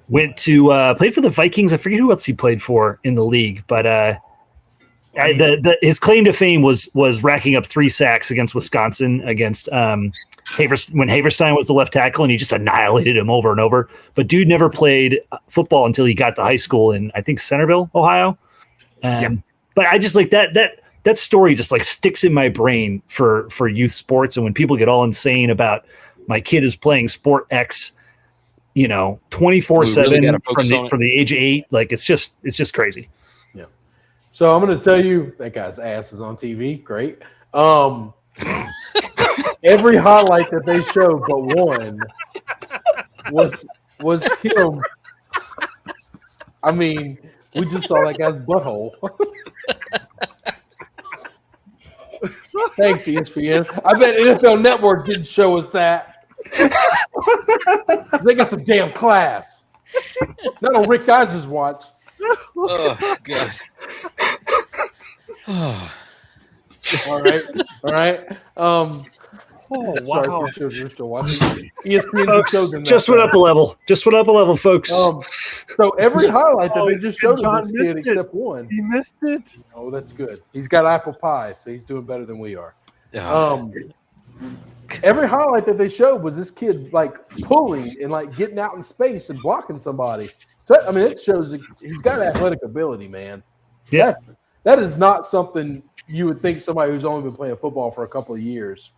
Went to play for the Vikings. I forget who else he played for in the league, but his claim to fame was racking up 3 sacks against Wisconsin against when Haverstein was the left tackle, and he just annihilated him over and over. But dude never played football until he got to high school in, I think, Centerville, Ohio. But I just that story just sticks in my brain for youth sports. And when people get all insane about my kid is playing sport X, 24/7 from the age of 8, it's just crazy. Yeah. So I'm going to tell you that guy's ass is on TV. Great. Every highlight that they showed but one was him. I mean, we just saw that guy's butthole. Thanks, ESPN. I bet NFL Network didn't show us that. They got some damn class. Not on Rick Eisner's watch. Oh, God. All right. Sorry for children still watching. ESPN just went up a level. Just went up a level, folks. So every highlight that they just showed of this kid except one. He missed it. Oh, that's good. He's got apple pie, so he's doing better than we are. Every highlight that they showed was this kid pulling and getting out in space and blocking somebody. So it shows he's got athletic ability, man. Yeah, that is not something you would think somebody who's only been playing football for a couple of years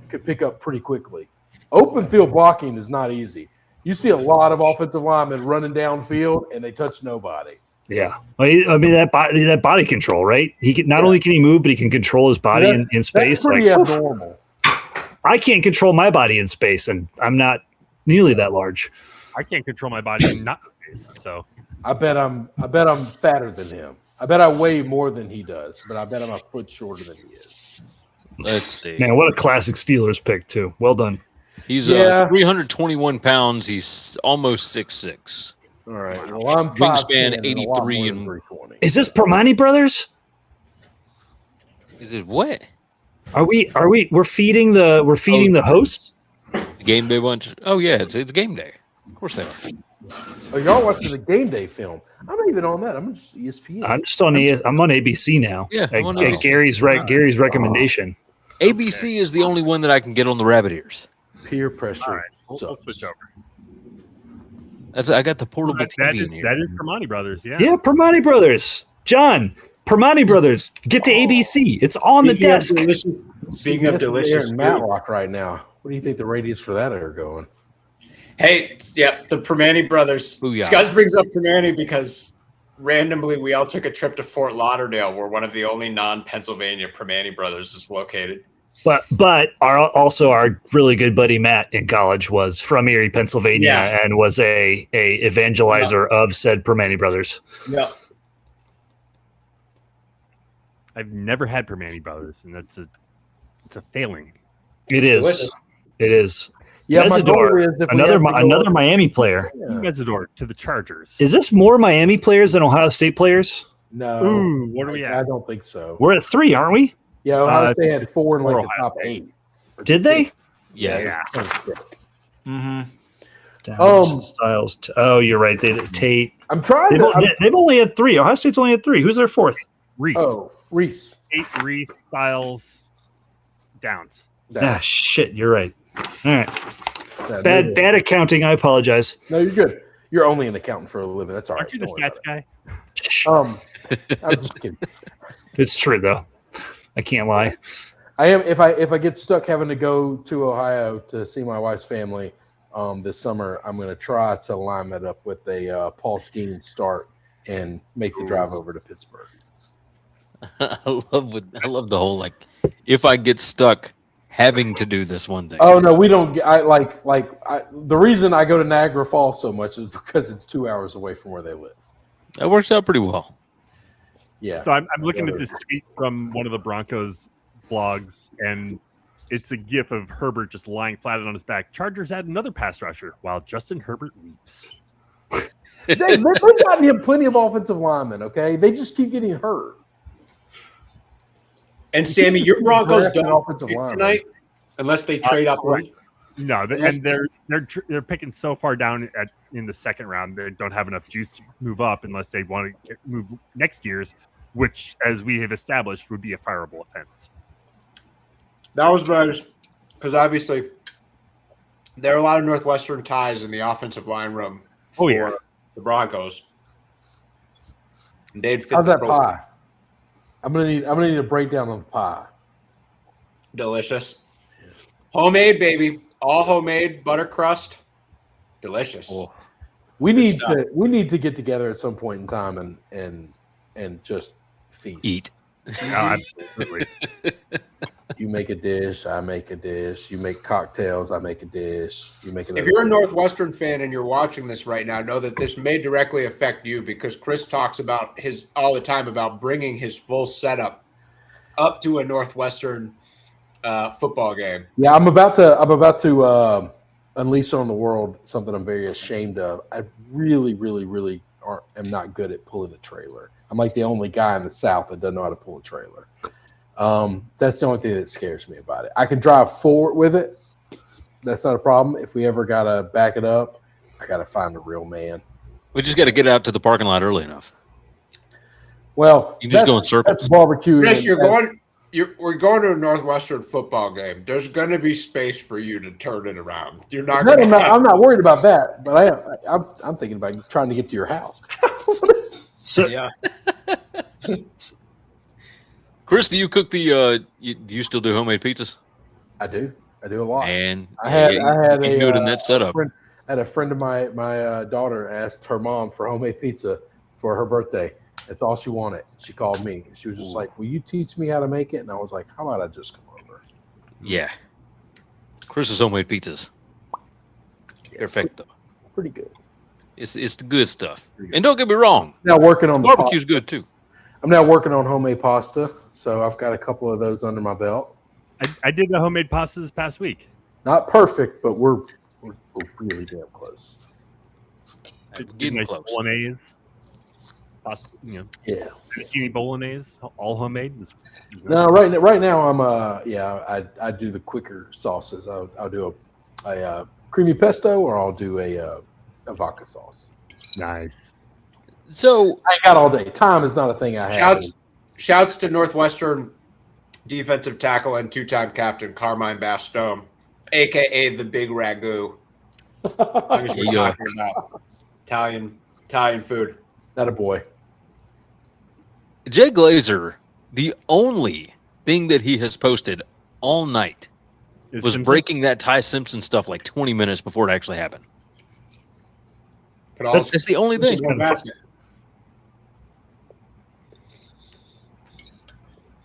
could pick up pretty quickly. Open field blocking is not easy. You see a lot of offensive linemen running downfield and they touch nobody. Yeah, that body control, right? He can not only can he move, but he can control his body in space. That's pretty abnormal. I can't control my body in space, and I'm not nearly that large. I can't control my body in not space, so I bet I'm fatter than him. I bet I weigh more than he does, but I bet I'm a foot shorter than he is. Let's see. Man, what a classic Steelers pick too. Well done. He's 321 pounds. He's almost 6'6". All right. Well, I'm Wingspan 5'10" 83 and and 320. Is this Permani Brothers? Is it what? We're feeding the host? The game day bunch? Oh yeah, it's game day. Of course they are. Oh, y'all watching the game day film? I'm not even on that. I'm just ESPN. I'm on ABC now. Yeah, I'm on At ABC. Gary's recommendation. ABC is the only one that I can get on the rabbit ears. Peer pressure. all right, we'll sucks. switch over. I got the portable That TV is in here. that is Permani Brothers, yeah. Yeah, Permani Brothers. John, Permani Brothers. Get to ABC. It's on the desk. Speaking of delicious in food. Matlock right now. What do you think the radius for that are going? Hey, the Permani brothers. Booyah. Scuzz brings up Permani because randomly we all took a trip to Fort Lauderdale, where one of the only non-Pennsylvania Permani brothers is located. But our really good buddy Matt in college was from Erie, Pennsylvania, and was a evangelizer of said Permani Brothers. Yeah. I've never had Permani Brothers, and it's a failing. It is. Delicious. It is. Yeah, my goal Mesidor, is if we have to go another up- Miami player. Yeah. Mesidor to the Chargers. Is this more Miami players than Ohio State players? No. Ooh, what are we I at? don't think so. We're at 3, aren't we? Yeah, Ohio State had 4 in like the Ohio top State. 8. Did they? Yeah. Mm-hmm. Styles. Oh, you're right. Tate. I'm trying They've only had 3. Ohio State's only had 3. Who's their 4th? Reese. Oh, Reese. 8 Reese, Styles, Downs. Ah, shit. You're right. All right. Bad. Bad accounting. I apologize. No, you're good. You're only an accountant for a living. That's all right. Aren't you the Don't worry stats guy? about it. I'm just kidding. It's true though. I can't lie. I am if I get stuck having to go to Ohio to see my wife's family this summer, I'm going to try to line that up with a Paul Skeens start and make the drive over to Pittsburgh. I love the whole if I get stuck having to do this one thing. Oh no, we don't. The reason I go to Niagara Falls so much is because it's 2 hours away from where they live. That works out pretty well. Yeah. So I'm looking at this tweet from one of the Broncos blogs, and it's a gif of Herbert just lying flat on his back. Chargers add another pass rusher while Justin Herbert weeps. They've gotten him plenty of offensive linemen. Okay, they just keep getting hurt. And Sammy, your Broncos Draft an don't offensive pick lineman. tonight unless they trade up. No, and they're picking so far down in the second round, they don't have enough juice to move up unless they want to move next year's, which, as we have established, would be a fireable offense. That was nice because obviously there are a lot of Northwestern ties in the offensive line room for the Broncos. And they'd fit How's the that profile. pie? I'm gonna need a breakdown on the pie. Delicious. Homemade, baby. All homemade, butter crust. Delicious. Oh, We need stuff. to get together at some point in time and just feast. eat. No, absolutely. You make a dish, I make a dish. You make cocktails, I make a dish. You make another. If you're a dish. Northwestern fan and you're watching this right now, know that this may directly affect you because Chris talks about all the time about bringing his full setup up to a Northwestern football game. Yeah, I'm about to unleash on the world something I'm very ashamed of. I really am not good at pulling a trailer. I'm like the only guy in the South that doesn't know how to pull a trailer. That's the only thing that scares me about it. I can drive forward with it. That's not a problem. If we ever gotta back it up, I gotta find a real man. We just got to get out to the parking lot early enough. Well, You just go in circles. That's barbecue. Chris, we're going to a Northwestern football game. There's going to be space for you to turn it around. You're not going to. I'm not worried about that, but I'm thinking about trying to get to your house. So Yeah. Chris, do you cook do you still do homemade pizzas? I do a lot. And I had you a can do it in that setup. I had a friend of my daughter asked her mom for homemade pizza for her birthday. That's all she wanted. She called me. She was just like, "Will you teach me how to make it?" And I was like, "How about I just come over?" Yeah. Chris's homemade pizzas. Perfecto. Pretty good. It's the good stuff. And don't get me wrong, Now working on the barbecue's pasta. good too. I'm now working on homemade pasta, so I've got a couple of those under my belt. I did the homemade pasta this past week. Not perfect, but we're really damn close. Getting Nice close. Bolognese. Pasta, Yeah. fettuccine bolognese, all homemade. No, right now I'm I do the quicker sauces. I'll do a creamy pesto, or I'll do a vodka sauce. Nice. So I ain't got all day. Time is not a thing I have. Shouts to Northwestern defensive tackle and two-time captain Carmine Bastone, a.k.a. the Big Ragu. We're talking about Italian food. Not a boy. Jay Glazer, the only thing that he has posted all night was breaking that Ty Simpson stuff like 20 minutes before it actually happened. That's the only thing.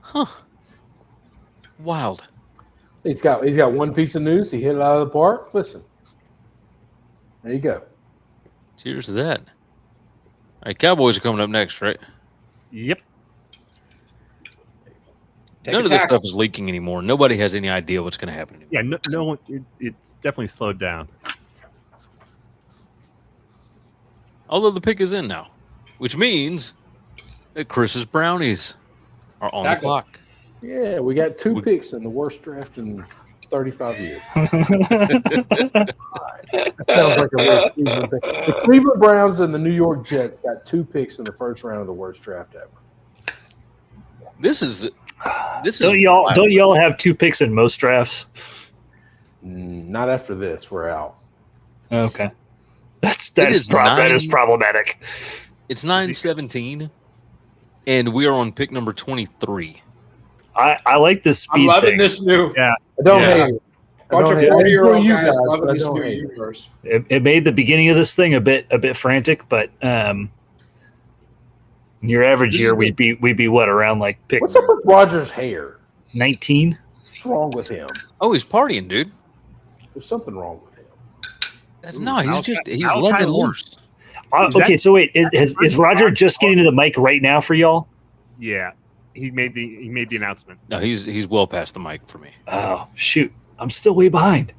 Huh. Wild. He's got one piece of news. He hit it out of the park. Listen. There you go. Cheers to that. All right, Cowboys are coming up next, right? Yep. None of this stuff is leaking anymore. Nobody has any idea what's going to happen anymore. Yeah, no, it's definitely slowed down. Although the pick is in now, which means that Chris's Brownies are on the clock. Yeah, we got 2 picks in the worst draft in 35 years. That sounds like a weird Cleveland thing. The Cleveland Browns and the New York Jets got 2 picks in the first round of the worst draft ever. This is don't y'all have 2 picks in most drafts? Not after this. We're out. Okay. That is problematic. It's 9-17, and we are on pick number 23. I like this speed. I'm loving thing. this new. Yeah. I don't hate it. Bunch of 40-year-old you guys guys, loving but this I don't new hate it. universe. It made the beginning of this thing a bit frantic, but in your average year we'd be what, around like pick What's up with Rogers' hair? 19? What's wrong with him? Oh, he's partying, dude. There's something wrong with him. That's no, he's Malachi letting Moore. loose. Okay, so wait, is Roger just getting to the mic right now for y'all? Yeah, he made the announcement. No, he's well past the mic for me. Oh shoot, I'm still way behind.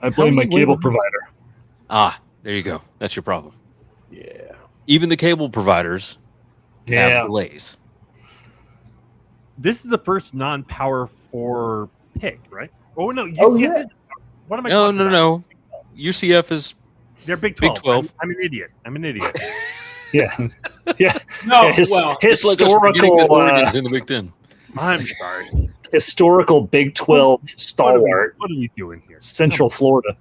I blame my cable provider. Ah, there you go. That's your problem. Yeah. Even the cable providers have delays. This is the first non-Power 4 pick, right? Oh no, UCF is. What am I? No. UCF is. They're Big 12. Big 12. I'm an idiot. Yeah. Yeah. No, It's like us forgetting that Oregon's in the Big 10. I'm sorry. Historical Big 12 stalwart. What are you doing here? Central Florida.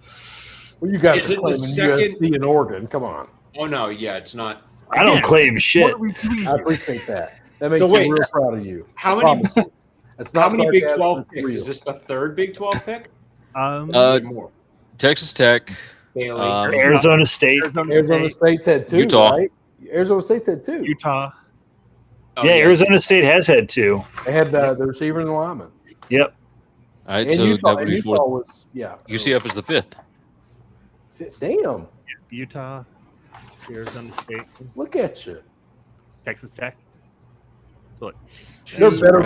Well, you guys Is are it the claiming second- USC and Oregon. Come on. Oh no, yeah, it's not. I don't claim shit. What are we doing I here? appreciate that. That makes So wait, me real proud of you. How many? That's How not many Big sarcasm, 12 it's picks? real. Is this the third Big 12 pick? Uh, Texas Tech, Bailey. Arizona State. Arizona State's had 2, Utah. right? Arizona State's had 2. Utah. Oh, Yeah, Arizona State has had 2. They had the receiver and the lineman. Yep. all right, And so Utah, that would be Utah fourth. was, yeah. UCF is the 5th. Damn. Utah. Arizona State. Look at you. Texas Tech. So They're better.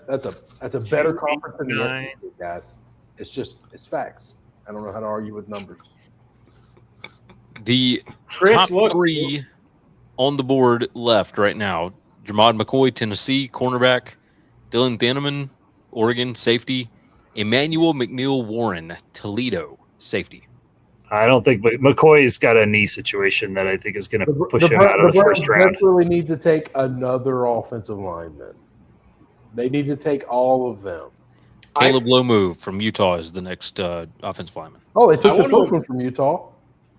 Present. That's a better conference than the 9. SEC, guys. It's facts. I don't know how to argue with numbers. The Chris, top look. 3 on the board left right now: Jamad McCoy, Tennessee, cornerback; Dylan Thieneman, Oregon, safety; Emmanuel McNeil Warren, Toledo, safety. I don't think McCoy's got a knee situation that I think is going to push him out of the first round. They really need to take another offensive lineman. They need to take all of them. Caleb Lomu from Utah is the next offensive lineman. Oh, they took I the wonder- first one from Utah.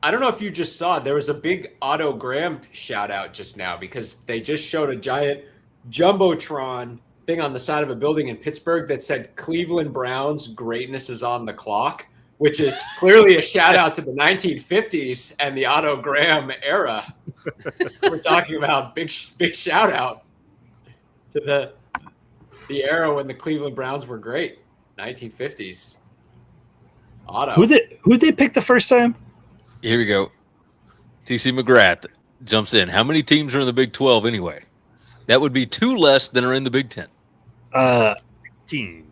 I don't know if you just saw it. There was a big Otto Graham shout out just now because they just showed a giant Jumbotron thing on the side of a building in Pittsburgh that said Cleveland Browns greatness is on the clock, which is clearly a shout out to the 1950s and the Otto Graham era. We're talking about big shout out to the era when the Cleveland Browns were great, 1950s. Otto. Who'd they pick the first time? Here we go. TC McGrath jumps in. How many teams are in the Big 12 anyway? That would be 2 less than are in the Big 10. 16.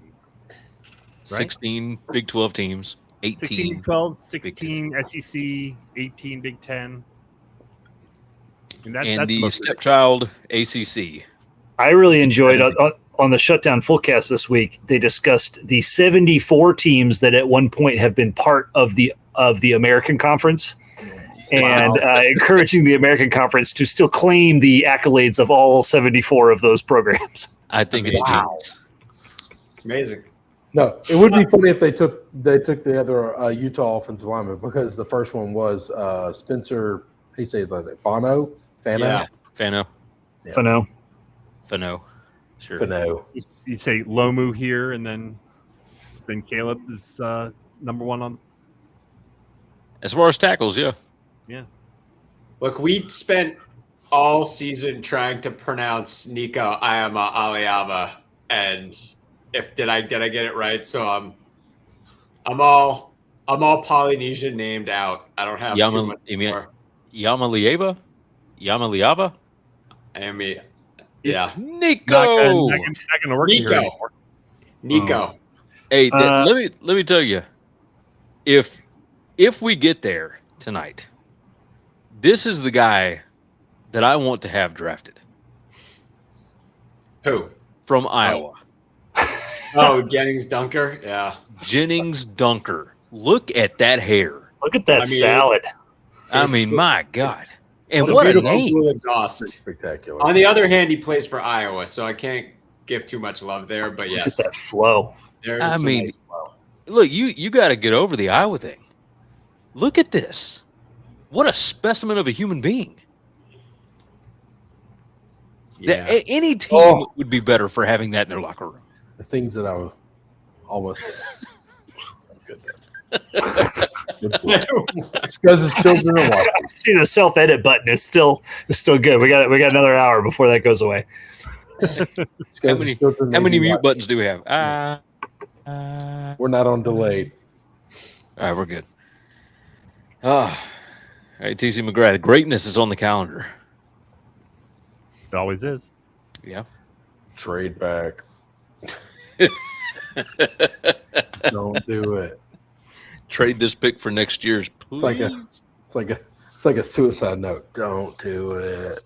16 Big 12 teams. 18 16 Big 12, 16 SEC, 18 Big 10. And that's the stepchild ACC. I really enjoyed on the Shutdown Fullcast this week. They discussed the 74 teams that at one point have been part of the American Conference, and encouraging the American Conference to still claim the accolades of all 74 of those programs. I think it's genius. Amazing. No, it would be funny if they took the other Utah offensive lineman, because the first one was Spencer. How do you say his last name? Fano. Yeah. Fano. Sure. Fano. You say Lomu here, and then Caleb is number one on. As far as tackles, yeah. Look, we spent all season trying to pronounce Nico Ayama Aliava, and did I get it right? So I'm all Polynesian named out. I don't have too much more. Yamalieva? Yeah. Nico. Not gonna work here anymore. Nico. Hey, let me tell you, if we get there tonight, this is the guy that I want to have drafted. Who? From Iowa. Oh, Jennings Dunker? Yeah. Jennings Dunker. Look at that hair. Look at that salad. My God. And what a name. Exhaust. Spectacular. On the other hand, he plays for Iowa, so I can't give too much love there, but yes. Look at that flow. Nice flow. Look, you got to get over the Iowa thing. Look at this. What a specimen of a human being. Yeah. Any team would be better for having that in their locker room. The things that I was almost. Scuzz' children are watching. See, the self-edit button is still good. We got another hour before that goes away. How many mute buttons do we have? We're not on delayed. All right, we're good. All right, TC McGrath. Greatness is on the calendar. It always is. Yeah. Trade back. Don't do it. Trade this pick for next year's, please. It's like a suicide note. Don't do it.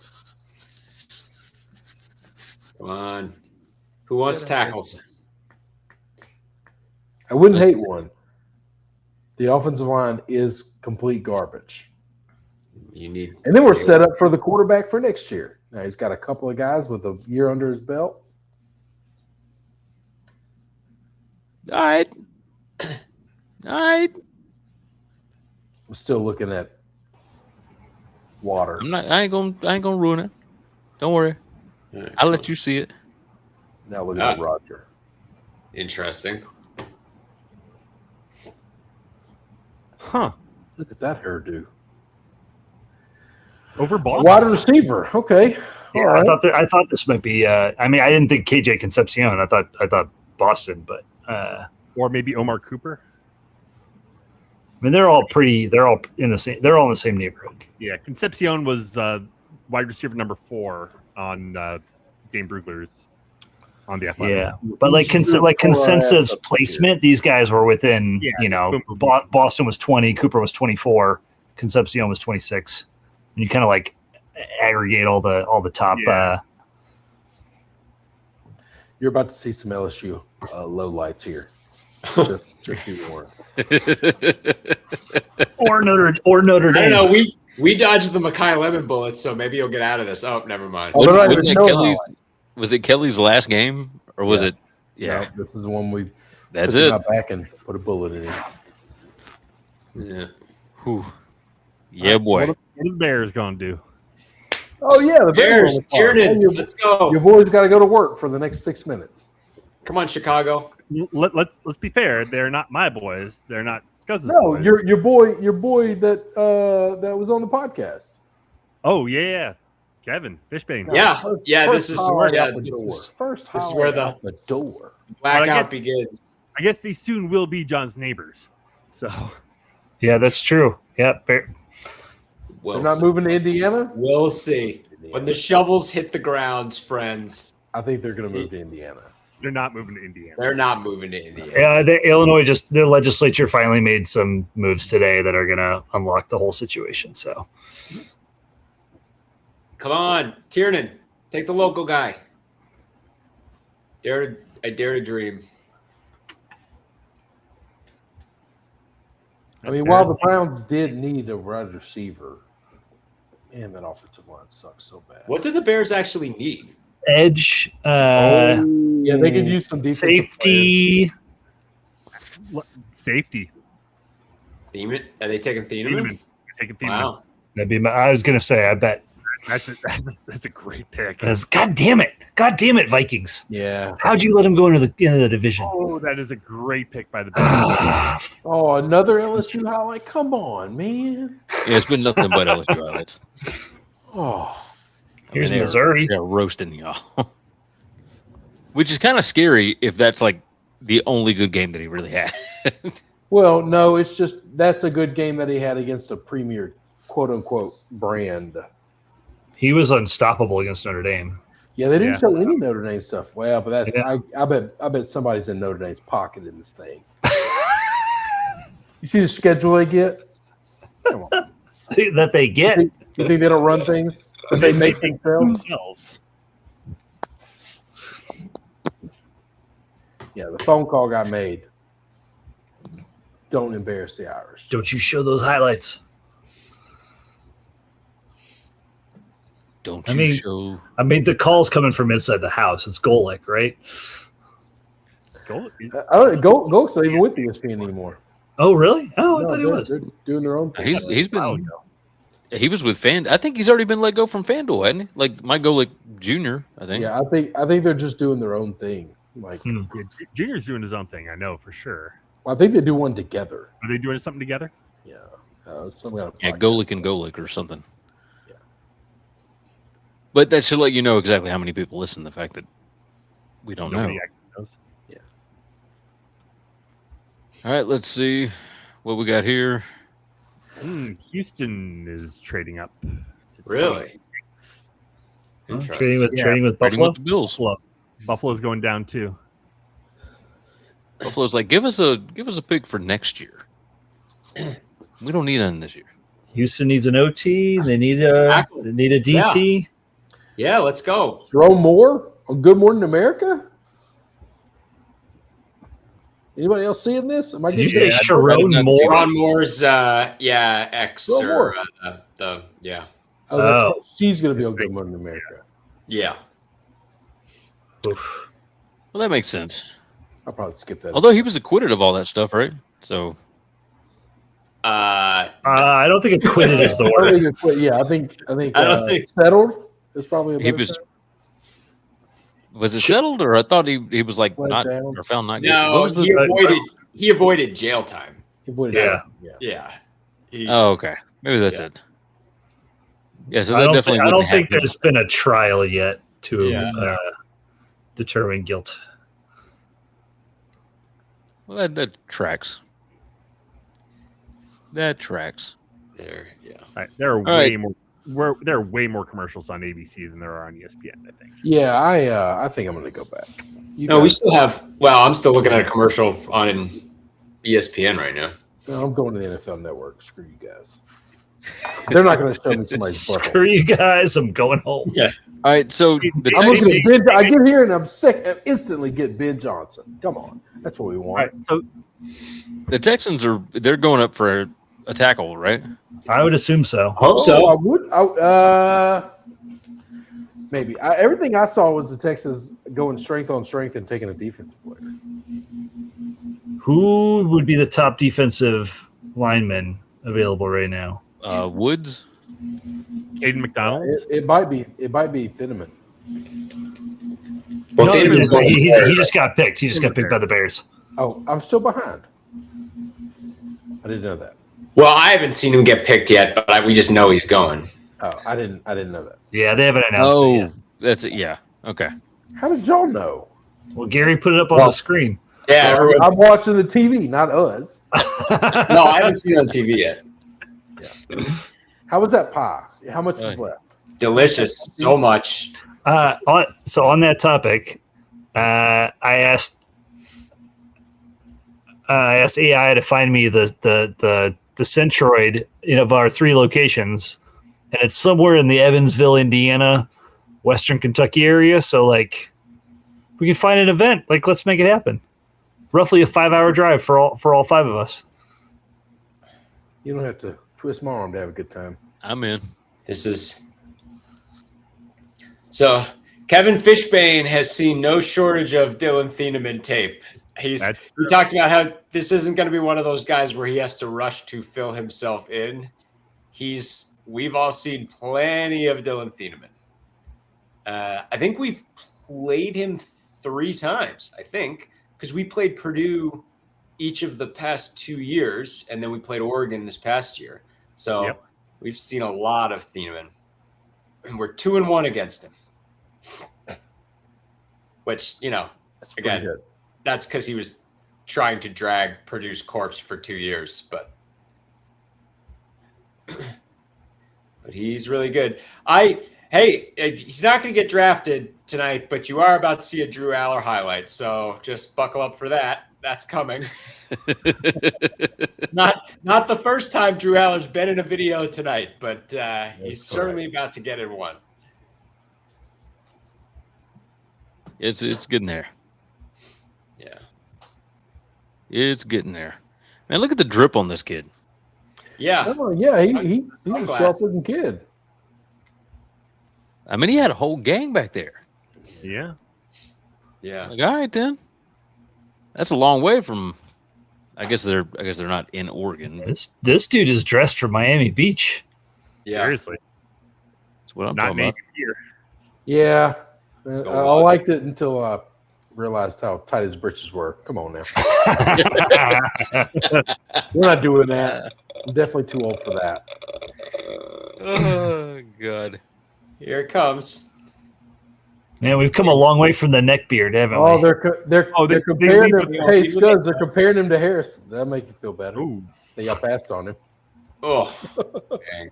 Come on. Who wants tackles? I wouldn't hate one. The offensive line is complete garbage. And then we're set up for the quarterback for next year. Now he's got a couple of guys with a year under his belt. All right. I'm still looking at water. I ain't gonna ruin it. Don't worry. Right, I'll let you see it. Now look at Roger. Interesting. Huh. Look at that hairdo. Over Boston. Wide receiver. Okay. Yeah, All right. I thought this might be. I didn't think KJ Concepcion. I thought Boston, but or maybe Omar Cooper. I mean, they're all in the same. They're all in the same neighborhood. Yeah, Concepcion was wide receiver number 4 on Dane Brugler's on the Athletic. Yeah, but like consensus placement, these guys were within. Yeah, Boston was 20, Cooper was 24, Concepcion was 26, and you kind of like aggregate all the top. Yeah. You're about to see some LSU low lights here. Just be warned. or Notre Dame. I don't know. We dodged the Mekhi Lemon bullet, so maybe you'll get out of this. Oh, never mind. Was it Kelly's last game, or was it? Yeah, no, this is the one we. That's took it. Out back and put a bullet in it. Yeah. Whew. Yeah, boy. What are the Bears gonna do? Oh yeah, the Bears. Tiernan, let's go. Your boys got to go to work for the next 6 minutes. Come on, Chicago. Let's be fair. They're not my boys. They're not Scuzz's No, boys. your boy that was on the podcast. Oh yeah, Kevin Fishbane. Yeah, this is where the door. Blackout begins. I guess they soon will be John's neighbors. So, yeah, that's true. Yeah, They're not moving to Indiana? We'll see. When the shovels hit the grounds, friends. I think they're going to move to Indiana. they're not moving to Indiana. They're not moving to Indiana. Yeah, Illinois their legislature finally made some moves today that are going to unlock the whole situation. So, Come on, Tiernan, take the local guy. I dare to dream. I mean, while the Browns did need a wide receiver, man, that offensive line sucks so bad. What do the Bears actually need? edge, yeah, they could use some defensive safety. Safety. Thiemann? Are they taking Thiemann? Thiemann. Taking Thiemann. Wow. That'd be I was gonna say. I bet. That's a great pick. God damn it, Vikings. Yeah. How'd you let them go into the division? Oh, that is a great pick by the Bears. Oh, another LSU highlight. Come on, man. Yeah, it's been nothing but LSU highlights. Oh, Here's Missouri. They're roasting y'all. Which is kind of scary if that's like the only good game that he really had. well, no, it's just that's a good game that he had against a premier quote unquote brand. He was unstoppable against Notre Dame. Yeah, they didn't show any Notre Dame stuff. Well, but that's I bet somebody's in Notre Dame's pocket in this thing. You see the schedule they get? Come on. That they get. You think they don't run things? But they make themselves? Yeah, the phone call got made. Don't embarrass the Irish. Don't you show those highlights. Don't you show? I mean, the call's coming from inside the house. It's Golick, right? Golik's not even with ESPN anymore. Oh, really? Oh, I thought he was. They're doing their own thing. He's been. He was with I think he's already been let go from FanDuel, hasn't he? Like Mike Golick Jr., I think. Yeah, I think they're just doing their own thing. Like Junior's doing his own thing, I know for sure. I think they do one together. Are they doing something together? Yeah. Golick and Golick or something. Yeah. But that should let you know exactly how many people listen. The fact that we don't know. Yeah. All right, let's see what we got here. Houston is trading up. Really? Trading with Trading Buffalo. with the Bills. Buffalo's going down too. Buffalo's like, give us a pick for next year. We don't need none this year. Houston needs an OT. They need a DT. Yeah, let's go. Throw more on Good Morning America. Anybody else seeing this? Am I Did you say Sharon Moore? Sharon Moore's, ex or yeah. Oh, she's going to be on Good Morning America. Yeah. Oof. Well, that makes sense. I'll probably skip that. Although he was acquitted of all that stuff, right? So. I don't think acquitted is the word. Yeah, I think settled is probably a better term. Was it settled, or I thought he was like not or found not guilty? No, he avoided jail time. Yeah. Okay, maybe that's it. Yeah, so I that don't think there's been a trial yet to determine guilt. Well, that tracks. That tracks. There, yeah. Right, there are way more commercials on ABC than there are on ESPN, I think. Yeah, I think I'm going to go back. We still have. Well, I'm still looking at a commercial on ESPN right now. No, I'm going to the NFL Network. Screw you guys. They're not going to show me somebody's butthole. Screw you guys. I'm going home. Yeah. All right. So I'm looking at Ben. I get here and I'm sick. I instantly get Ben Johnson. Come on, that's what we want. Right, so the Texans they're going up for a tackle, right? I would assume so. Hope so. I would. Maybe. Everything I saw was the Texans going strength on strength and taking a defensive player. Who would be the top defensive lineman available right now? Woods. Caden McDonald. It might be Thiemann. Well, he just got picked. He just got picked by the Bears. Oh, I'm still behind. I didn't know that. Well, I haven't seen him get picked yet, but we just know he's going. Oh, I didn't know that. Yeah, they haven't announced it yet. That's it. Yeah. Okay. How did y'all know? Well, Gary put it up on the screen. Yeah, So I'm watching the TV, not us. No, I haven't seen it on TV yet. Yeah. How was that pie? How much is left? Delicious, so much. So on that topic, I asked AI to find me the Centroid of our 3 locations, and it's somewhere in the Evansville, Indiana, Western Kentucky area. So like, we can find an event. Like, let's make it happen. Roughly a 5-hour drive for all 5 of us. You don't have to twist my arm to have a good time. I'm in. This is so. Kevin Fishbane has seen no shortage of Dylan Thieneman tape. He talked about how this isn't going to be one of those guys where he has to rush to fill himself in. We've all seen plenty of Dylan Thieneman. I think we've played him 3 times. I think because we played Purdue each of the past 2 years, and then we played Oregon this past year. So we've seen a lot of Thieneman, and we're 2-1 against him. Which, again, that's because he was trying to drag Purdue's corpse for 2 years, but he's really good. He's not going to get drafted tonight, but you are about to see a Drew Aller highlight, so just buckle up for that. That's coming. Not the first time Drew Aller's been in a video tonight, but he's certainly about to get in one. It's getting there. Yeah. It's getting there. Man, look at the drip on this kid. Yeah. Oh, yeah, he's a sharp-looking kid. I mean, he had a whole gang back there. Yeah. Yeah. Like, all right, then. That's a long way from. I guess they're not in Oregon. This dude is dressed for Miami Beach. Yeah. Seriously. That's what I'm Not talking about. here. Yeah. I liked it until I realized how tight his britches were. Come on now. We're not doing that. I'm definitely too old for that. Oh, God. Here it comes. Man, we've come a long way from the neck beard, haven't Oh, we? they're comparing him. Hey, Scuzz, they're comparing him to Harris. That'll make you feel better. Ooh. They got passed on him. Oh, dang.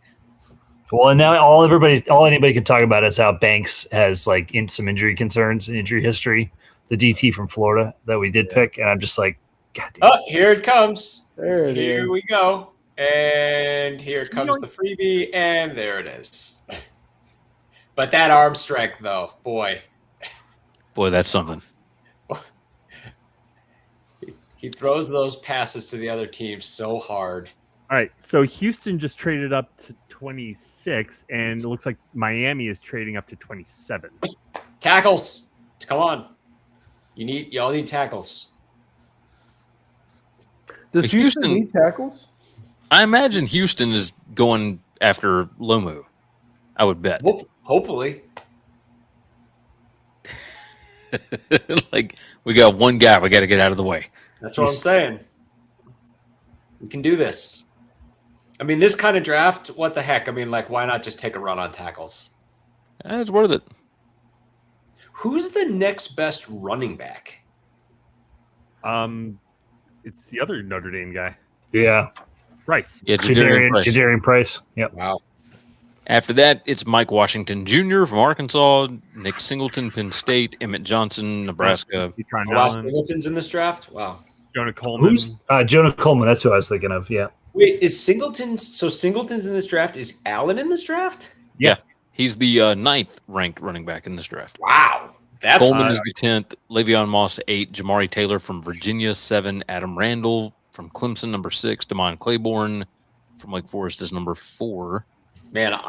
Well, and now all anybody can talk about is how Banks has like some injury concerns, injury history. The DT from Florida that we did pick, and I'm just like, God damn. Oh, here it comes. There it is. Here we go. And here comes the freebie, and there it is. But that arm strength, though, boy, that's something. He throws those passes to the other team so hard. All right, so Houston just traded up to 26, and it looks like Miami is trading up to 27. Tackles, come on! You all need tackles. Does Houston need tackles? I imagine Houston is going after Lomu. I would bet. Hopefully. Like, we got one guy. We got to get out of the way. That's what I'm saying. We can do this. I mean, this kind of draft, what the heck? I mean, like, why not just take a run on tackles? It's worth it. Who's the next best running back? It's the other Notre Dame guy, Yeah. Rice. Yeah, Jadarian Price. Yep. Wow. After that, it's Mike Washington Jr. from Arkansas, Nick Singleton, Penn State, Emmett Johnson, Nebraska. Wow, Singleton's in this draft? Wow. Jonah Coleman. Who's Jonah Coleman? That's who I was thinking of. Yeah. Wait, is Singleton? So Singleton's in this draft. Is Allen in this draft? Yeah. He's the 9th ranked running back in this draft. Wow. That's Coleman is the 10th. Le'Veon Moss, 8. Jamari Taylor from Virginia, 7. Adam Randall from Clemson, number 6. Damon Claiborne from Wake Forest is number 4. Man,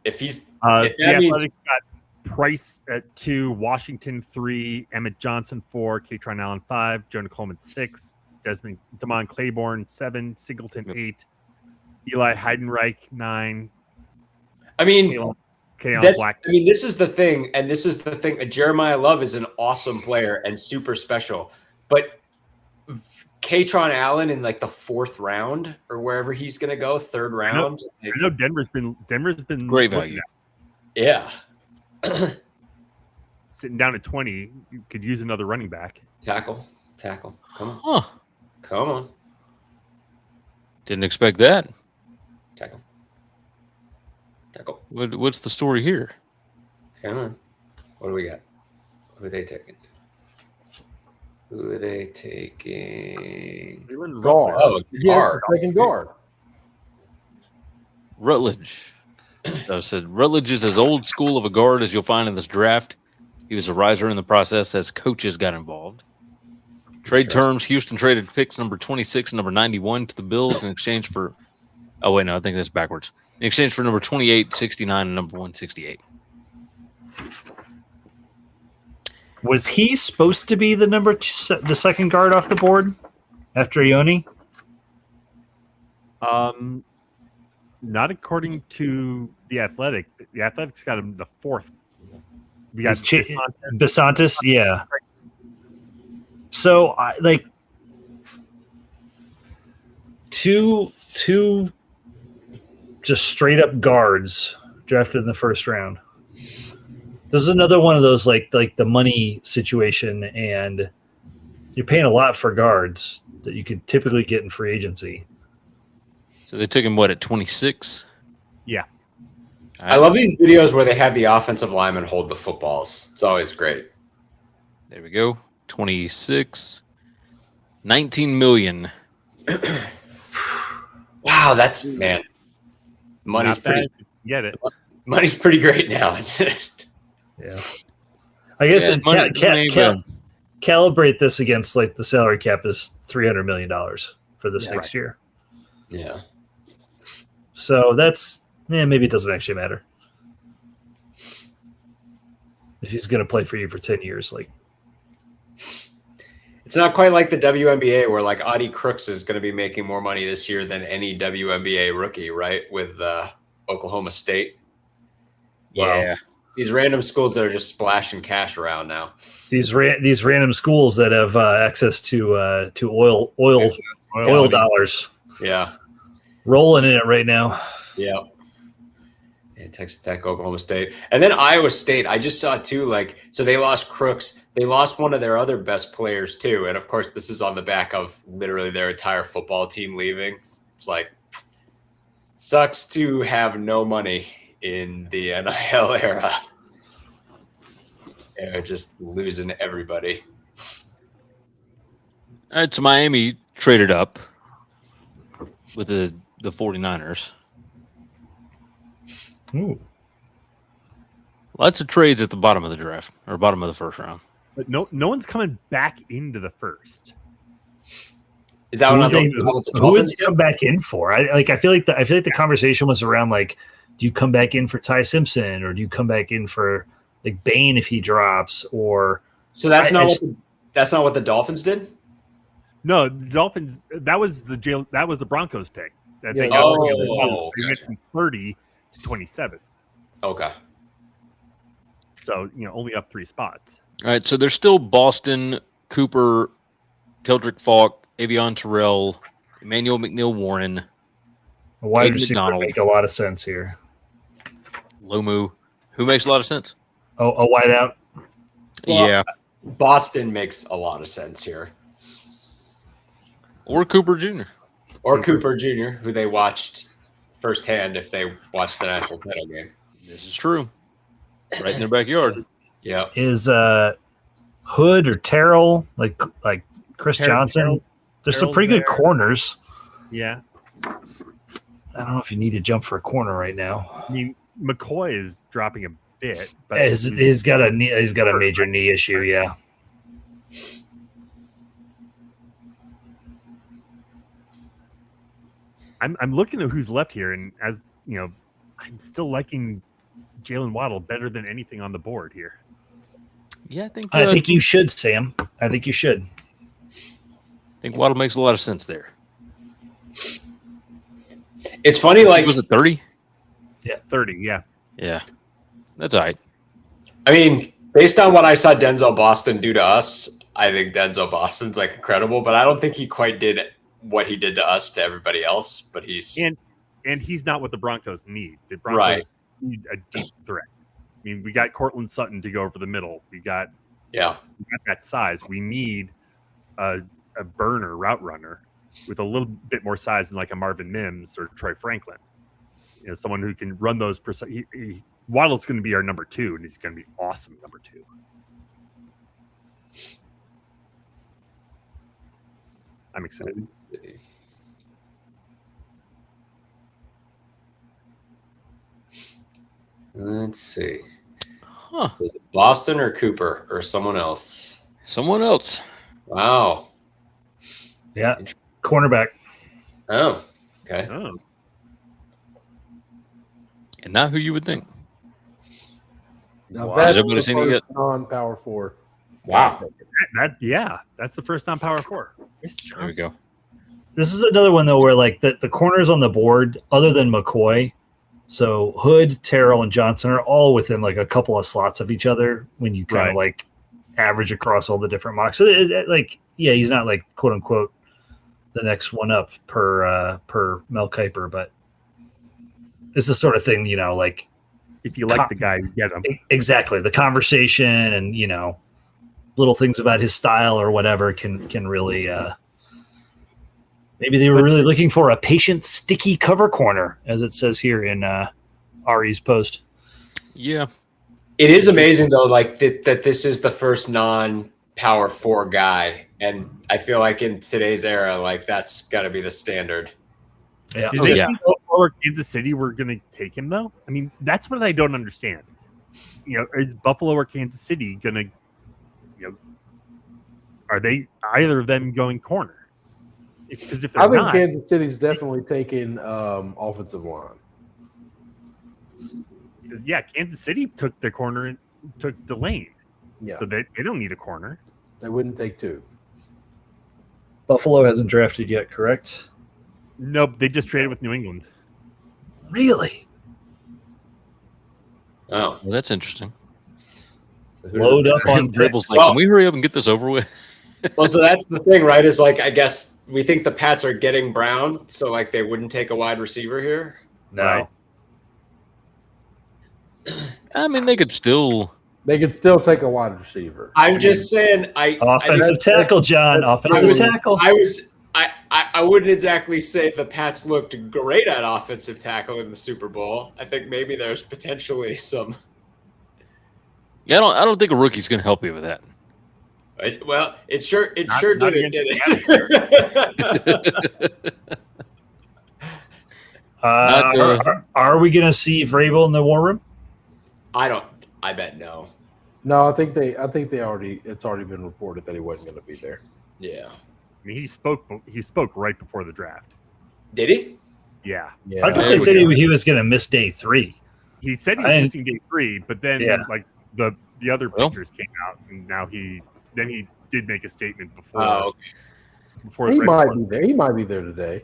if the that means Athletics got Price at 2, Washington 3, Emmett Johnson 4, Katron Allen 5, Jonah Coleman 6, Damon Claiborne 7, Singleton 8, Eli Heidenreich 9. I mean, Black. I mean, this is the thing, and this is the thing. Jeremiah Love is an awesome player and super special, but Katron Allen in like the 4th round or wherever he's going to go, 3rd round. I know Denver's been Great value. Yeah. Sitting down at 20, you could use another running back. Tackle. Tackle. Come on. Huh. Come on. Didn't expect that. Tackle. Tackle. What's the story here? Come on. What do we got? Who are they taking? Guard. Oh, Yes, guard. taking guard. Rutledge. So I said Rutledge is as old school of a guard as you'll find in this draft. He was a riser in the process as coaches got involved. Trade terms: Houston traded picks number 26 and number 91 to the Bills in exchange for. Oh wait, no, I think that's backwards. In exchange for number 28, 69, and number 168. Was he supposed to be the the second guard off the board after Ione? Not according to the Athletic. The Athletic's got him the fourth. We got Besantis, yeah. So two just straight up guards drafted in the first round. This is another one of those like the money situation, and you're paying a lot for guards that you could typically get in free agency. So they took him at 26? Yeah. I love these videos where they have the offensive lineman hold the footballs. It's always great. There we go. 26. 19 million. Wow, that's money's pretty. Get it? Money's pretty great now, isn't it? Yeah. I guess calibrate this against like the salary cap is $300 million for this next year. Yeah. So that's maybe it doesn't actually matter if he's going to play for you for 10 years. Like, it's not quite like the WNBA where like Audie Crooks is going to be making more money this year than any WNBA rookie, right? With Oklahoma State. Yeah. These random schools that are just splashing cash around now. These random schools that have access to oil dollars. Yeah. Rolling in it right now. Yeah. Texas Tech, Oklahoma State. And then Iowa State. I just saw too, so they lost Crooks. They lost one of their other best players too. And of course, this is on the back of literally their entire football team leaving. It's like, sucks to have no money in the NIL era. They're just losing everybody. All right, so Miami traded up with the 49ers. Ooh. Lots of trades at the bottom of the draft or bottom of the first round. But no one's coming back into the first. Is that what who would come back in for? I feel like the conversation was around like, do you come back in for Ty Simpson or do you come back in for like Bain if he drops? Or so that's not what the Dolphins did. No, the Dolphins. That was the Broncos pick. That they got they went from 30 to 27. Okay. So only up 3 spots. All right, so there's still Boston, Cooper, Keldrick Falk, Avion Terrell, Emmanuel McNeil-Warren, a wide Aiden receiver McDonald. make a lot of sense here. Lomu, who makes a lot of sense. Oh, a wideout. Well, Yeah. Boston makes a lot of sense here. Or Cooper Jr. Or Cooper Jr., who they watched firsthand if they watched the national title game. This is true. Right in their backyard. Yeah. Is Hood or Terrell like Chris Johnson? There's some pretty good corners. Yeah. I don't know if you need to jump for a corner right now. I mean, McCoy is dropping a bit, but Yeah, he's got a major knee issue. Yeah. I'm looking at who's left here, and as I'm still liking Jalen Waddle better than anything on the board here. Yeah, I think you should, Sam. I think you should. I think Waddle makes a lot of sense there. It's funny, Was it 30? Yeah, 30. Yeah. Yeah. That's all right. I mean, based on what I saw Denzel Boston do to us, I think Denzel Boston's incredible, but I don't think he quite did what he did to us to everybody else. But he's and he's not what the Broncos need. The Broncos need a deep threat. I mean, we got Cortland Sutton to go over the middle. We got that size. We need a burner route runner with a little bit more size than like a Marvin Mims or Troy Franklin. Someone who can run those. Waddle's going to be our number 2, and he's going to be awesome number 2. I'm excited. Let's see. Huh. So is it Boston or Cooper or someone else? Someone else. Wow. Yeah. Cornerback. Oh, okay. Oh. And not who you would think. Now Wow. that's Has everybody the seen it first yet? non-power 4. Wow. That's the first on Power 4. There we go. This is another one though where like the corners on the board, other than McCoy, so Hood, Terrell, and Johnson are all within like a couple of slots of each other when you kind of like average across all the different mocks. So he's not like quote unquote the next one up per Mel Kiper, but it's the sort of thing, like if you like the guy, you get him. Exactly. The conversation and little things about his style or whatever can really maybe they were really looking for a patient, sticky cover corner, as it says here in Ari's post. Yeah. It is amazing, though, like that this is the first non-Power 4 guy. And I feel like in today's era, like that's got to be the standard. Yeah. Did they think Buffalo, Kansas City were going to take him, though? I mean, that's what I don't understand. Is Buffalo or Kansas City going to, are they either of them going corner? Because if they're I think not, Kansas City's definitely taking offensive line. yeah, Kansas City took their corner and took Delane. Yeah. So they don't need a corner. They wouldn't take 2. Buffalo hasn't drafted yet, correct? Nope, they just traded with New England. Really? Oh, Well, that's interesting. so who Load up on Dribble's picks. like, can we hurry up and get this over with? Well, so that's the thing, right? Is like, I guess we think the Pats are getting Brown, so like they wouldn't take a wide receiver here. No. Right. I mean, they could still. They could still take a wide receiver. I'm just saying, Offensive tackle, John. Offensive tackle. I wouldn't exactly say the Pats looked great at offensive tackle in the Super Bowl. I think maybe there's potentially some. Yeah, I don't think a rookie's going to help you with that. Well, it sure Not didn't, did it? Are we going to see Vrabel in the war room? I bet no. No, I think it's already been reported that he wasn't going to be there. Yeah. I mean, he spoke right before the draft. Did he? Yeah. Yeah. I thought they said he was going to miss day 3. He said he was missing day 3, but then like the other Well. pictures came out, and now he did make a statement before. Oh, Before He right might before- be there. He might be there today.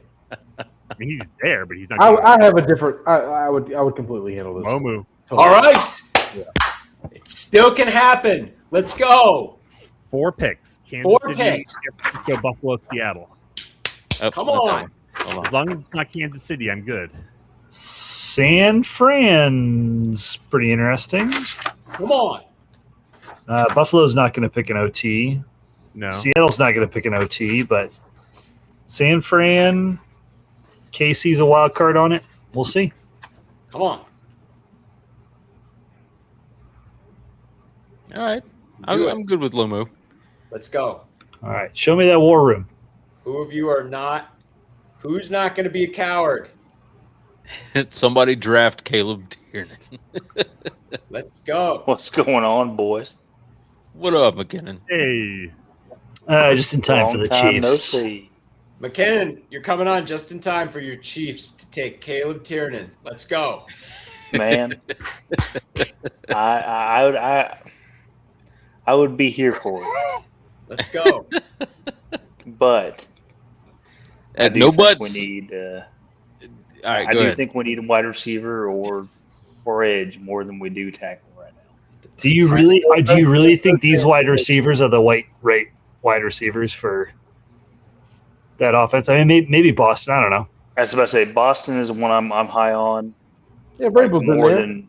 I mean, he's there, but he's not. I have a different. I would completely handle this. Momu. all right. It still can happen. Let's go. 4 picks. Kansas 4 City, picks. San Francisco, Buffalo, Seattle. Oh, Come not that on. one. Hold As long as it's not Kansas City, I'm good. San Fran's pretty interesting. Come on. Buffalo's not going to pick an OT. No. Seattle's not going to pick an OT, but San Fran, KC's a wild card on it. We'll see. Come on. All right. Do it. I'm good with Lomu. Let's go. All right. Show me that war room. Who of you are not? Who's not going to be a coward? Somebody draft Caleb Tiernan. Let's go. What's going on, boys? What up, McKinnon? Hey. Just in time for the Long time no Chiefs. see. McKinnon, you're coming on just in time for your Chiefs to take Caleb Tiernan. Let's go. Man, I would be here for it, Let's go. but I do No think buts. We need. All right, I go do ahead. think we need a wide receiver or edge more than we do tackle right now. Do you really think these wide receivers are the right wide receivers for that offense? I mean, maybe Boston. I don't know. I was about to say Boston is the one I'm high on. Yeah, Vrabel's in more there.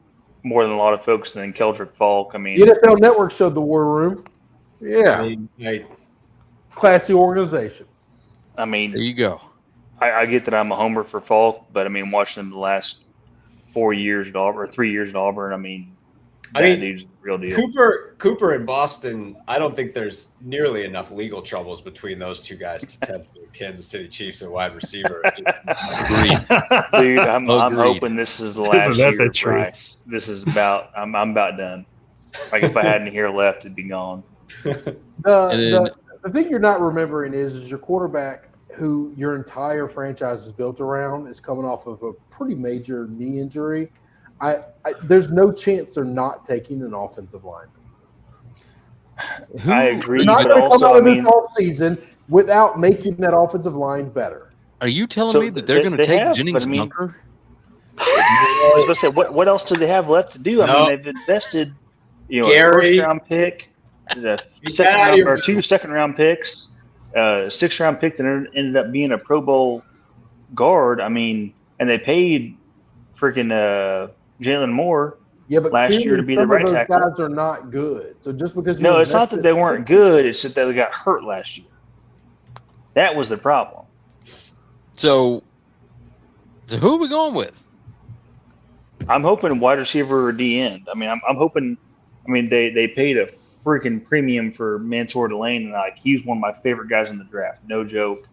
more than a lot of folks than Keldrick Falk. I mean, NFL Network showed the war room. Yeah. Classy organization. I mean, There you go. I get that I'm a homer for Falk, but I mean, watching him the last 4 years at Auburn, or 3 years at Auburn, I mean, dude's the real deal. Cooper in Boston, I don't think there's nearly enough legal troubles between those two guys to tempt the Kansas City Chiefs at wide receiver. Agreed. Dude, I'm Agreed. hoping this is the last that year the of truth? Bryce. This is about I'm about done. Like if I had any hair left, it'd be gone. The thing you're not remembering is your quarterback, who your entire franchise is built around, is coming off of a pretty major knee injury. There's no chance they're not taking an offensive lineman. I agree, They're not but going to come also, out I of this mean, offseason without making that offensive line better. Are you telling So me that they're going to they take have, Jennings but I mean- Bunker? I was going to say, what else do they have left to do? I No. mean, they've invested, a Gary. first-round pick, the Get out of here. 2 second-round picks, a 6th-round pick that ended up being a Pro Bowl guard. I mean, and they paid freaking Jalen Moore. Yeah, but Last clearly year to be the some right of those tackle. guys are not good. So just because you No, it's not that invested- they weren't good. It's that they got hurt last year. That was the problem. So who are we going with? I'm hoping wide receiver or D end. I mean, I'm hoping. I mean, they paid a freaking premium for Mansour Delane, and like he's one of my favorite guys in the draft. No joke.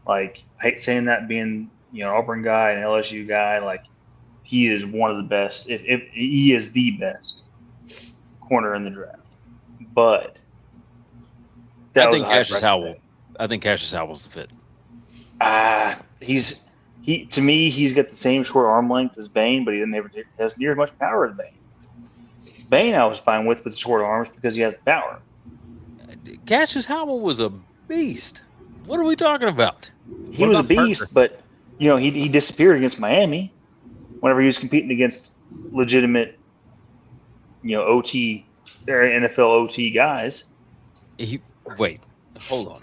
Like I hate saying that, being Auburn guy and LSU guy. Like he is one of the best. If he is the best corner in the draft, but I think Cassius Howell. I think Cassius Howell's the fit. To me, he's got the same short arm length as Bain, but he doesn't has near as much power as Bain. Bain I was fine with short arms because he has power. Cassius Howell was a beast. What are we talking about? He What was a about beast, Parker? but he disappeared against Miami whenever he was competing against legitimate, OT or NFL OT guys. Wait, hold on.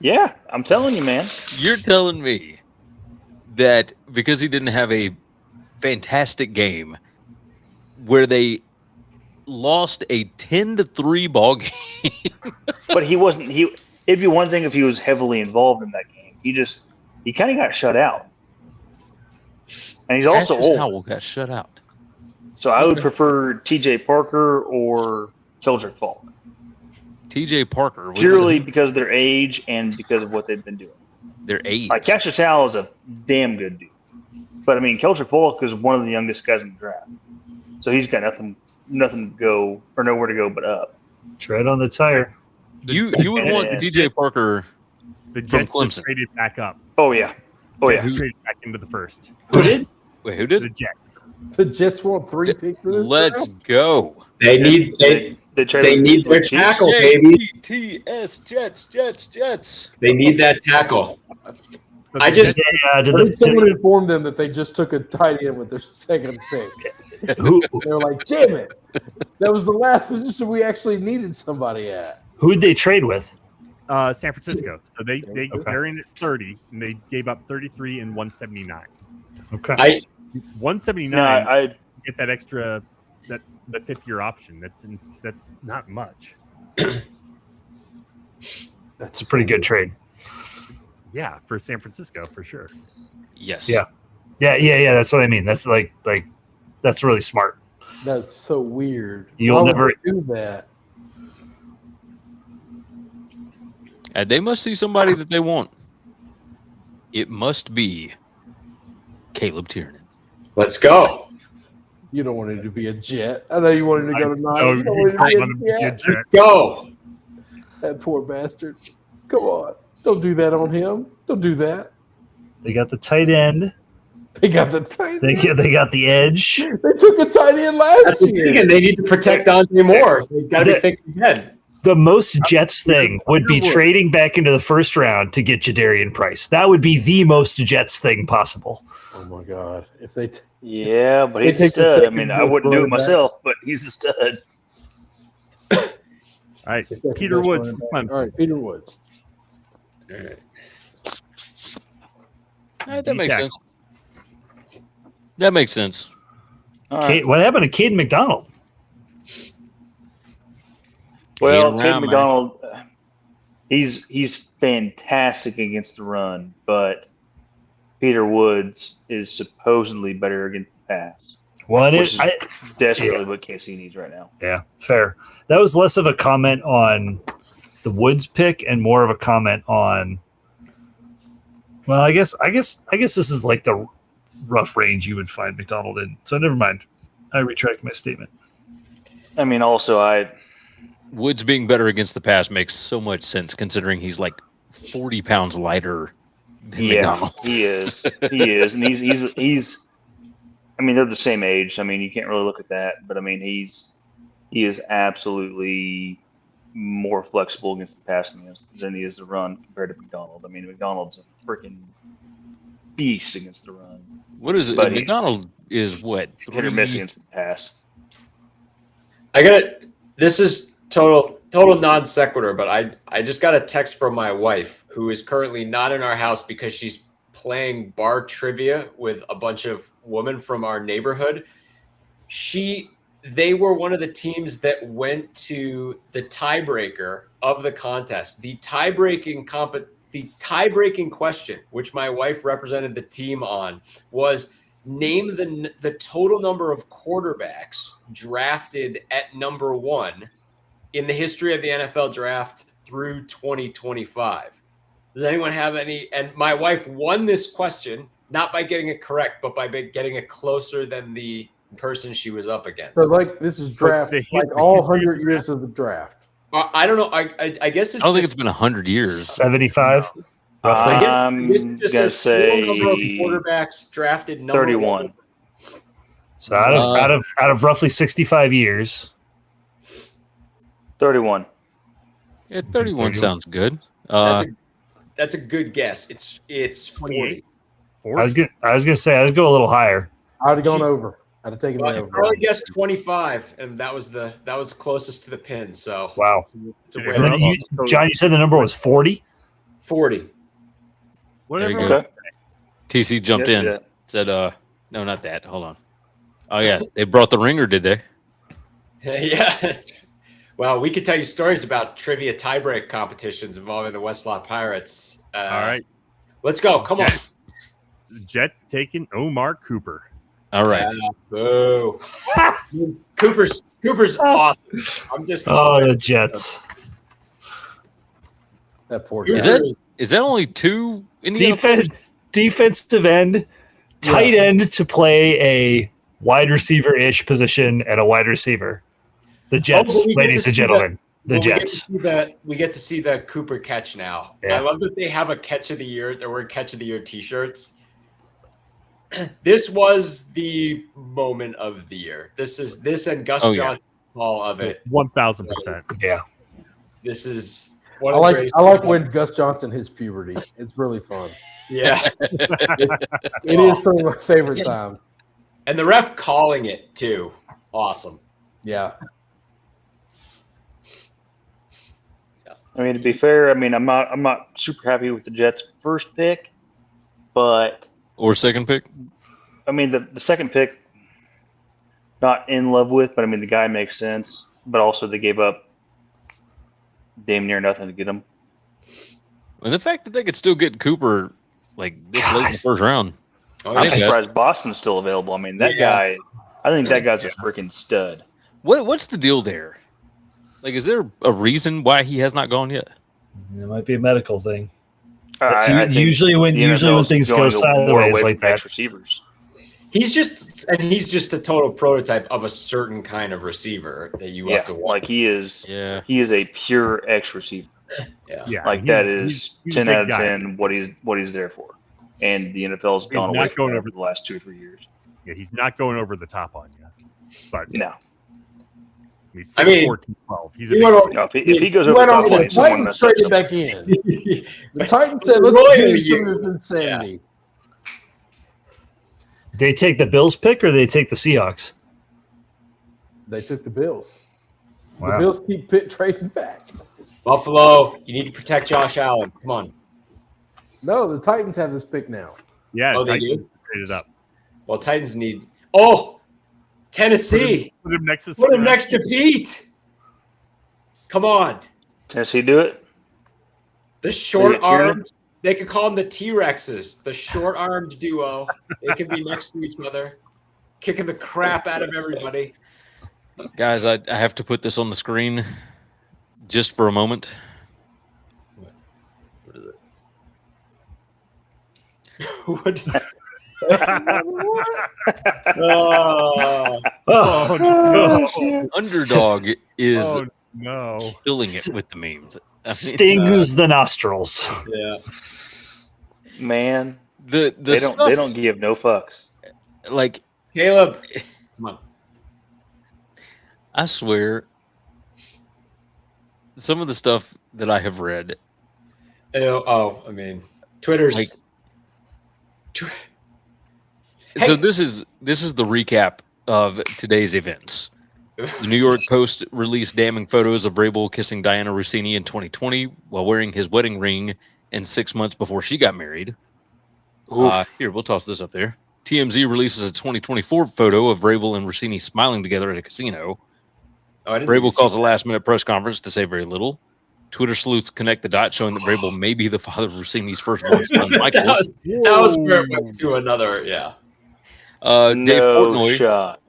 Yeah, I'm telling you, man. You're telling me that because he didn't have a fantastic game where they lost a 10-3 ball game. But he wasn't. It'd be one thing if he was heavily involved in that game. He kind of got shut out, and he's also Cassius old. Howell got shut out. So I would prefer T.J. Parker or Keldrick Falk, T.J. Parker. purely because of their age and because of what they've been doing. their age. Like Cassius Howell is a damn good dude, but I mean Keldrick Falk is one of the youngest guys in the draft, so he's got nothing to go or nowhere to go but up. Tread on the tire. You would want T.J. Parker. The From Jets Clemson. just traded back up. Oh yeah. Jets traded back into the first. Who did? Wait, who did? The Jets. The Jets want 3 picks for this. Let's draft? go. They need They need their tackle, baby. JTS, Jets. They need that tackle. But I the just- Jets- I think someone informed them that they just took a tight end with their second pick. They're like, damn it. That was the last position we actually needed somebody at. Who'd they trade with? San Francisco. So they're in at 30, and they gave up 33 and 179. Okay. 179. No, I Get that extra, the 5th-year option. That's not much. That's a pretty good trade. Yeah, for San Francisco for sure. Yes. Yeah. Yeah. That's what I mean. That's like that's really smart. That's so weird. You'll Why would never- they do that. And they must see somebody that they want. It must be Caleb Tiernan. Let's go. You don't want him to be a Jet. I know you wanted to go to 9. No, You don't want him to be a Jet. Let's go. That poor bastard. Come on. Don't do that on him. Don't do that. They got the tight end. They got the tight They end. got the edge. They took a tight end That's last the year. thing, and they need to protect Dante Moore. They've got to be thinking ahead. The most Jets thing would be Underwood. trading back into the first round to get Jadarian Price. That would be the most Jets thing possible. Oh my God! If they yeah, but They he's a take the stud. I second mean, I best wouldn't do it running back. myself, but he's a stud. All right, Peter Woods from All Clemson. right, Peter Woods. That makes sense. That makes sense. All right. What happened to Caden McDonald? Well, Peyton McDonald, he's fantastic against the run, but Peter Woods is supposedly better against the pass. Well, which is desperately what KC needs right now. Yeah, fair. That was less of a comment on the Woods pick and more of a comment on. Well, I guess this is like the rough range you would find McDonald in. So never mind. I retract my statement. I mean, also Woods being better against the pass makes so much sense considering he's like 40 pounds lighter than McDonald. He is, and he's. I mean, they're the same age. I mean, you can't really look at that, but I mean, he is absolutely more flexible against the pass than he is the run compared to McDonald. I mean, McDonald's a freaking beast against the run. What is it? But McDonald is what? Hit or miss against the pass. This is total non sequitur, but I just got a text from my wife who is currently not in our house because she's playing bar trivia with a bunch of women from our neighborhood. They were one of the teams that went to the tiebreaker of the contest. The tie-breaking question, which my wife represented the team on, was name the total number of quarterbacks drafted at number 1 in the history of the NFL draft through 2025. Does anyone have any? And my wife won this question, not by getting it correct, but by getting it closer than the person she was up against. So, like, this is draft, like all 100 years of the draft. I don't know. I guess it's I don't think it's been 100 years. 75? I guess it just says say total number of quarterbacks drafted number 31. 1. So out of roughly 65 years. 31. Yeah, 31 sounds good. That's a good guess. It's 40. 40? I was gonna say I'd go a little higher. I'd have gone over. I'd have taken the I over. probably guessed 25, and that was closest to the pin. So wow. It's a And then John, you said the number was 40? 40. Whatever. Okay. TC jumped in. Yeah. Said, no, not that. Hold on. Oh, yeah. They brought the ringer, did they? Yeah. Well, we could tell you stories about trivia tiebreak competitions involving the Westlot Pirates. All right. Let's go. Come on. Jets taking Omar Cooper. All right. Boo. Cooper's awesome. I'm just the Jets. That poor guy. Is that only 2 Indiana Defensive end, tight end to play a wide receiver-ish position and a wide receiver. The Jets, ladies and gentlemen. Jets. We get to see the Cooper catch now. Yeah. I love that they have a catch of the year. They're wearing catch of the year t-shirts. This was the moment of the year. This and Gus Johnson's all of it. 1,000%. Yeah. This is I like when Gus Johnson hits puberty. It's really fun. Yeah. It is some of my favorite times. And the ref calling it too. Awesome. Yeah. I mean, to be fair, I mean, I'm not super happy with the Jets' first pick, but second pick. I mean, the second pick, not in love with, but I mean, the guy makes sense. But also, they gave up damn near nothing to get him. And the fact that they could still get Cooper like this late in the first round. I'm surprised Boston's still available. I mean, that guy. I think that guy's a freaking stud. What's the deal there? Like, is there a reason why he has not gone yet? It might be a medical thing. Usually when things go sideways like that. Receivers. He's just a total prototype of a certain kind of receiver that you have to watch. Like he is. Yeah. He is a pure X receiver. Yeah. Like that is 10 out of 10 what he's there for. And the NFL's gone away from over the last 2 or 3 years. Yeah, he's not going over the top on you. But no. He's 6'4", 212. He's if he goes over the top on the Titans traded back in. The Titans said, let's do insanity. Yeah. They take the Bills pick or they take the Seahawks? They took the Bills. Wow. The Bills keep trading back. Buffalo, you need to protect Josh Allen. Come on. No, the Titans have this pick now. Yeah, they do? Traded up. Well, Titans need Tennessee. Put him next to Pete. Come on. Tennessee do it. The short-armed, they could call them the T-Rexes, the short-armed duo. They could be next to each other, kicking the crap out of everybody. Guys, I have to put this on the screen just for a moment. What is it? What is it? Oh no! Underdog is killing it killing with the memes. Stings the nostrils. Yeah. Man, They don't give no fucks. Like, Caleb, come on. I swear, some of the stuff that I have read. I mean, Twitter's. Like, so this is the recap of today's events. The New York Post released damning photos of Vrabel kissing Diana Rossini in 2020 while wearing his wedding ring and 6 months before she got married. Here, we'll toss this up there. TMZ releases a 2024 photo of Vrabel and Rossini smiling together at a casino. Vrabel calls a last-minute press conference to say very little. Twitter sleuths connect the dots, showing that Vrabel may be the father of Rossini's firstborn son, Michael. that was where it went to another, yeah. Dave Portnoy, shot.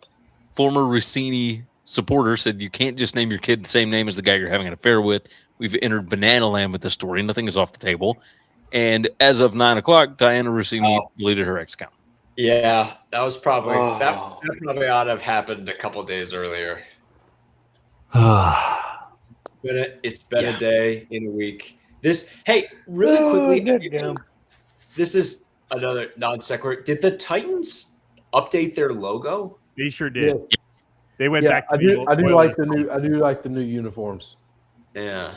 former Rossini supporter, said you can't just name your kid the same name as the guy you're having an affair with. We've entered banana land with this story. Nothing is off the table. And as of 9 o'clock, Diana Rossini deleted her ex account. Yeah, that was probably that probably ought to have happened a couple days earlier. It's been a day in a week. Really quickly, this is another non sequitur. Did the Titans update their logo? They sure did. Yes. They went back to I do like the new uniforms. Yeah.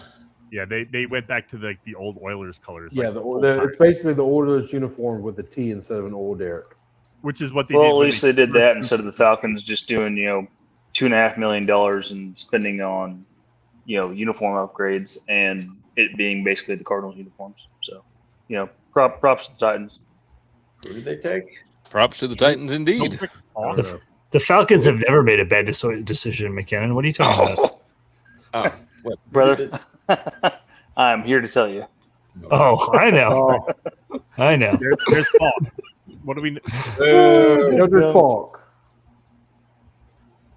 Yeah, they went back to the old Oilers colors. Yeah, it's basically the Oilers uniform with a T instead of an old derrick. Which is what they did. Well, at least they did that instead of the Falcons just doing, $2.5 million and spending on, uniform upgrades and it being basically the Cardinals uniforms. So, props to the Titans. Who did they take? Props to the Titans, indeed. The Falcons have never made a bad decision, McKinnon. What are you talking about? Brother, I'm here to tell you. Oh, I know. I know. There's Falk. What do we know? Mildred Falk.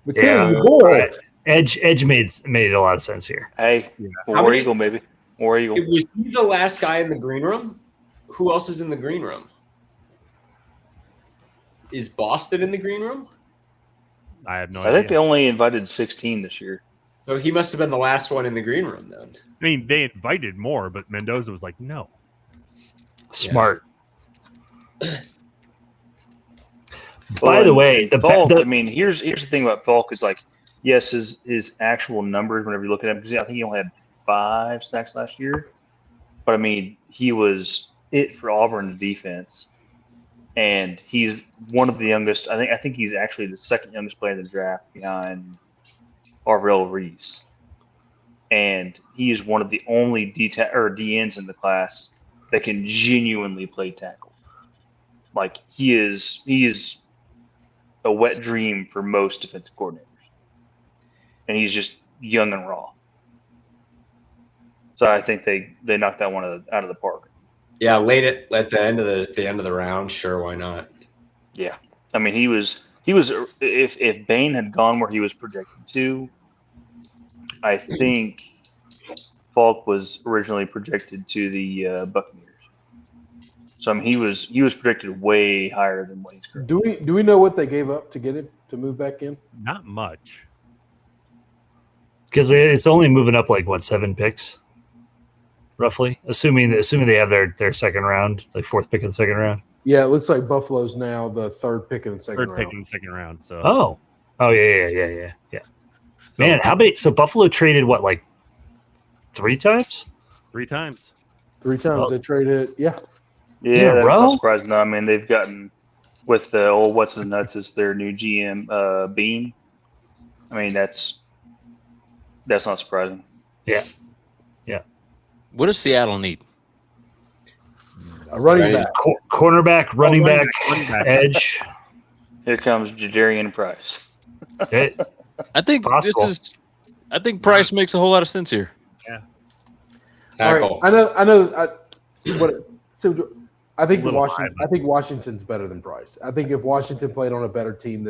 McKinnon, Yeah, you boy. right. Edge made a lot of sense here. Hey, War Eagle, baby. War Eagle. Was he the last guy in the green room? Who else is in the green room? Is Boston in the green room? I have no idea. I think they only invited 16 this year. So he must have been the last one in the green room then. I mean, they invited more, but Mendoza was like, no. Smart. By the way, Falk, here's the thing about Falk is yes, his actual numbers whenever you look at him, because I think he only had 5 sacks last year, but he was it for Auburn's defense, and he's one of the youngest. I think he's actually the second youngest player in the draft behind Arvell Reese, and he is one of the only DNs in the class that can genuinely play tackle. He is a wet dream for most defensive coordinators, and he's just young and raw. So I think they knocked that one out of the park. Yeah, late at the end of the round, sure, why not? Yeah, he was if Bain had gone where he was projected to, I think Falk was originally projected to the Buccaneers. So he was predicted way higher than what he's currently. Do we know what they gave up to get him to move back in? Not much. Because it's only moving up 7 picks, roughly. Assuming they have their second round, 4th pick of the second round. Yeah, it looks like Buffalo's now the 3rd pick in the second round. 3rd pick in the second round. So. Oh yeah. So, man, how many? So Buffalo traded 3 times? 3 times. 3 times they traded. Yeah. Yeah, that's not surprising. No, they've gotten with the old what's his nuts is their new GM Bean. That's not surprising. Yeah. What does Seattle need? A running back, cornerback, running back, edge. Here comes Jadarian Price. I think possible. I think Price makes a whole lot of sense here. Yeah. Tackle. All right. I know. I think Washington. I think Washington's better than Price. I think if Washington played on a better team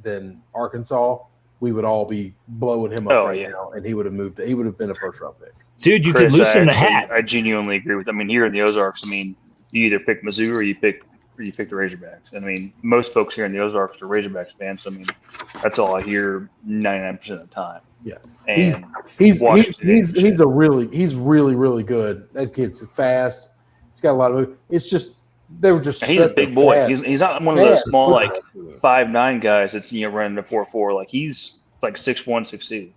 than Arkansas, we would all be blowing him up now, and he would have moved. He would have been a first-round pick. Dude, you Chris, could loosen the hat. I genuinely agree with. I mean, here in the Ozarks, I mean, you either pick Mizzou or you pick the Razorbacks. And I mean, most folks here in the Ozarks are Razorbacks fans. So I mean, that's all I hear 99% of the time. Yeah, and he's really good. That kid's fast. He's got a lot of. It's just they were just. And he's a big boy. He's not one of those small like 5'9" guys that's running a 4.4. Like he's like 6'1", 6'2".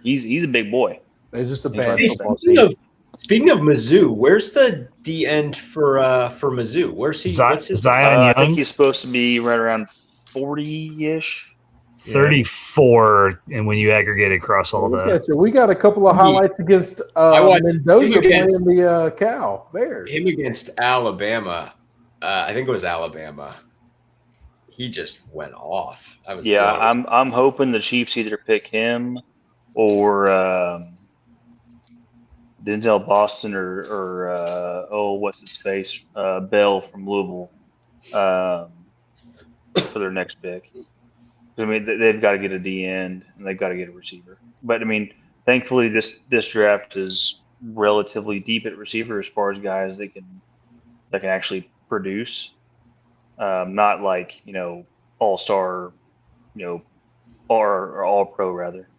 He's a big boy. They're just a bad football team. Speaking of Mizzou, where's the D end for Mizzou? Where's he? Zion I Young? think he's supposed to be right around 40-ish. 34, and when you aggregate across all that. We got a couple of highlights against Mendoza playing the Cal Bears. Him against Alabama. I think it was Alabama. He just went off. I'm hoping the Chiefs either pick him or Denzel Boston or what's his face, Bell from Louisville for their next pick. I mean, they've got to get a D end and they've got to get a receiver. But I mean, thankfully this draft is relatively deep at receiver as far as guys that can actually produce. Not like all-star, or all-pro rather.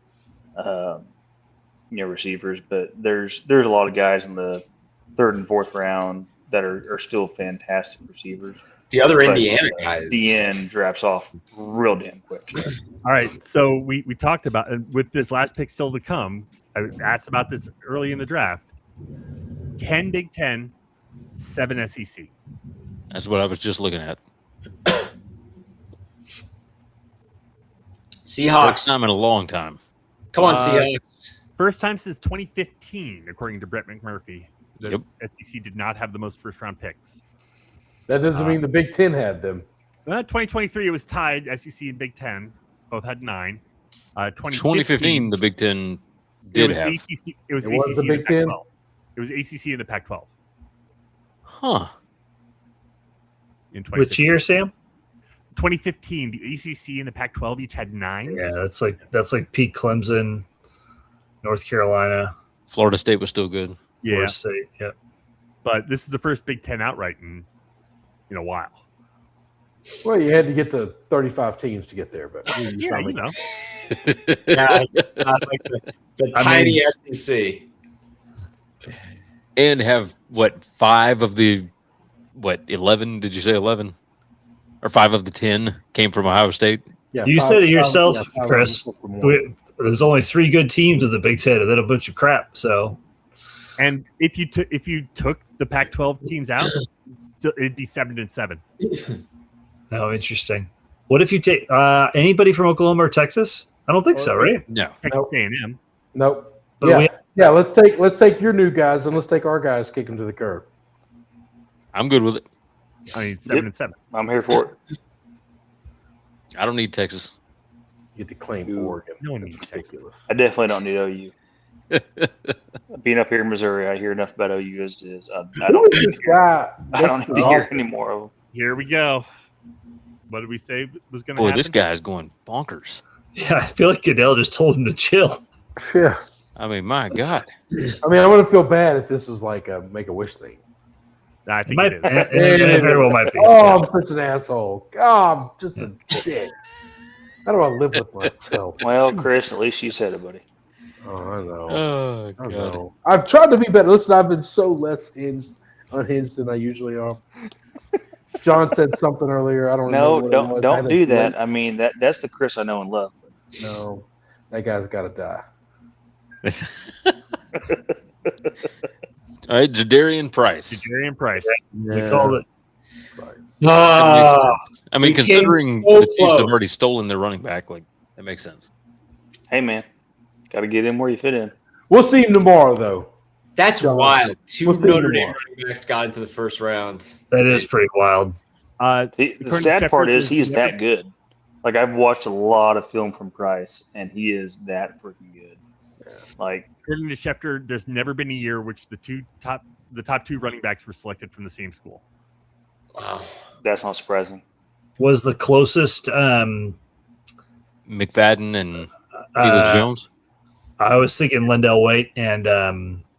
Receivers, but there's a lot of guys in the 3rd and 4th round that are still fantastic receivers. The other Indiana guys. The end drops off real damn quick. All right, so we talked about with this last pick still to come. I asked about this early in the draft. 10 Big Ten, 7 SEC. That's what I was just looking at. Seahawks. First time in a long time. Come on, Seahawks. First time since 2015, according to Brett McMurphy. The SEC did not have the most first-round picks. That doesn't mean the Big Ten had them. 2023, it was tied. SEC and Big Ten both had 9. 2015, the Big Ten did have. ACC, it was ACC the Big Ten. It was ACC in the Pac-12. Huh. In Which year, Sam? 2015, the ACC and the Pac-12 each had 9. Yeah, that's like Pete Clemson, North Carolina. Florida State was still good. Yeah. Florida State, yeah. But this is the first Big Ten outright in a while. Well, you had to get to 35 teams to get there, but yeah, you know. Yeah, like the tiny SEC. And have 5 of the 11? Did you say 11? Or 5 of the 10 came from Ohio State? Yeah, you said it yourself, 5 Chris. There's only 3 good teams in the Big Ten, and then a bunch of crap. So, and if you took the Pac-12 teams out, it'd be 7-7. Oh, interesting. What if you take anybody from Oklahoma or Texas? I don't think so, right? No. Texas A&M. Nope. But yeah. Let's take your new guys and let's take our guys, kick them to the curb. I'm good with it. I mean, 7-7. I'm here for it. I don't need Texas. You get to claim Oregon. No one needs Texas. I definitely don't need OU. Being up here in Missouri, I hear enough about OU as it is. I don't need this guy. I don't need to hear any more of them. Here we go. What did we say was going to happen? Boy, this guy's going bonkers. Yeah, I feel like Goodell just told him to chill. Yeah. I mean, my God. I mean, I want to feel bad if this is like a Make-A-Wish thing. I think It is. very well might be. Oh, I'm such an asshole. God, I'm just a dick. How do I live with myself? Well, Chris, at least you said it, buddy. Oh, I know. Oh, I God. know. I've tried to be better. Listen, I've been so less unhinged than I usually are. John said something earlier. I don't know. No, don't do that. I mean, that's the Chris I know and love. No, that guy's got to die. All right, Jadarian Price. Jadarian Price. We called it. Price. I mean, considering the Chiefs have already stolen their running back, like that makes sense. Hey, man, got to get in where you fit in. We'll see him tomorrow, though. That's John, wild. 2 we'll see Notre you Dame tomorrow. running backs got into the first round. That is pretty wild. The sad part is he's that good. Like, I've watched a lot of film from Price, and he is that freaking good. Like, according to Schefter, there's never been a year which the top two running backs were selected from the same school. Wow. that's not surprising. Was the closest McFadden and Felix Jones. I was thinking Lendell White and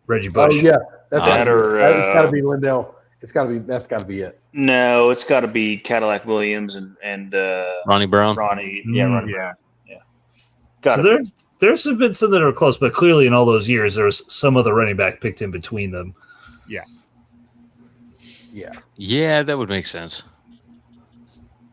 Reggie Bush. Oh yeah, that's That or, it's got to be Lindell. That's got to be it. No, it's got to be Cadillac Williams and Ronnie Brown. Ronnie. Mm, Yeah, Ronnie. Yeah. Got So it. there's been some that are close, but clearly in all those years, there was some other running back picked in between them. Yeah. Yeah, that would make sense.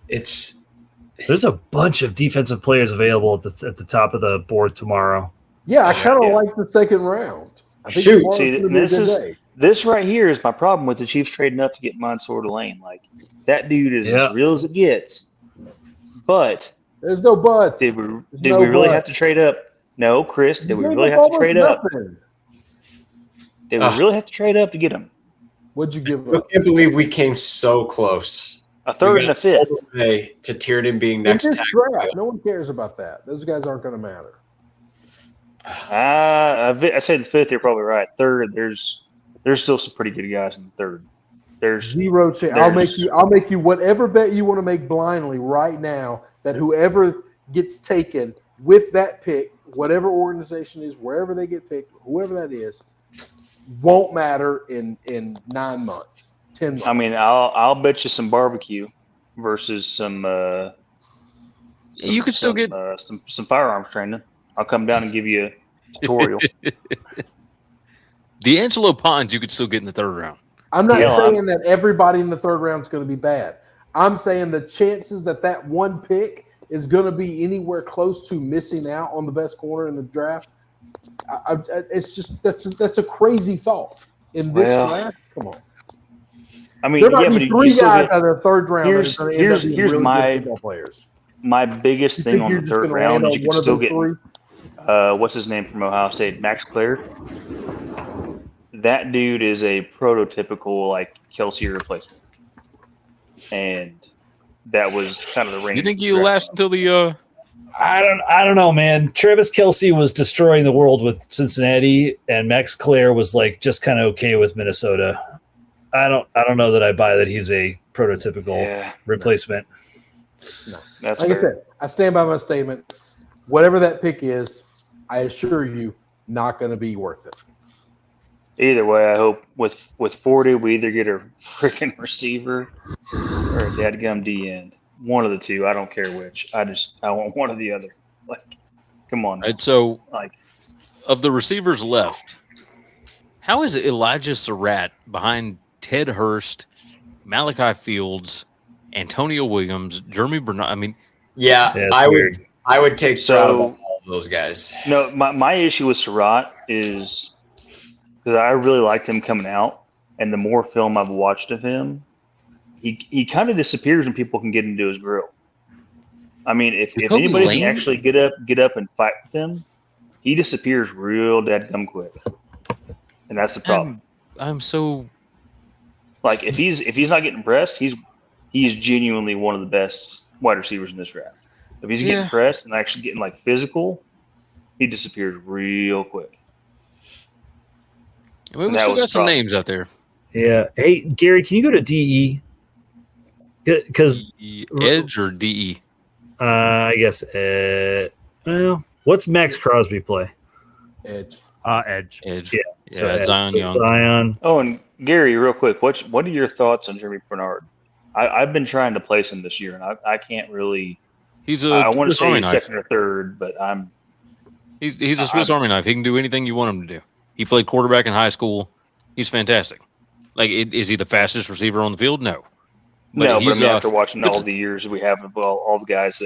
There's a bunch of defensive players available at the top of the board tomorrow. Yeah, I kind of Yeah. like the second round. I think Shoot, tomorrow's see, gonna be a this good is- day. This right here is my problem with the Chiefs trading up to get Mansour Delane. Like, that dude is Yeah. as real as it gets. But There's no buts. did we no really but. have to trade up? No, Chris. Did we You really gave have to up trade almost up? nothing. Did we really have to trade up to get him? What'd you give I up? can't believe we came so close. A third We and a got fifth. all the way to Tiernan being In next this tackle. draft, no one cares about that. Those guys aren't going to matter. I say the fifth. You're probably right. Third, there's still some pretty good guys in the third. There's Zero chance. I'll make you whatever bet you want to make blindly right now that whoever gets taken with that pick, whatever organization is, wherever they get picked, whoever that is, won't matter in 9 months, 10 months. I mean, I'll bet you some barbecue versus some. You could still get some firearms training. I'll come down and give you a tutorial. D'Angelo Pons. You could still get in the third round. I'm not Yeah, saying that everybody in the third round is going to be bad. I'm saying the chances that one pick is going to be anywhere close to missing out on the best corner in the draft. It's just that's a crazy thought in this draft. Come on, I mean, there might yeah, be but 3 you still guys get- out of the third round. here's- that are going to end up being here's really my- good football players. My biggest You thing think on you're the just third going to round land is on you one can of still the get 3? what's his name from Ohio State, Max Clare. That dude is a prototypical like Kelsey replacement, and that was kind of the range. You think you last until the? I don't know, man. Travis Kelce was destroying the world with Cincinnati, and Max Clare was like just kind of okay with Minnesota. I don't know that I buy that he's a prototypical replacement. No. That's Like I fair. said, I stand by my statement. Whatever that pick is, I assure you, not going to be worth it. Either way, I hope with 40 we either get a freaking receiver or a dadgum D end. One of the two. I don't care which. I want one or the other. Like, come on. Right, so Like, of the receivers left, how is Elijah Surratt behind Ted Hurst, Malachi Fields, Antonio Williams, Jeremy Bernard? I mean, Yeah, it's I weird. would take Stroud So- above all of those guys. no, my issue with Surratt is because I really liked him coming out, and the more film I've watched of him, he kind of disappears when people can get into his grill. I mean, if Jacoby anybody Lane? can actually get up and fight with him, he disappears real dadgum quick, and that's the problem. I'm so Like if he's not getting pressed, he's genuinely one of the best wide receivers in this draft. If he's getting pressed and actually getting like physical, he disappears real quick. I mean, we That still was got some tough. names out there. Yeah. Hey, Gary, can you go to DE? Because Edge or DE? I guess. Well, what's Max Crosby play? Edge. Edge. Edge. Yeah. So Yeah, Zion so Young. Zion. Oh, and Gary, real quick, what are your thoughts on Jeremy Bernard? I've been trying to place him this year, and I can't really. He's a I want to Swiss say Army he's knife. second or third, but I'm. He's a Swiss Army knife. He can do anything you want him to do. He played quarterback in high school. He's fantastic. Like, is he the fastest receiver on the field? No. But I he's, mean, after watching but- all the years we have of all the guys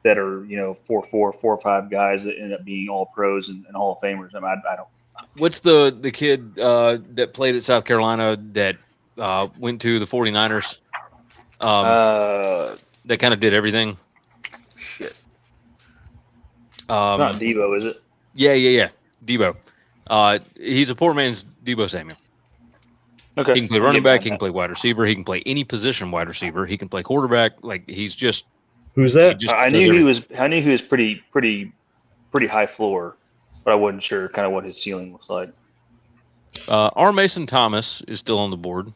that are 4 or 5 guys that end up being all pros and Hall of Famers. I mean, I don't. What's the kid that played at South Carolina that went to the 49ers? That kind of did everything. Shit. Um, Not Debo, is it? Yeah. Debo. He's a poor man's Debo Samuel. Okay. He can play running back. He can play wide receiver. He can play any position wide receiver. He can play quarterback. Like, he's just. Who's he that? just I does knew everything. he was pretty high floor. but I wasn't sure kind of what his ceiling looks like. R. Mason Thomas is still on the board.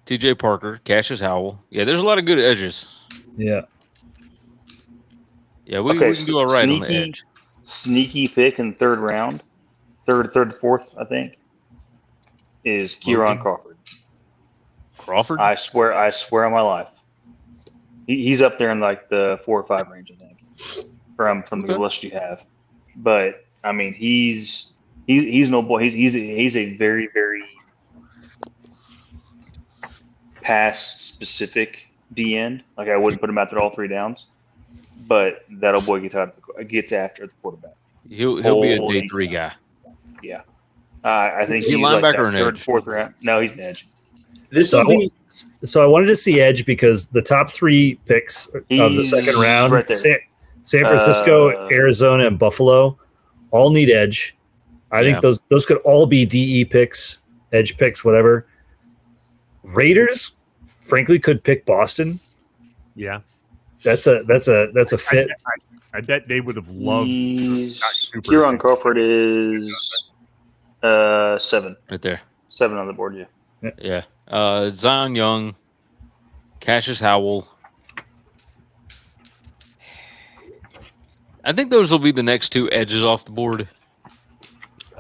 T.J. Parker, Cassius Howell. Yeah, there's a lot of good edges. Yeah. Yeah, we can do all right on the edge. Sneaky pick in the third round, fourth, I think, is Kieran Crawford. Crawford? I swear on my life. He's up there in like the 4 or 5 range, I think, from the list you have. But I mean, he's no boy. He's a very, very pass specific D end. Like I wouldn't put him out there all 3 downs, but that old boy gets after the quarterback. He'll be a day 3 guy. Yeah, I think he's a linebacker like or an third, edge. 4th round. No, he's an edge. So I wanted to see edge because the top 3 picks of the second round, right there. San Francisco, Arizona, and Buffalo, all need edge. I think those could all be DE picks, edge picks, whatever. Raiders, frankly, could pick Boston. Yeah, that's a fit. I bet they would have loved. Kieran Crawford is 7 right there. 7 on the board. Yeah. Zion Young, Cassius Howell. I think those will be the next 2 edges off the board.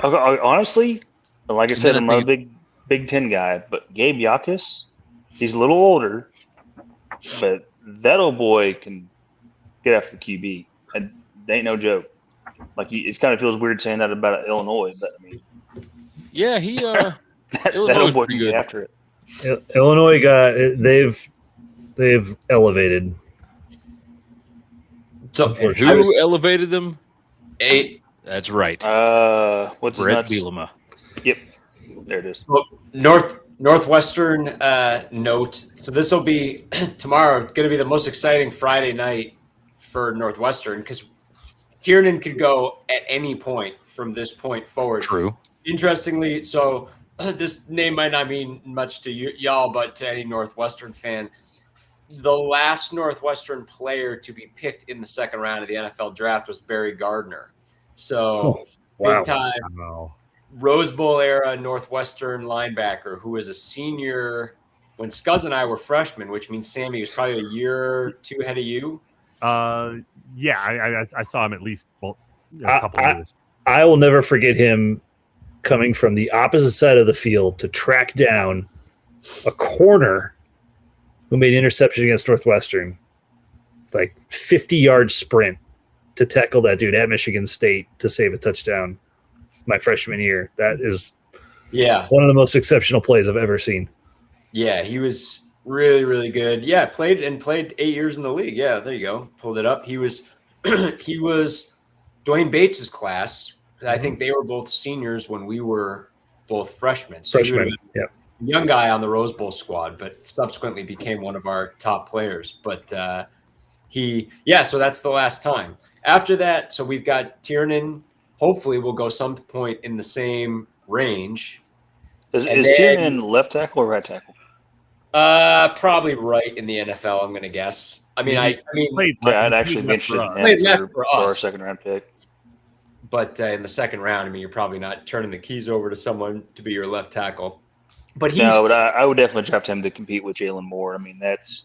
Honestly, like I said, I'm not a Big Ten guy, but Gabe Yakis, he's a little older, but that old boy can get after the QB. And they ain't no joke. Like it kind of feels weird saying that about Illinois, but I mean, yeah, he that old boy can get after it. Illinois they've elevated. So who elevated them? 8. That's right. What's Brett Bielema? Yep, there it is. Well, Northwestern note. So this will be tomorrow. Going to be the most exciting Friday night for Northwestern because Tiernan could go at any point from this point forward. True. Interestingly, so this name might not mean much to y'all, but to any Northwestern fan, the last Northwestern player to be picked in the second round of the NFL draft was Barry Gardner. So big time Rose Bowl era Northwestern linebacker who was a senior when Scuzz and I were freshmen, which means Sammy was probably a year or 2 ahead of you. Yeah, I saw him at least a couple of years. I will never forget him coming from the opposite side of the field to track down a corner who made an interception against Northwestern, like 50-yard sprint to tackle that dude at Michigan State to save a touchdown my freshman year. That is one of the most exceptional plays I've ever seen. Yeah, he was really, really good. Yeah, played 8 years in the league. Yeah, there you go. Pulled it up. He was Dwayne Bates's class. I think they were both seniors when we were both freshmen. So freshmen, yeah. Young guy on the Rose Bowl squad, but subsequently became one of our top players. But so that's the last time. After that, so we've got Tiernan. Hopefully, we'll go some point in the same range. Is Tiernan left tackle or right tackle? Probably right in the NFL. I'm going to guess. I'd actually be interested in him for our second round pick. But in the second round, you're probably not turning the keys over to someone to be your left tackle. But I would definitely draft him to compete with Jalen Moore. That's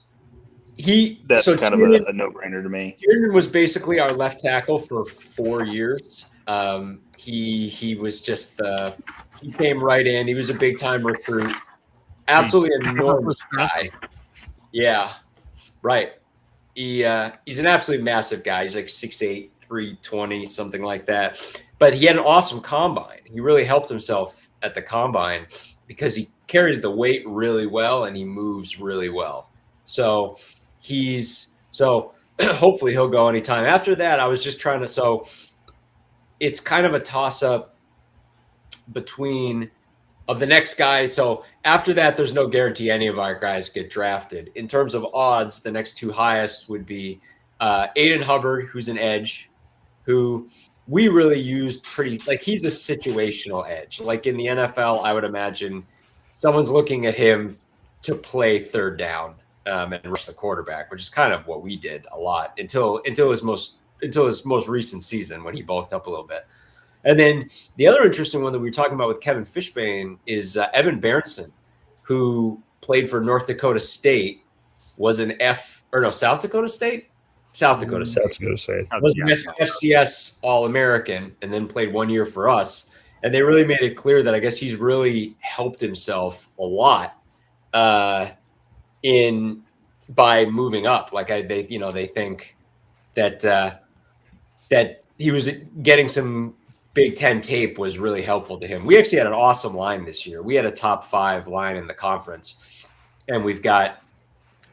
kind of a no-brainer to me. Tiernan was basically our left tackle for 4 years. He was just he came right in. He was a big-time recruit. Absolutely enormous guy. Yeah, right. He's an absolutely massive guy. He's like 6'8", 320, something like that. But he had an awesome combine. He really helped himself at the combine because he carries the weight really well and he moves really well. So hopefully he'll go anytime. After that, I was just trying to. So it's kind of a toss-up between of the next guy. So after that, there's no guarantee any of our guys get drafted. In terms of odds, the next 2 highest would be Aiden Hubbard, who's an edge, who we really used he's a situational edge. Like in the NFL, I would imagine someone's looking at him to play third down and rush the quarterback, which is kind of what we did a lot until his most recent season when he bulked up a little bit. And then the other interesting one that we were talking about with Kevin Fishbane is Evan Berenson, who played for North Dakota State, was an South Dakota State? South Dakota State. South Dakota State. Was an FCS All-American and then played 1 year for us. And they really made it clear that I guess he's really helped himself a lot by moving up. Like they think that that he was getting some Big Ten tape was really helpful to him. We actually had an awesome line this year. We had a top 5 line in the conference, and we've got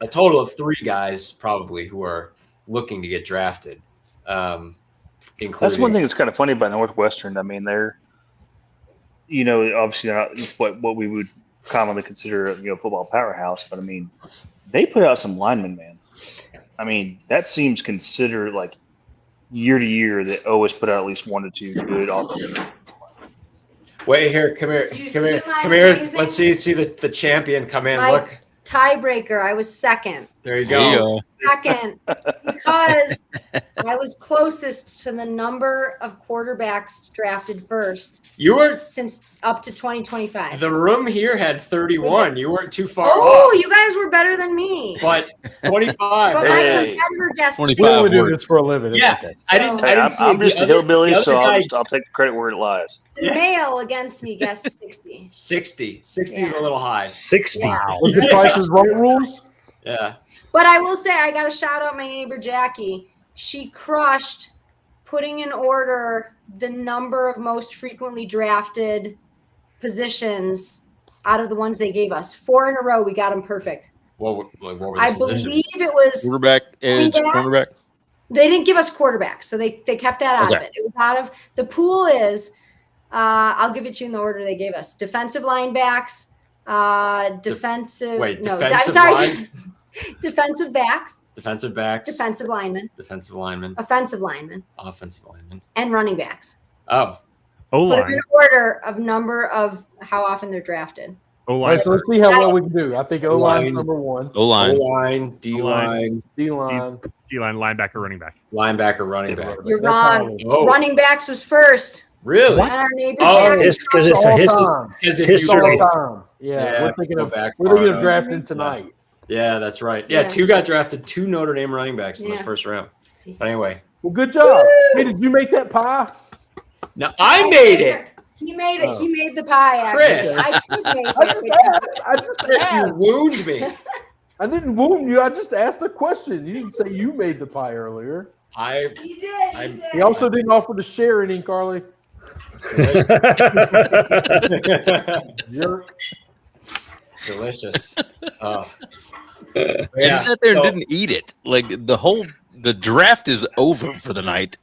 a total of 3 guys probably who are looking to get drafted. Including, that's one thing that's kind of funny about Northwestern. I mean, they're, obviously not what we would commonly consider a football powerhouse, but I mean, they put out some linemen, man. I mean, that seems considered like year to year they always put out at least 1 to 2 good offensive. Wait here, come here. Let's see the champion come in. Look. Tiebreaker. I was second. There you go. Second, because I was closest to the number of quarterbacks drafted first. You were since up to 2025. The room here had 31. You weren't too far off. You you guys were better than me. But 25. But my competitor guessed 25. We only do this for a living. Yeah, okay. I didn't see I'm just a hillbilly, so I'll take the credit where it lies. The male against me guessed 60. 60 is a little high. 60. Yeah. Was it Price's Right rules? Yeah. But I will say, I got to shout out my neighbor Jackie. She crushed putting in order the number of most frequently drafted positions out of the ones they gave us. 4 in a row, we got them perfect. What were the I positions? believe it was quarterback, edge, cornerback. They didn't give us quarterbacks, so they kept that out of it. It was out of the pool. I'll give it to you in the order they gave us: defensive linebacks, defensive. Defensive line? Defensive backs. Defensive backs. Defensive linemen. Defensive linemen. Offensive linemen. Offensive linemen. And running backs. Oh. Put them in order of number of how often they're drafted. O-line. So let's see how well we can do. I think O-line's number 1. O-line, D-line. D-line. D-line, linebacker, running back. Linebacker, running back. You're wrong. Running backs was first. Really? And our neighbor because it's history. Yeah, we're thinking of drafting tonight. Yeah, that's right. Yeah, 2 got drafted, 2 Notre Dame running backs in the first round. But anyway. Well, good job. Hey, did you make that pie? No, I made it. He made it. He made the pie. Chris. I just Chris, you wound me. I didn't wound you. I just asked a question. You didn't say you made the pie earlier. He did. He also didn't offer to share any, Carly. Jerk. Delicious. He sat there and didn't eat it. Like the draft is over for the night,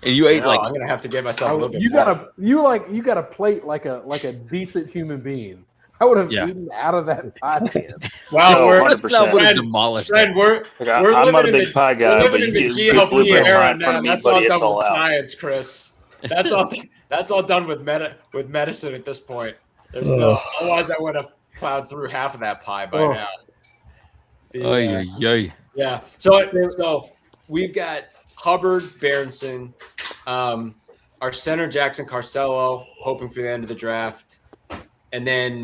and you ate I'm gonna have to get myself a little bit. You got a plate like a decent human being. I would have eaten out of that pie tin. Wow, would have demolished that. I'm not a big pie guy, but in the GLP era now. That's all done with science, Chris. That's all done with medicine at this point. There's otherwise I would have plowed through half of that pie by now. Yeah. So we've got Hubbard, Berenson, our center Jackson Carcello, hoping for the end of the draft, and then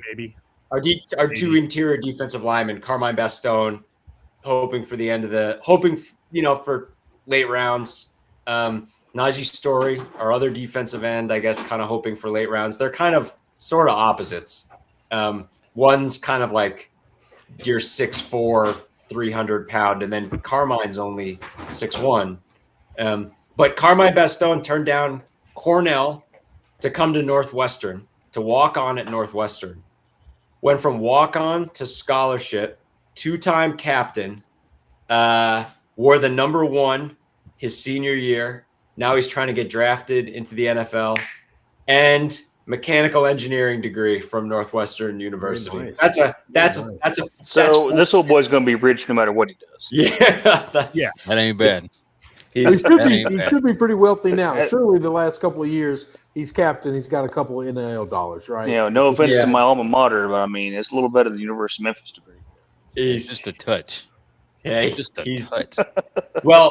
maybe our 2 interior defensive linemen, Carmine Bastone, hoping for the end of for late rounds. Najee Story, our other defensive end, I guess, kind of hoping for late rounds. They're kind of sort of opposites. One's kind of like you're 6'4", 300-pound, and then Carmine's only 6'1". But Carmine Bastone turned down Cornell to come to Northwestern, to walk on at Northwestern. Went from walk-on to scholarship, 2-time captain, wore the number 1 his senior year. Now he's trying to get drafted into the NFL, and mechanical engineering degree from Northwestern University. Nice. That's So this little boy's going to be rich no matter what he does. Yeah, that ain't bad. He should be pretty wealthy now. Surely the last couple of years he's captain. He's got a couple of NIL dollars, right? No offense to my alma mater, but I mean it's a little better than the University of Memphis degree. He's just a touch. Yeah, just a touch. Well,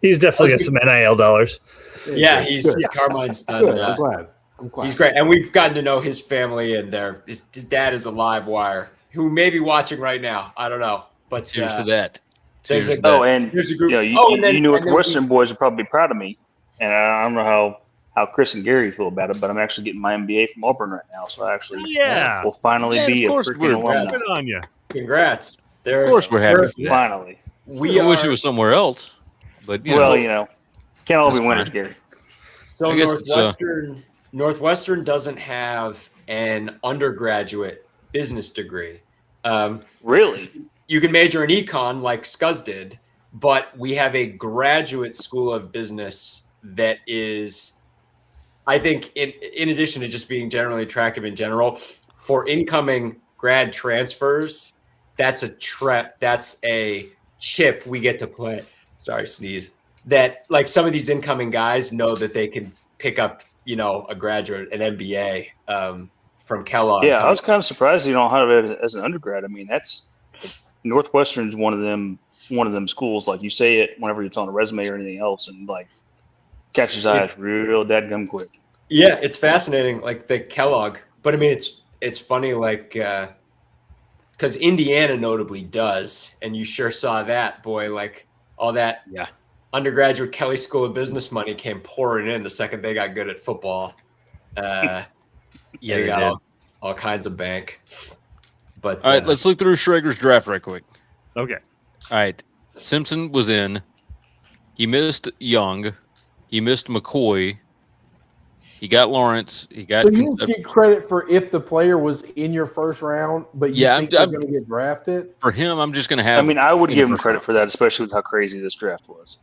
He's definitely got some NIL dollars. Yeah, Carmine's done. Good. I'm glad. He's great, and we've gotten to know his family, and his dad is a live wire who may be watching right now. I don't know, but cheers to that. There's a group. You Northwestern boys will probably be proud of me, and I don't know how Chris and Gary feel about it, but I'm actually getting my MBA from Auburn right now, so I actually will finally be a freaking alumni. Good on you. Congrats! Of course, we're happy for that. Finally. We wish it was somewhere else, but can't all be winners, Gary. So Northwestern doesn't have an undergraduate business degree. Really? You can major in econ like Scuzz did, but we have a graduate school of business that is, I think, in addition to just being generally attractive in general, for incoming grad transfers, that's a chip we get to play. Sorry, sneeze. That like some of these incoming guys know that they can pick up, a graduate, an MBA from Kellogg. Yeah, I was kind of surprised you don't have it as an undergrad. I mean, that's Northwestern's one of them schools. Like you say it whenever it's on a resume or anything else, and like catches eyes real dadgum quick. Yeah, it's fascinating, like the Kellogg. But I mean, it's funny, like because Indiana notably does, and you sure saw that, boy. Like all that. Yeah. Undergraduate Kelly School of Business money came pouring in the second they got good at football. They got all kinds of bank. But all right, let's look through Schrager's draft right quick. Okay. All right. Simpson was in. He missed Young. He missed McCoy. He got Lawrence. He got. So you get credit for if the player was in your first round, but you think they're going to get drafted? For him, I'm just going to have. I mean, I would give him credit for that, especially with how crazy this draft was.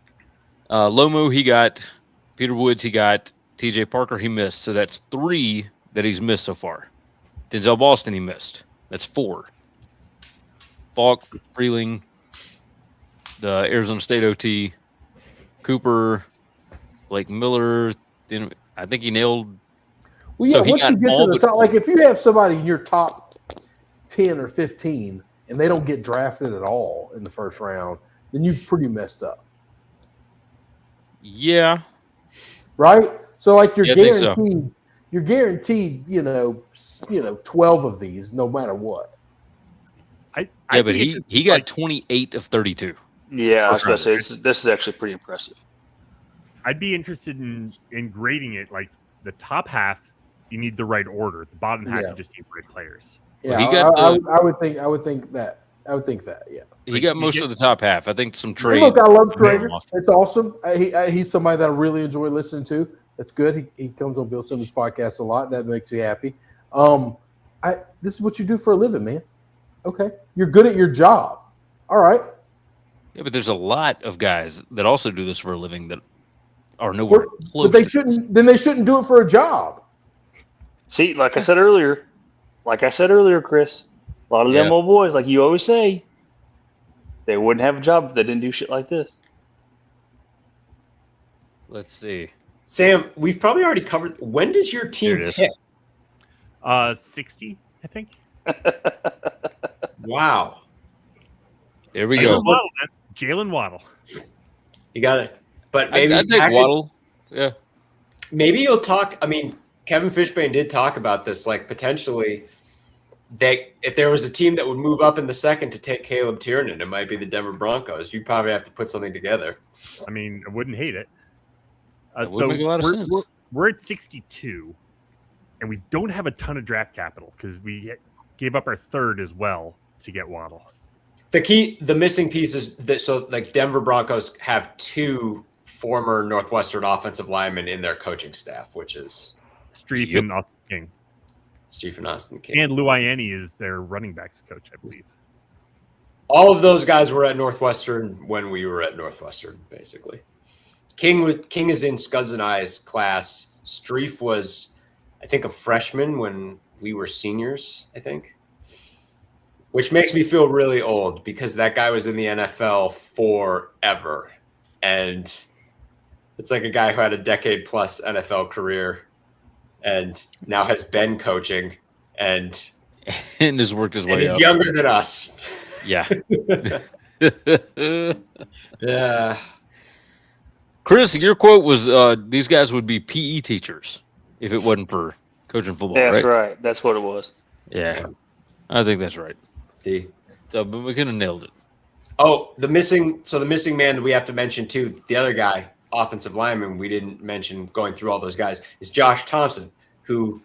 Lomu, he got. Peter Woods, he got. TJ Parker, he missed. So that's 3 that he's missed so far. Denzel Boston, he missed. That's 4. Falk, Freeling, the Arizona State OT, Cooper, Blake Miller. Then I think he nailed. Well, yeah. Once you get to the top, like if you have somebody in your top 10 or 15 and they don't get drafted at all in the first round, then you've pretty messed up. Yeah. Right. So like you're guaranteed. So. You're guaranteed. 12 of these, no matter what. But he got 28 of 32. Yeah, I was going to say this is actually pretty impressive. I'd be interested in grading it. Like the top half, you need the right order. The bottom half, you just need the right players. Yeah, I would think that. Yeah, he got most of the top half. I think some trade. Look, I love Traeger. It's awesome. He's somebody that I really enjoy listening to. That's good. He comes on Bill Simmons' podcast a lot. That makes me happy. This is what you do for a living, man. Okay, you're good at your job. All right. Yeah, but there's a lot of guys that also do this for a living that are nowhere close. But they shouldn't. Then they shouldn't do it for a job. See, like I said earlier, Chris, a lot of them old boys, like you always say, they wouldn't have a job if they didn't do shit like this. Let's see. Sam, we've probably already covered. When does your team pick? 60, I think. Wow. There we go. Jalen Waddle. You got it. But maybe I'd take Waddle. Yeah. Maybe you'll talk. I mean, Kevin Fishbane did talk about this, like potentially if there was a team that would move up in the second to take Caleb Tiernan, it might be the Denver Broncos. You'd probably have to put something together. I mean, I wouldn't hate it. Would make a lot of sense. We're at 62, and we don't have a ton of draft capital because we gave up our third as well to get Waddle. The missing piece is that like Denver Broncos have 2 former Northwestern offensive linemen in their coaching staff, which is Streif and Austin King. Stephen Austin King. And Lou Ianni is their running backs coach, I believe. All of those guys were at Northwestern when we were at Northwestern, basically. King is in Scuzz and I's class. Streif was, I think, a freshman when we were seniors, I think. Which makes me feel really old because that guy was in the NFL forever. And it's like a guy who had a decade-plus NFL career and now has been coaching and has worked his way up. He's younger than us. Yeah. Yeah. Chris, your quote was these guys would be PE teachers if it wasn't for coaching football, That's right? right. That's what it was. Yeah, I think that's right. So, but we could have nailed it. Oh, the missing man that we have to mention too, the other guy, offensive lineman we didn't mention going through all those guys, is Josh Thompson, who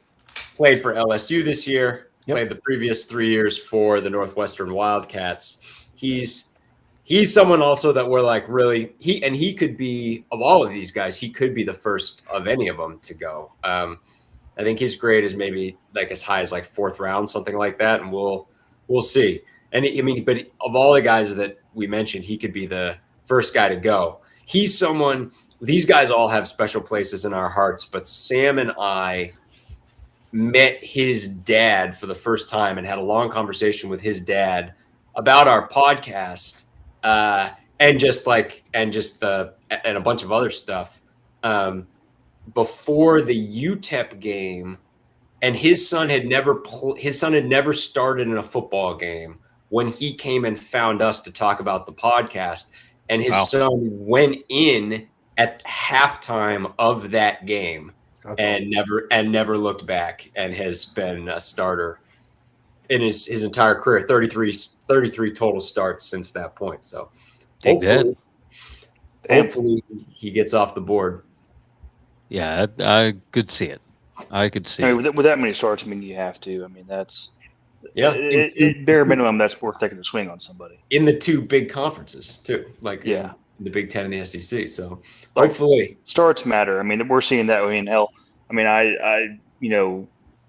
played for LSU this year, played the previous 3 years for the Northwestern Wildcats. He's someone also that we're like really he could be, of all of these guys, he could be the first of any of them to go. I think his grade is maybe like as high as like 4th round, something like that, and we'll see. And I mean, but of all the guys that we mentioned, he could be the first guy to go. He's someone. These guys all have special places in our hearts, but Sam and I met his dad for the first time and had a long conversation with his dad about our podcast, and a bunch of other stuff before the UTEP game. And his son had never started in a football game when he came and found us to talk about the podcast. And his son went in at halftime of that game and never looked back, and has been a starter in his entire career, 33 total starts since that point. So hopefully he gets off the board. Yeah, I could see it. I could see. I mean, with that many starts, I mean, you have to. I mean, that's bare minimum. That's worth taking a swing on somebody in the 2 big conferences too, like in the Big Ten and the SEC. So hopefully starts matter. I mean, we're seeing that way in hell. I mean, I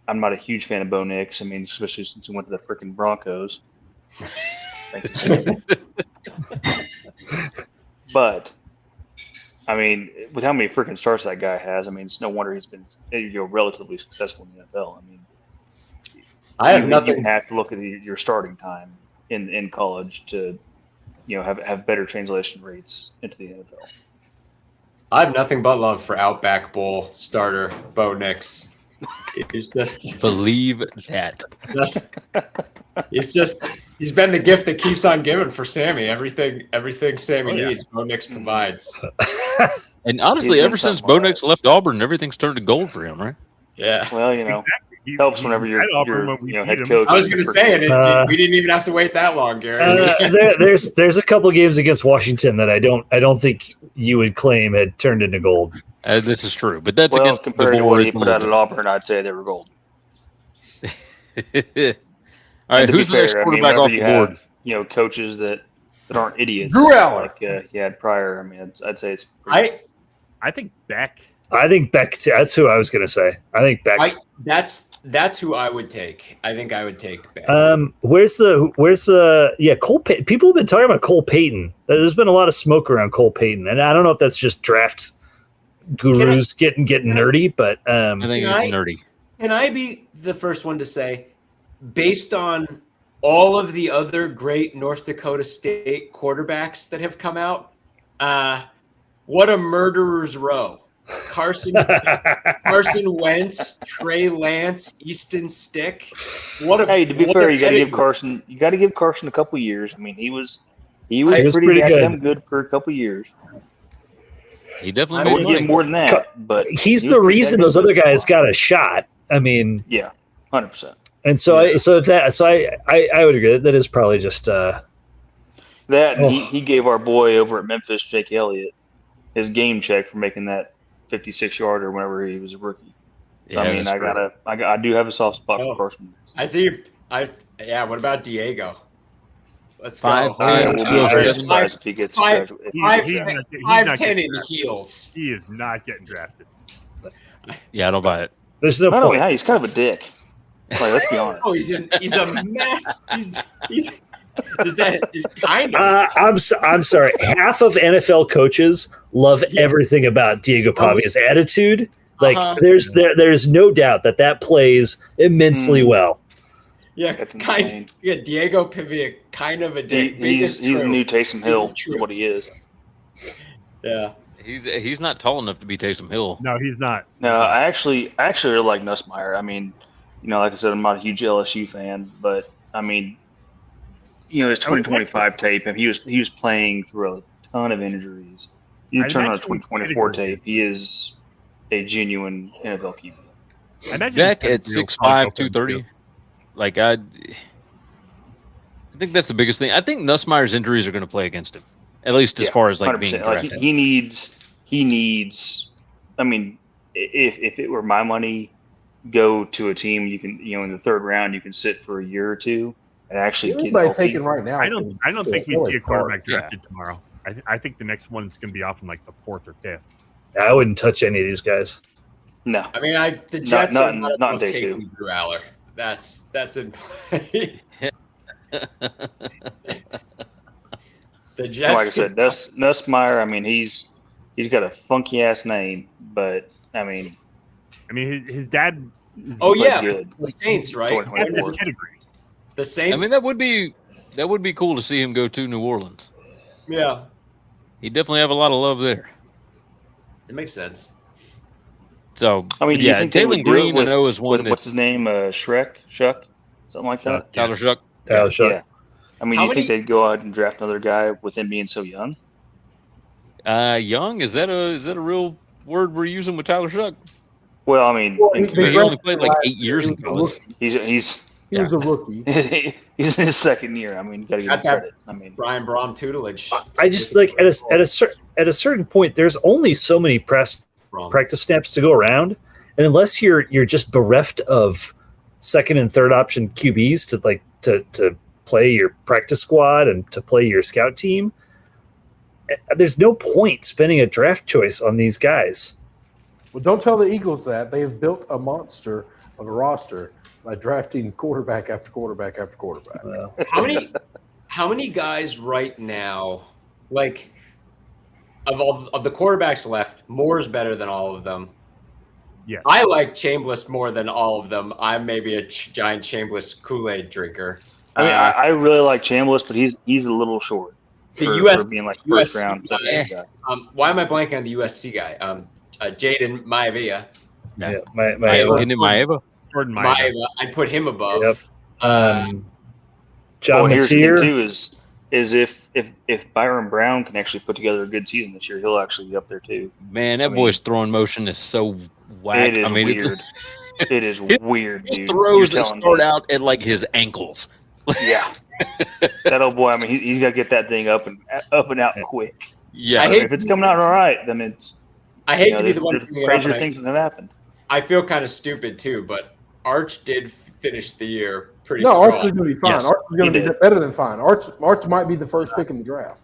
I'm not a huge fan of Bo Nix. I mean, especially since he went to the freaking Broncos. But I mean, with how many freaking starts that guy has, I mean, it's no wonder he's been relatively successful in the NFL. I mean, you have to look at your starting time in college to, have better translation rates into the NFL. I have nothing but love for Outback Bowl starter Bo Nix. He's just believe that. He's been the gift that keeps on giving for Sammy. Everything Sammy needs, Bo Nix provides. And honestly, ever since Bo Nix left Auburn, everything's turned to gold for him, right? Yeah. Well, helps whenever you're head coach. I was going to say we didn't even have to wait that long, Gary. There's a couple games against Washington that I don't think you would claim had turned into gold. This is true, but that's against compared to what he put out at Auburn, I'd say they were gold. All right, who's the next quarterback off the board? Coaches that aren't idiots. Drew Aller. Like he had prior. I mean, I'd say it's. I think Beck. I think Beck. That's who I was going to say. I think Beck. That's who I would take. I think I would take Beck. Where's the Cole Payton? People have been talking about Cole Payton. There's been a lot of smoke around Cole Payton, and I don't know if that's just draft gurus getting nerdy, but I think it's nerdy. Can I be the first one to say, based on all of the other great North Dakota State quarterbacks that have come out, what a murderer's row. Carson Wentz, Trey Lance, Easton Stick. To be fair, you got to give Carson. You got to give Carson a couple years. I mean, he was pretty goddamn good for a couple years. He definitely would get more than that, but he's the reason those other guys got a shot. I mean, 100%. And so I would agree that is probably just he gave our boy over at Memphis, Jake Elliott, his game check for making that 56-yarder whenever he was a rookie. So, Yeah, I mean, I do have a soft spot for Carson. I see. What about Diego? Let's 5'10", 207. If he gets 5'10" in heels. He is not getting drafted. Yeah, I don't buy it. There's no point. He's kind of a dick. Like, let's be honest. He's a mess. He's kind of. I'm sorry. Half of NFL coaches love everything about Diego Pavia's attitude. Like there's no doubt that plays immensely well. Yeah, Diego Pavia, kind of a dick. He's the new Taysom Hill, what he is. Yeah. He's not tall enough to be Taysom Hill. No, he's not. No, I actually really like Nussmeier. I mean, like I said, I'm not a huge LSU fan, but I mean, his 2025 tape, and he was playing through a ton of injuries, You turn on a 2024 tape, he is a genuine NFL QB. Jack at 6'5", 230. Like I think that's the biggest thing. I think Nussmeier's injuries are going to play against him, at least as far as like 100%. Being drafted. Like he needs. I mean, if it were my money, go to a team you can, in the third round, you can sit for a year or two and actually get healthy. Taken right now. I don't think we see a quarterback drafted tomorrow. I think the next one's going to be off in like the 4th or 5th. I wouldn't touch any of these guys. No, I mean, the Jets are not day two. Drew Aller. That's in play. The Jets. Like I said, Nussmeier. I mean, he's got a funky ass name, but I mean, his dad. Good. The Saints, right? The Saints. I mean, that would be cool to see him go to New Orleans. Yeah, he definitely have a lot of love there. It makes sense. So I mean, Taylor Green, I know, is one. What's his name? Shuck, something like that. Tyler Shuck. Tyler Shuck. Yeah. I mean, you think they'd go out and draft another guy with him being so young? Young, is that a real word we're using with Tyler Shuck? Well, I mean, he only played like 8 years in college. He was a rookie. He's in his second year. I mean, you got to give him credit. I mean, Brian Brom tutelage. I just like at a certain point, there's only so many practice snaps to go around, and unless you're just bereft of second and third option QBs to play your practice squad and to play your scout team, there's no point spending a draft choice on these guys. Well, don't tell the Eagles that. They have built a monster of a roster by drafting quarterback after quarterback after quarterback. Well, How many guys right now, like of the quarterbacks left, Moore's better than all of them. Yes. I like Chambliss more than all of them. I'm maybe a giant Chambliss Kool-Aid drinker. I mean, I really like Chambliss, but he's a little short. The US for being like US first round. guy. Why am I blanking on the USC guy? Jaden Maivia. Yeah, Maeva. Jordan Maeva. I'd put him above. Yep. John here's the thing too is if Byron Brown can actually put together a good season this year, he'll actually be up there too. Man, that boy's throwing motion is so whack. It is weird. It is weird, dude. His throws that start out at like his ankles. Yeah, that old boy. I mean, he's got to get that thing up and out quick. Yeah, if it's coming out all right, then it's. I hate to be the one. Crazier things that have happened. I feel kind of stupid too, but Arch did finish the year pretty strong. Arch is going to be fine. Yes, Arch is going to be better than fine. Arch might be the first pick in the draft.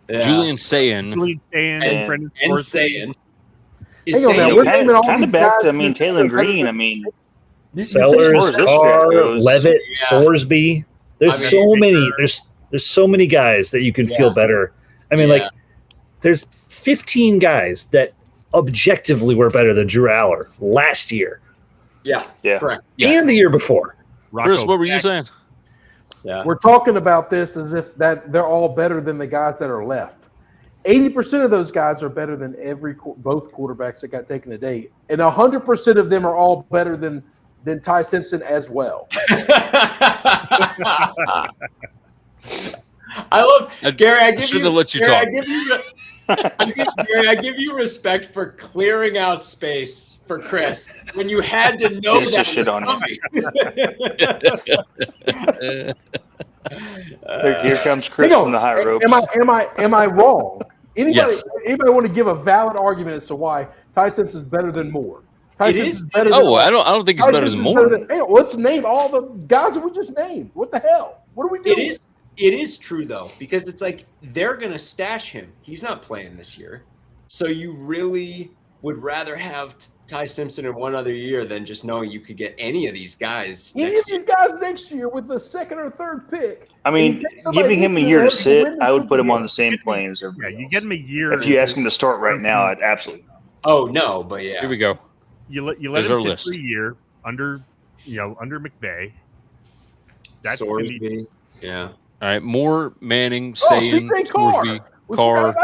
Yeah. Julian Sayin and Brendan Sayin. Hang on, man. We're naming all kind these of back guys. to, Taylor Green. I mean, Sellers, Carr, Levitt, Sorsby. There's so many. There's so many guys that you can feel better. I mean, like, there's 15 guys that objectively were better than Drew Aller last year. Yeah, correct. And the year before. Chris, what were you saying? Yeah, we're talking about this as if that they're all better than the guys that are left. 80% of those guys are better than both quarterbacks that got taken to date, and 100% of them are all better than Ty Simpson as well. I love Gary. I should have let you talk. Gary, I give you respect for clearing out space for Chris when you had to know that was coming. Here comes Chris from the high ropes. Am I wrong? Anybody want to give a valid argument as to why Ty Simpson is better than Moore? Ty Simpson's better than I don't think he's better than Moore. Let's name all the guys that we just named. What the hell? What are we doing? It is true though, because it's like they're gonna stash him. He's not playing this year, so you really would rather have Ty Simpson in one other year than just knowing you could get any of these guys. Next year with the second or third pick. I mean, giving him a year to sit, I would put him on the same plane as everybody. Yeah, you get him a year. If you ask him to start right now, I'd absolutely. Oh no, but yeah. Here we go. You let him sit for a year under McVay. That's Sorsby. Yeah. All right, Moore, Manning, Sayin, Sorsby, Carr,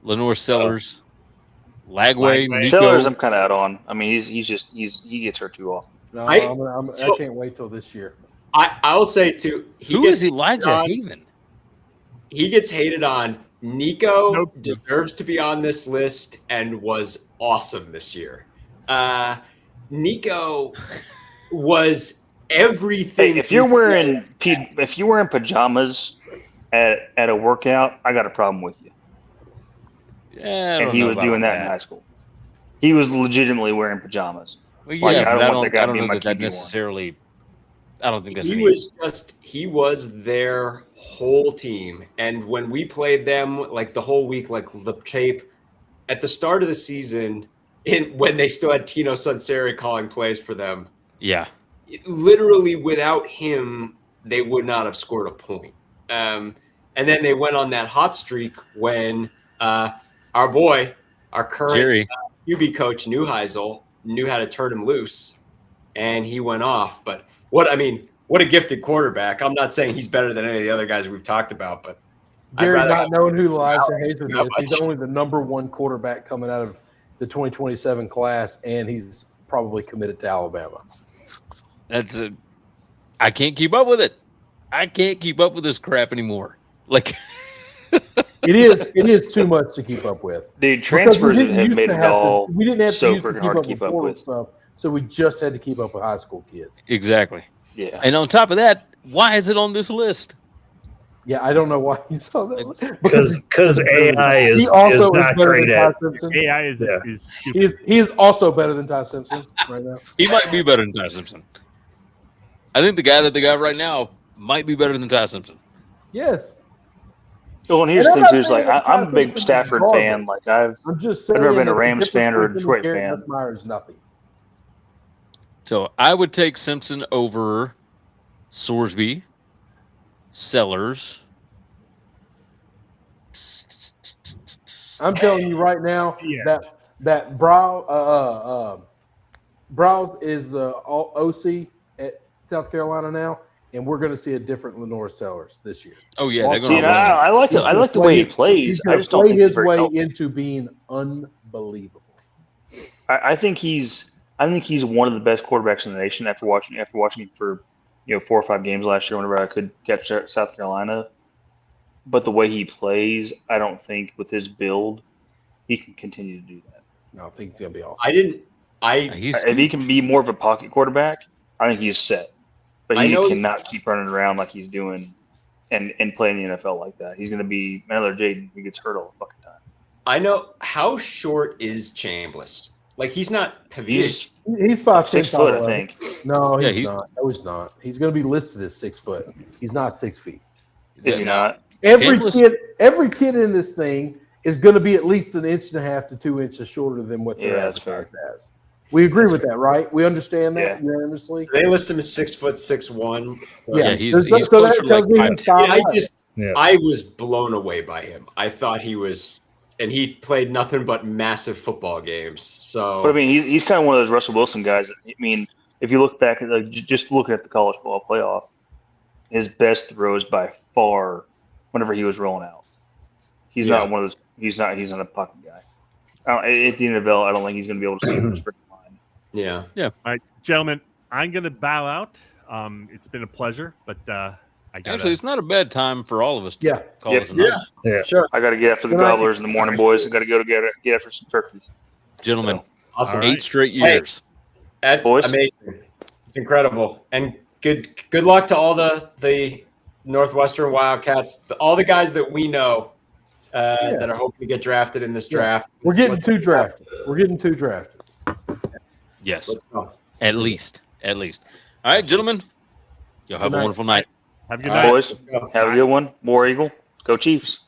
Lenore Sellers, Lagway, Nico. Sellers, I'm kind of out on. I mean, he gets hurt too often. No, I can't wait till this year. I will say too. Who is Elijah Haven? He gets hated on Nico deserves to be on this list and was awesome this year. Nico was everything. Hey, if you're wearing pajamas at a workout, I got a problem with you. Yeah, and he was doing that in high school. He was legitimately wearing pajamas. Well, yes, I don't know want that guy to be that my that QB1. necessarily. I don't think that's He was their whole team, and when we played them, like the whole week, like the tape at the start of the season, when they still had Tino Sunseri calling plays for them. Yeah, literally without him, they would not have scored a point. And then they went on that hot streak when our boy, our current QB coach Neuheisel, knew how to turn him loose, and he went off. But what a gifted quarterback. I'm not saying he's better than any of the other guys we've talked about, but Gary not knowing who Elijah Hazel is, he's only the number one quarterback coming out of the 2027 class, and he's probably committed to Alabama. That's it. I can't keep up with it. I can't keep up with this crap anymore. Like it is too much to keep up with. Dude, transfers have made it all we didn't have so to freaking hard to keep up with stuff, so we just had to keep up with high school kids. Exactly. Yeah. And on top of that, why is it on this list? Yeah, I don't know why he's on that. Because AI is he also is not better great than Ty at Simpson. AI is he is also better than Ty Simpson right now. He might be better than Ty Simpson. I think the guy that they got right now might be better than Ty Simpson. Yes. Well, and here's the thing too: is like I'm a big Stafford fan. Like I've never been a Rams fan or a Detroit fan. Myers, nothing. So I would take Simpson over Sorsby, Sellers. I'm telling you right now that Browse is all OC at South Carolina now, and we're going to see a different Lenore Sellers this year. Oh yeah, they're See, I like it. I like the way he plays. He's going to play his way into being unbelievable. I think he's one of the best quarterbacks in the nation after watching him for 4 or 5 games last year whenever I could catch South Carolina. But the way he plays, I don't think with his build he can continue to do that. No, I think he's going to be awesome. If he can be more of a pocket quarterback, I think he's set. But he cannot keep running around like he's doing and playing the NFL like that. He's going to be another Jaden who gets hurt all the fucking time. I know. How short is Chambliss? Like he's not. He's 5'10", 6 foot, I think. No, he's not. No, he's not. He's going to be listed as 6 foot. He's not 6 feet. Is he not? Every kid in this thing is going to be at least 1.5 inches to 2 inches shorter than what they're advertised as. We agree with that, right? We understand that unanimously. So they list him as 6'6". So yeah, he's so that tells me he's 5'5". I was blown away by him. I thought he was. And he played nothing but massive football games. So, but I mean, he's kind of one of those Russell Wilson guys. I mean, if you look back at just looking at the college football playoff, his best throws by far, whenever he was rolling out, he's not one of those. He's not a pocket guy. At the NFL, I don't think he's going to be able to see the straight line. Yeah. All right, gentlemen, I'm going to bow out. It's been a pleasure, but actually, it's not a bad time for all of us to call this a night. Yeah, sure. I got to get after the gobblers in the morning, boys. I got to go to get after some turkeys. Gentlemen, awesome. 8 straight years. That's amazing. It's incredible. And good luck to all the Northwestern Wildcats, all the guys that we know that are hoping to get drafted in this draft. We're getting 2 drafted. Yes. Let's go. At least. All right, gentlemen. Y'all have a wonderful night. Have a good night. Boys, have a good one. War Eagle. Go Chiefs.